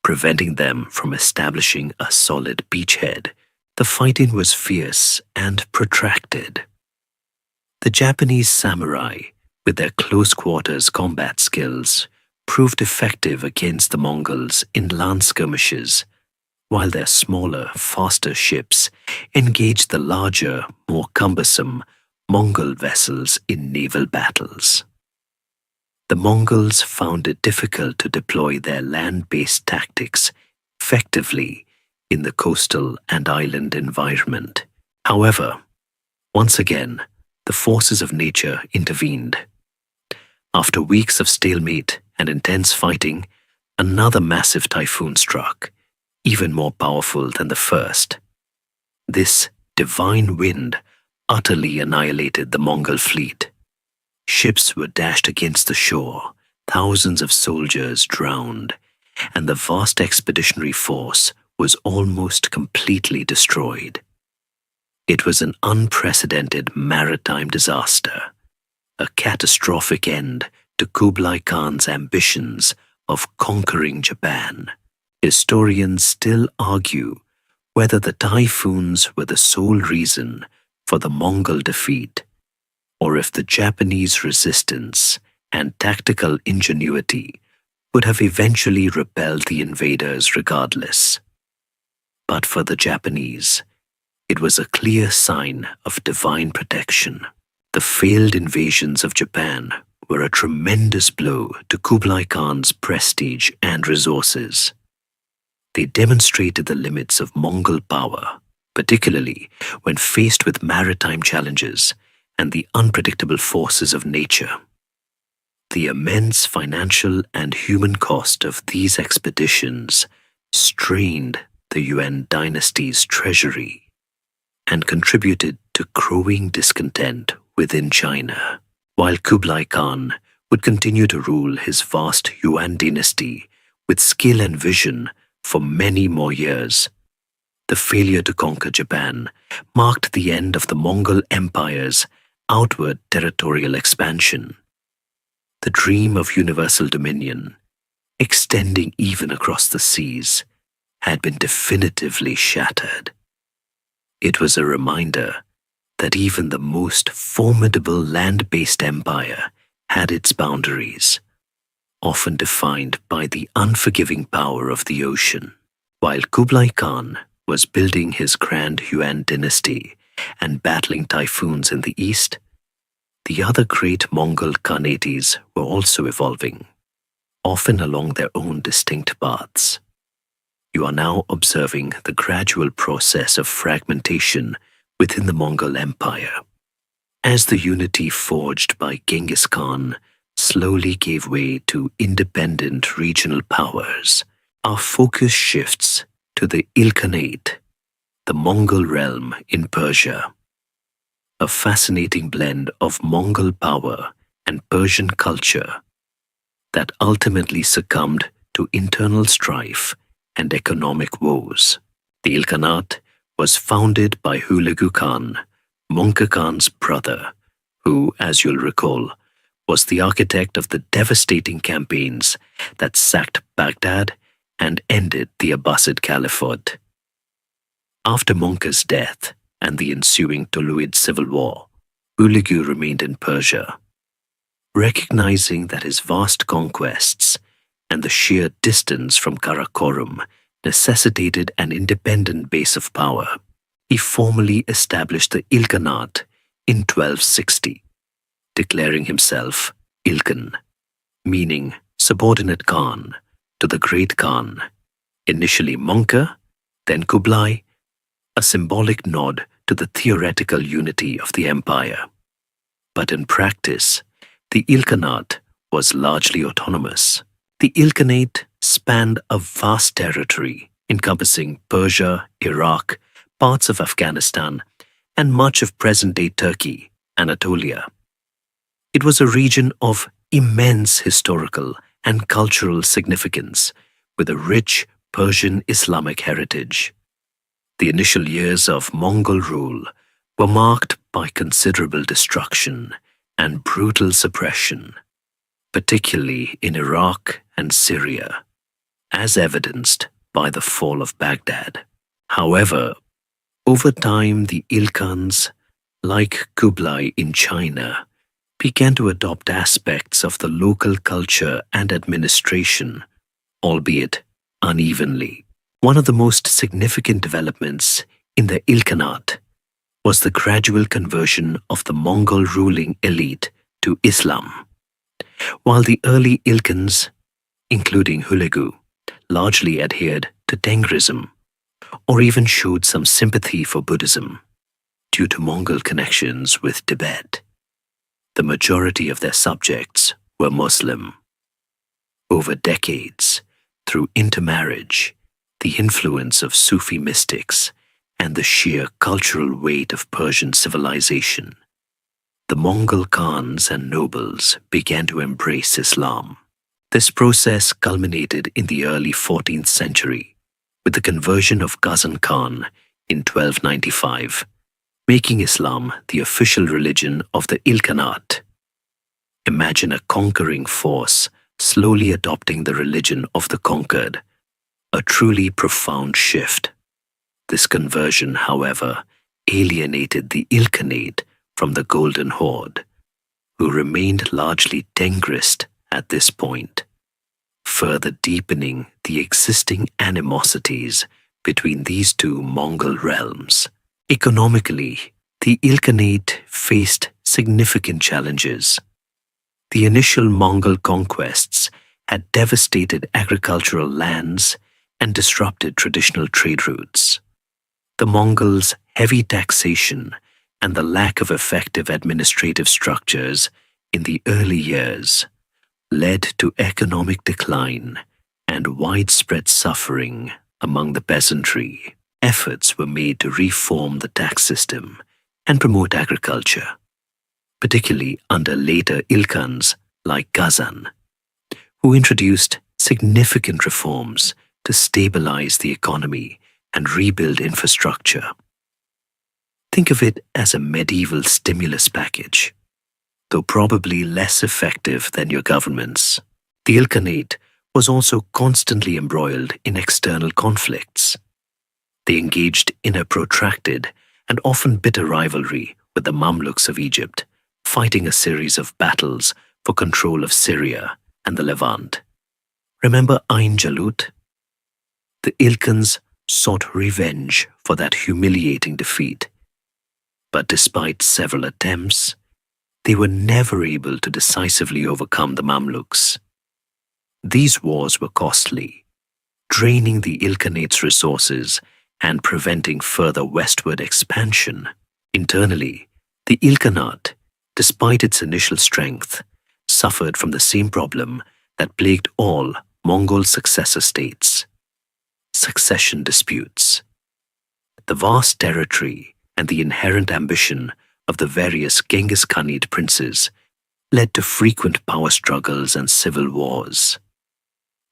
preventing them from establishing a solid beachhead. The fighting was fierce and protracted. The Japanese samurai, with their close-quarters combat skills, proved effective against the Mongols in land skirmishes, while their smaller, faster ships engaged the larger, more cumbersome Mongol vessels in naval battles. The Mongols found it difficult to deploy their land-based tactics effectively in the coastal and island environment. However, once again, the forces of nature intervened. After weeks of stalemate and intense fighting, another massive typhoon struck, even more powerful than the first. This divine wind utterly annihilated the Mongol fleet. Ships were dashed against the shore, thousands of soldiers drowned, and the vast expeditionary force was almost completely destroyed. It was an unprecedented maritime disaster, a catastrophic end to Kublai Khan's ambitions of conquering Japan. Historians still argue whether the typhoons were the sole reason for the Mongol defeat, or if the Japanese resistance and tactical ingenuity would have eventually repelled the invaders regardless. But for the Japanese, it was a clear sign of divine protection. The failed invasions of Japan were a tremendous blow to Kublai Khan's prestige and resources. They demonstrated the limits of Mongol power, particularly when faced with maritime challenges and the unpredictable forces of nature. The immense financial and human cost of these expeditions strained the Yuan dynasty's treasury and contributed to growing discontent within China. While Kublai Khan would continue to rule his vast Yuan dynasty with skill and vision for many more years, the failure to conquer Japan marked the end of the Mongol Empire's outward territorial expansion. The dream of universal dominion, extending even across the seas, had been definitively shattered. It was a reminder that even the most formidable land-based empire had its boundaries, often defined by the unforgiving power of the ocean. While Kublai Khan was building his grand Yuan dynasty and battling typhoons in the east, the other great Mongol Khanates were also evolving, often along their own distinct paths. You are now observing the gradual process of fragmentation within the Mongol Empire. As the unity forged by Genghis Khan slowly gave way to independent regional powers, our focus shifts to the Ilkhanate, the Mongol realm in Persia. A fascinating blend of Mongol power and Persian culture that ultimately succumbed to internal strife and economic woes. The Ilkhanate was founded by Hulagu Khan, Mongke Khan's brother, who, as you'll recall, was the architect of the devastating campaigns that sacked Baghdad and ended the Abbasid Caliphate. After Mongke's death and the ensuing Tuluid civil war, Hulagu remained in Persia. Recognizing that his vast conquests and the sheer distance from Karakorum necessitated an independent base of power, he formally established the Ilkhanate in 1260, declaring himself Ilkhan, meaning subordinate Khan, to the great Khan, initially Mongke, then Kublai, a symbolic nod to the theoretical unity of the empire. But in practice, the Ilkhanate was largely autonomous. The Ilkhanate spanned a vast territory encompassing Persia, Iraq, parts of Afghanistan, and much of present-day Turkey, Anatolia. It was a region of immense historical and cultural significance with a rich Persian Islamic heritage. The initial years of Mongol rule were marked by considerable destruction and brutal suppression, particularly in Iraq and Syria, as evidenced by the fall of Baghdad. However, over time the Ilkhans, like Kublai in China, began to adopt aspects of the local culture and administration, albeit unevenly. One of the most significant developments in the Ilkhanate was the gradual conversion of the Mongol ruling elite to Islam. While the early Ilkhans, including Hulagu, largely adhered to Tengrism, or even showed some sympathy for Buddhism due to Mongol connections with Tibet, the majority of their subjects were Muslim. Over decades, through intermarriage, the influence of Sufi mystics, and the sheer cultural weight of Persian civilization, the Mongol Khans and nobles began to embrace Islam. This process culminated in the early 14th century with the conversion of Ghazan Khan in 1295, making Islam the official religion of the Ilkhanate. Imagine a conquering force slowly adopting the religion of the conquered, a truly profound shift. This conversion, however, alienated the Ilkhanate from the Golden Horde, who remained largely Tengrist at this point, further deepening the existing animosities between these two Mongol realms. Economically, the Ilkhanate faced significant challenges. The initial Mongol conquests had devastated agricultural lands and disrupted traditional trade routes. The Mongols' heavy taxation and the lack of effective administrative structures in the early years led to economic decline and widespread suffering among the peasantry. Efforts were made to reform the tax system and promote agriculture, particularly under later Ilkhans like Ghazan, who introduced significant reforms to stabilize the economy and rebuild infrastructure. Think of it as a medieval stimulus package, though probably less effective than your government's. The Ilkhanate was also constantly embroiled in external conflicts. They engaged in a protracted and often bitter rivalry with the Mamluks of Egypt, fighting a series of battles for control of Syria and the Levant. Remember Ain Jalut? The Ilkhans sought revenge for that humiliating defeat. But despite several attempts, they were never able to decisively overcome the Mamluks. These wars were costly, draining the Ilkhanate's resources and preventing further westward expansion. Internally, the Ilkhanate, despite its initial strength, suffered from the same problem that plagued all Mongol successor states: succession disputes. The vast territory and the inherent ambition of the various Genghis Khanate princes led to frequent power struggles and civil wars.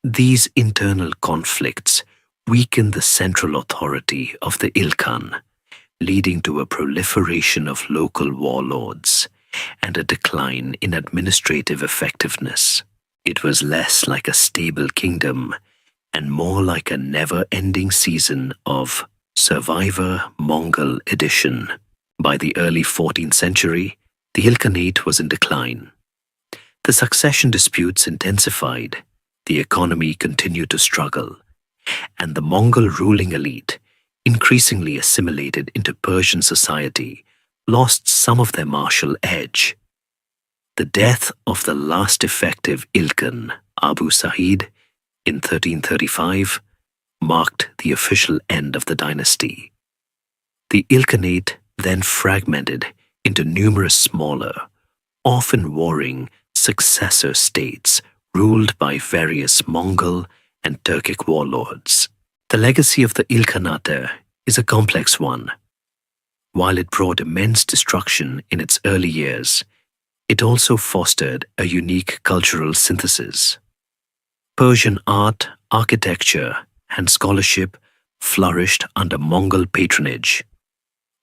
These internal conflicts weakened the central authority of the Ilkhan, leading to a proliferation of local warlords and a decline in administrative effectiveness. It was less like a stable kingdom and more like a never-ending season of Survivor Mongol edition. By the early 14th century, the Ilkhanate was in decline. The succession disputes intensified, the economy continued to struggle, and the Mongol ruling elite, increasingly assimilated into Persian society, lost some of their martial edge. The death of the last effective Ilkhan, Abu Sa'id, in 1335, marked the official end of the dynasty. The Ilkhanate then fragmented into numerous smaller, often warring successor states ruled by various Mongol and Turkic warlords. The legacy of the Ilkhanate is a complex one. While it brought immense destruction in its early years, it also fostered a unique cultural synthesis. Persian art, architecture, and scholarship flourished under Mongol patronage,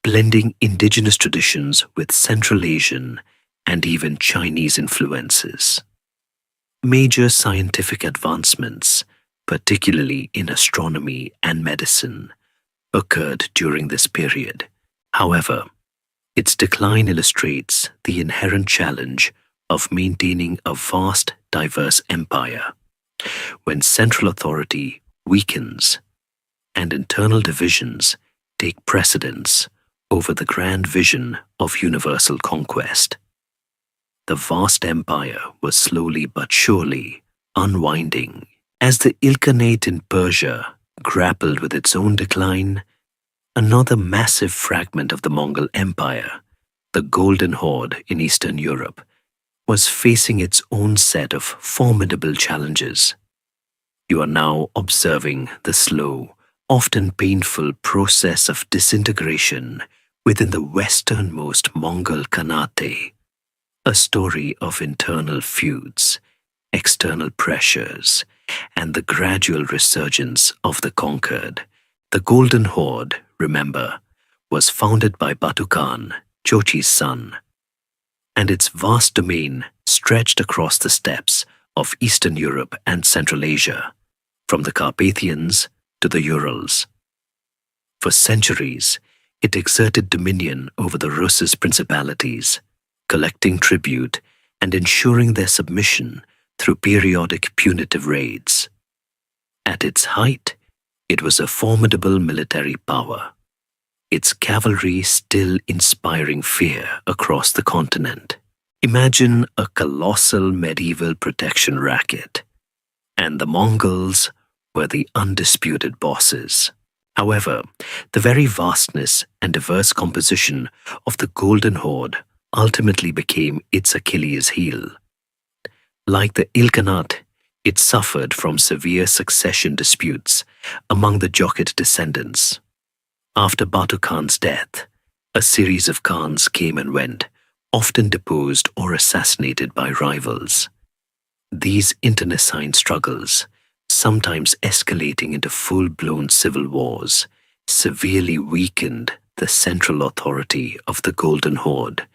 blending indigenous traditions with Central Asian and even Chinese influences. Major scientific advancements, particularly in astronomy and medicine, occurred during this period. However, its decline illustrates the inherent challenge of maintaining a vast, diverse empire. When central authority weakens and internal divisions take precedence over the grand vision of universal conquest, the vast empire was slowly but surely unwinding. As the Ilkhanate in Persia grappled with its own decline, another massive fragment of the Mongol Empire, the Golden Horde in Eastern Europe, was facing its own set of formidable challenges. You are now observing the slow, often painful process of disintegration within the westernmost Mongol Khanate, a story of internal feuds, external pressures, and the gradual resurgence of the conquered. The Golden Horde, remember, was founded by Batu Khan, Jochi's son, and its vast domain stretched across the steppes of Eastern Europe and Central Asia, from the Carpathians to the Urals. For centuries, it exerted dominion over the Rus's principalities, collecting tribute and ensuring their submission through periodic punitive raids. At its height, It was a formidable military power, its cavalry still inspiring fear across the continent. Imagine a colossal medieval protection racket, and the Mongols were the undisputed bosses. However, the very vastness and diverse composition of the Golden Horde ultimately became its Achilles heel. Like the Ilkhanate, it suffered from severe succession disputes among the Jochid descendants. After Batu Khan's death, a series of Khans came and went, often deposed or assassinated by rivals. These internecine struggles, sometimes escalating into full-blown civil wars, severely weakened the central authority of the Golden Horde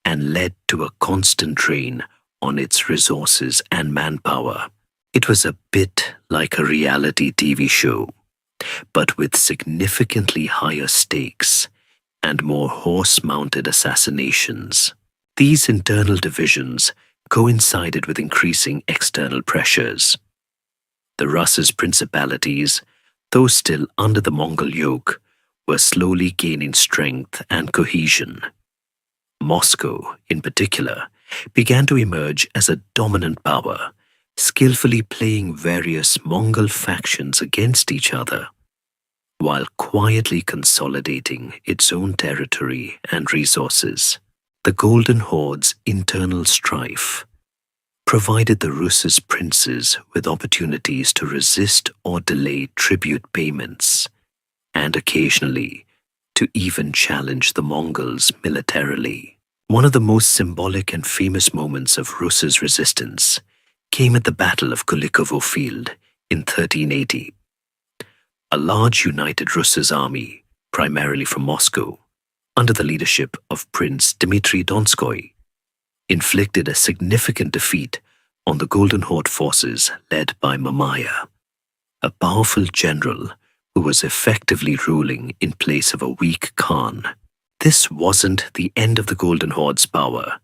and led to a constant drain on its resources and manpower. It was a bit like a reality TV show, but with significantly higher stakes and more horse-mounted assassinations. These internal divisions coincided with increasing external pressures. The Rus's principalities, though still under the Mongol yoke, were slowly gaining strength and cohesion. Moscow, in particular, began to emerge as a dominant power, skillfully playing various Mongol factions against each other, while quietly consolidating its own territory and resources. The Golden Horde's internal strife provided the Rus's princes with opportunities to resist or delay tribute payments, and occasionally to even challenge the Mongols militarily. One of the most symbolic and famous moments of Rus's resistance came at the Battle of Kulikovo Field in 1380. A large united Rus's army, primarily from Moscow, under the leadership of Prince Dmitry Donskoy, inflicted a significant defeat on the Golden Horde forces led by Mamaya, a powerful general who was effectively ruling in place of a weak Khan. This wasn't the end of the Golden Horde's power.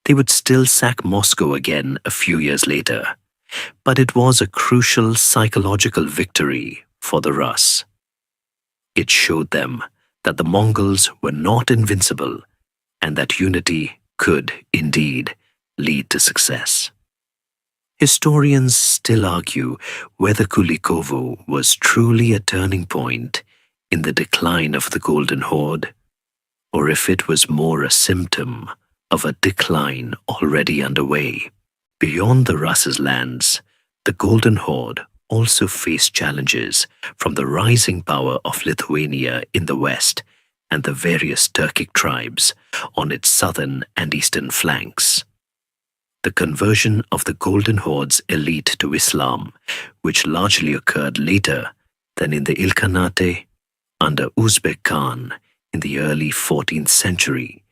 They would still sack Moscow again a few years later, but it was a crucial psychological victory for the Rus. It showed them that the Mongols were not invincible and that unity could, indeed, lead to success. Historians still argue whether Kulikovo was truly a turning point in the decline of the Golden Horde, or if it was more a symptom of a decline already underway. Beyond the Rus's lands, the Golden Horde also faced challenges from the rising power of Lithuania in the west and the various Turkic tribes on its southern and eastern flanks. The conversion of the Golden Horde's elite to Islam, which largely occurred later than in the Ilkhanate under Uzbek Khan in the early 14th century,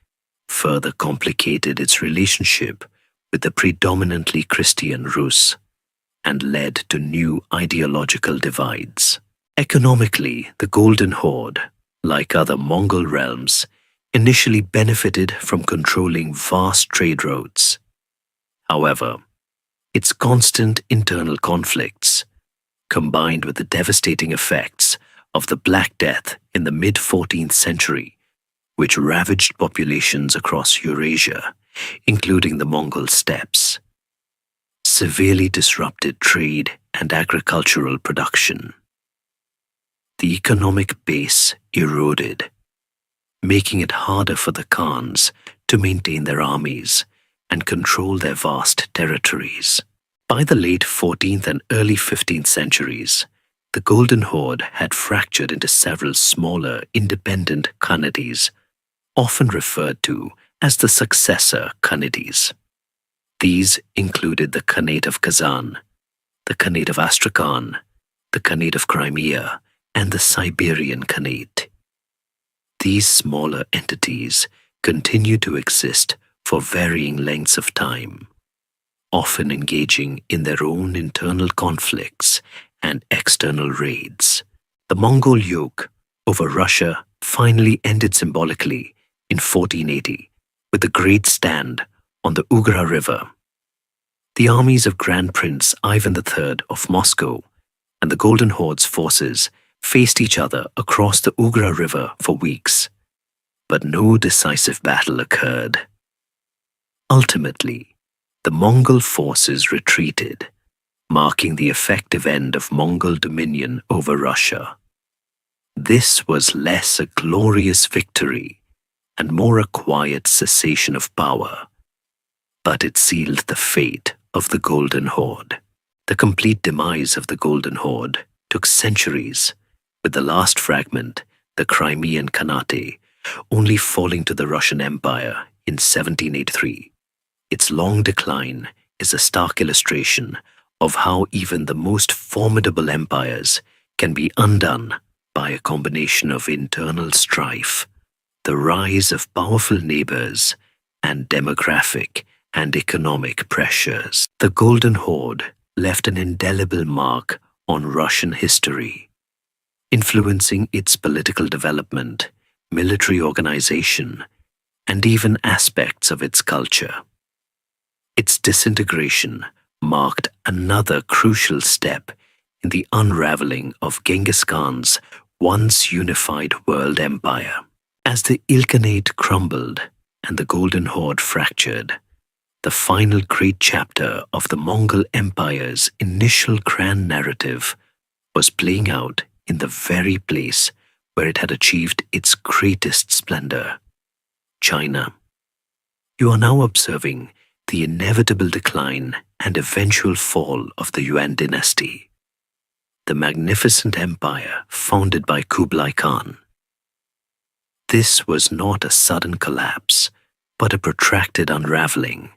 further complicated its relationship with the predominantly Christian Rus and led to new ideological divides. Economically, the Golden Horde, like other Mongol realms, initially benefited from controlling vast trade routes. However, its constant internal conflicts, combined with the devastating effects of the Black Death in the mid-14th century, which ravaged populations across Eurasia, including the Mongol steppes, severely disrupted trade and agricultural production. The economic base eroded, making it harder for the Khans to maintain their armies and control their vast territories. By the late 14th and early 15th centuries, the Golden Horde had fractured into several smaller, independent Khanates, often referred to as the successor Khanates. These included the Khanate of Kazan, the Khanate of Astrakhan, the Khanate of Crimea, and the Siberian Khanate. These smaller entities continued to exist for varying lengths of time, often engaging in their own internal conflicts and external raids. The Mongol yoke over Russia finally ended symbolically in 1480 with the Great Stand on the Ugra River. The armies of Grand Prince Ivan III of Moscow and the Golden Horde's forces faced each other across the Ugra River for weeks, but no decisive battle occurred. Ultimately, the Mongol forces retreated, marking the effective end of Mongol dominion over Russia. This was less a glorious victory and more a quiet cessation of power, but it sealed the fate of the Golden Horde. The complete demise of the Golden Horde took centuries, with the last fragment, the Crimean Khanate, only falling to the Russian Empire in 1783. Its long decline is a stark illustration of how even the most formidable empires can be undone by a combination of internal strife, the rise of powerful neighbors, and demographic and economic pressures. The Golden Horde left an indelible mark on Russian history, influencing its political development, military organization, and even aspects of its culture. Its disintegration marked another crucial step in the unraveling of Genghis Khan's once unified world empire. As the Ilkhanate crumbled and the Golden Horde fractured, the final great chapter of the Mongol Empire's initial grand narrative was playing out in the very place where it had achieved its greatest splendor, China. You are now observing the inevitable decline and eventual fall of the Yuan dynasty, the magnificent empire founded by Kublai Khan. This was not a sudden collapse, but a protracted unraveling,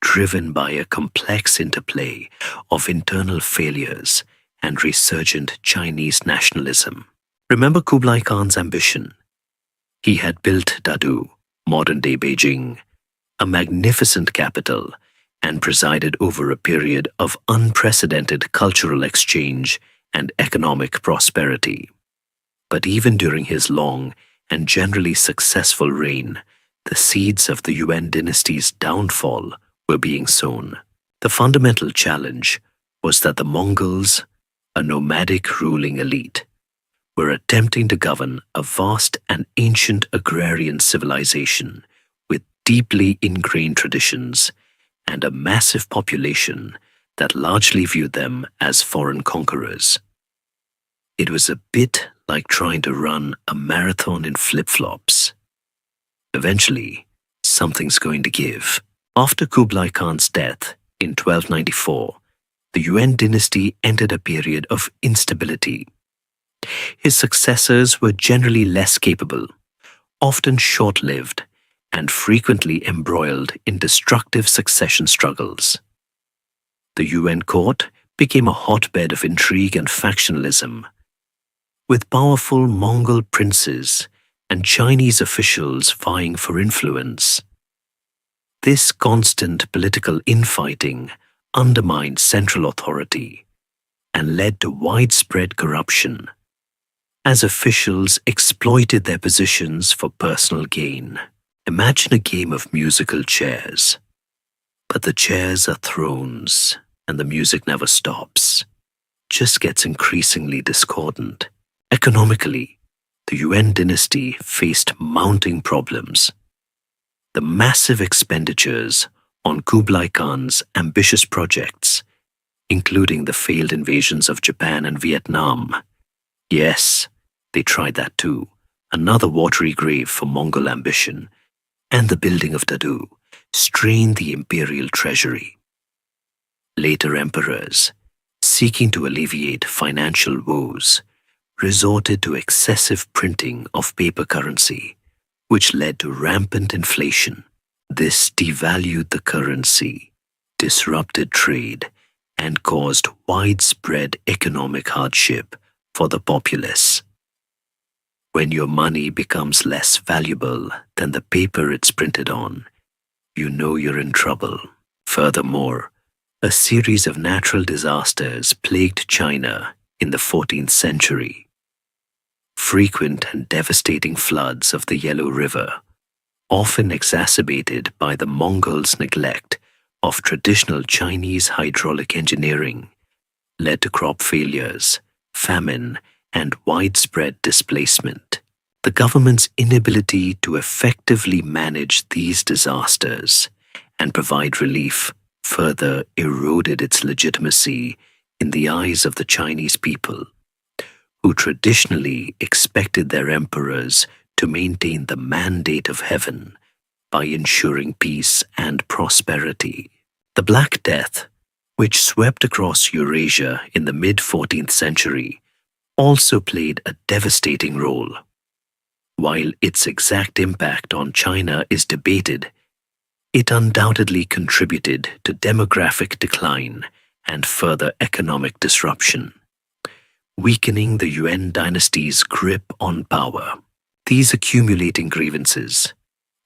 driven by a complex interplay of internal failures and resurgent Chinese nationalism. Remember Kublai Khan's ambition? He had built Dadu, modern-day Beijing, a magnificent capital, and presided over a period of unprecedented cultural exchange and economic prosperity. But even during his long and generally successful reign, the seeds of the Yuan dynasty's downfall were being sown. The fundamental challenge was that the Mongols, a nomadic ruling elite, were attempting to govern a vast and ancient agrarian civilization with deeply ingrained traditions and a massive population that largely viewed them as foreign conquerors. It was a bit like trying to run a marathon in flip-flops. Eventually, something's going to give. After Kublai Khan's death in 1294, the Yuan dynasty entered a period of instability. His successors were generally less capable, often short-lived, and frequently embroiled in destructive succession struggles. The Yuan court became a hotbed of intrigue and factionalism, with powerful Mongol princes and Chinese officials vying for influence. This constant political infighting undermined central authority and led to widespread corruption, as officials exploited their positions for personal gain. Imagine a game of musical chairs, but the chairs are thrones and the music never stops, just gets increasingly discordant. Economically, the Yuan dynasty faced mounting problems. The massive expenditures on Kublai Khan's ambitious projects, including the failed invasions of Japan and Vietnam. Yes, they tried that too, another watery grave for Mongol ambition, and the building of Dadu strained the imperial treasury. Later emperors, seeking to alleviate financial woes, resorted to excessive printing of paper currency, which led to rampant inflation. This devalued the currency, disrupted trade, and caused widespread economic hardship for the populace. When your money becomes less valuable than the paper it's printed on, you know you're in trouble. Furthermore, a series of natural disasters plagued China in the 14th century. Frequent and devastating floods of the Yellow River, often exacerbated by the Mongols' neglect of traditional Chinese hydraulic engineering, led to crop failures, famine, and widespread displacement. The government's inability to effectively manage these disasters and provide relief further eroded its legitimacy in the eyes of the Chinese people, who traditionally expected their emperors to maintain the mandate of heaven by ensuring peace and prosperity. The Black Death, which swept across Eurasia in the mid-14th century, also played a devastating role. While its exact impact on China is debated, it undoubtedly contributed to demographic decline and further economic disruption, weakening the Yuan dynasty's grip on power. These accumulating grievances,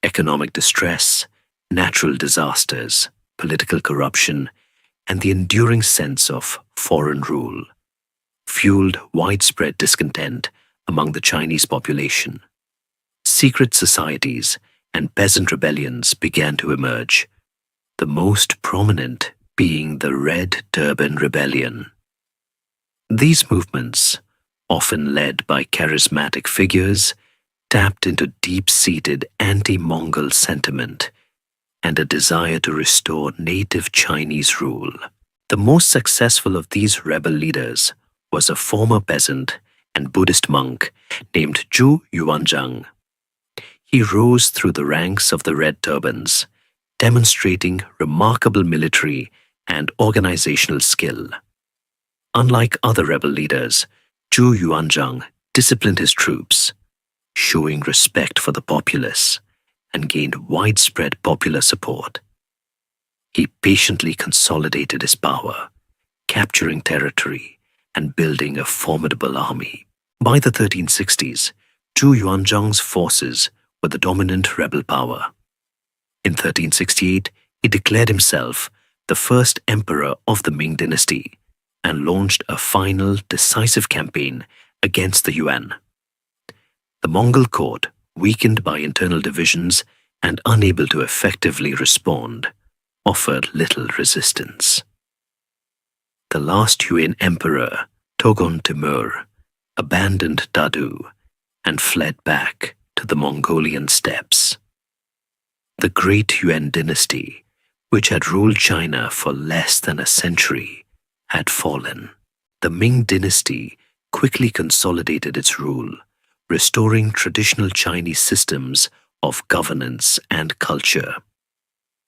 economic distress, natural disasters, political corruption, and the enduring sense of foreign rule, fueled widespread discontent among the Chinese population. Secret societies and peasant rebellions began to emerge, the most prominent being the Red Turban Rebellion. These movements, often led by charismatic figures, tapped into deep-seated anti-Mongol sentiment and a desire to restore native Chinese rule. The most successful of these rebel leaders was a former peasant and Buddhist monk named Zhu Yuanzhang. He rose through the ranks of the Red Turbans, demonstrating remarkable military and organizational skill. Unlike other rebel leaders, Zhu Yuanzhang disciplined his troops, showing respect for the populace, and gained widespread popular support. He patiently consolidated his power, capturing territory and building a formidable army. By the 1360s, Zhu Yuanzhang's forces were the dominant rebel power. In 1368, he declared himself the first emperor of the Ming dynasty and launched a final, decisive campaign against the Yuan. The Mongol court, weakened by internal divisions and unable to effectively respond, offered little resistance. The last Yuan emperor, Togon Timur, abandoned Dadu and fled back to the Mongolian steppes. The great Yuan dynasty, which had ruled China for less than a century, had fallen. The Ming dynasty quickly consolidated its rule, restoring traditional Chinese systems of governance and culture,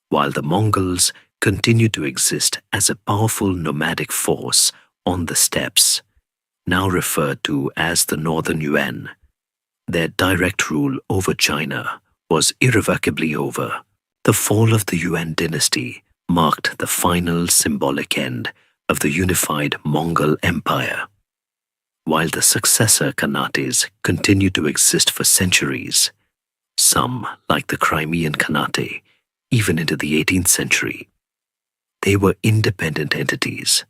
while the Mongols continued to exist as a powerful nomadic force on the steppes, now referred to as the Northern Yuan. Their direct rule over China was irrevocably over. The fall of the Yuan dynasty marked the final symbolic end of the unified Mongol Empire. While the successor Khanates continued to exist for centuries, some, like the Crimean Khanate, even into the 18th century, they were independent entities,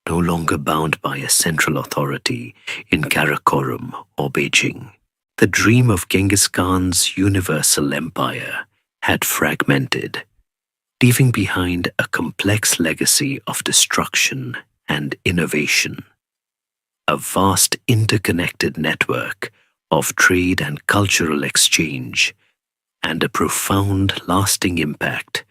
no longer bound by a central authority in Karakorum or Beijing. The dream of Genghis Khan's universal empire had fragmented, leaving behind a complex legacy of destruction and innovation. A vast interconnected network of trade and cultural exchange, and a profound lasting impact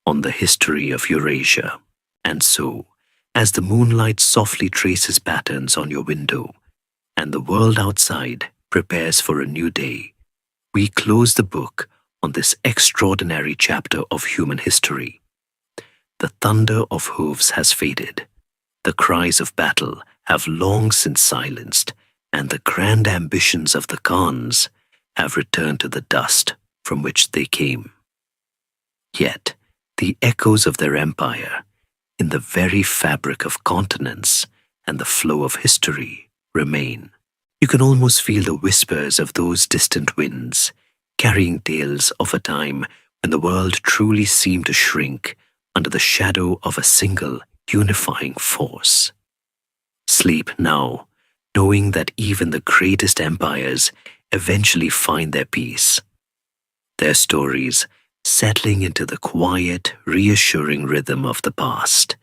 on the history of Eurasia. And so, as the moonlight softly traces patterns on your window, and the world outside prepares for a new day, we close the book on this extraordinary chapter of human history. The thunder of hooves has faded, the cries of battle have long since silenced, and the grand ambitions of the Khans have returned to the dust from which they came. Yet, the echoes of their empire, in the very fabric of continents and the flow of history, remain. You can almost feel the whispers of those distant winds, carrying tales of a time when the world truly seemed to shrink under the shadow of a single unifying force. Sleep now, knowing that even the greatest empires eventually find their peace, their stories settling into the quiet, reassuring rhythm of the past.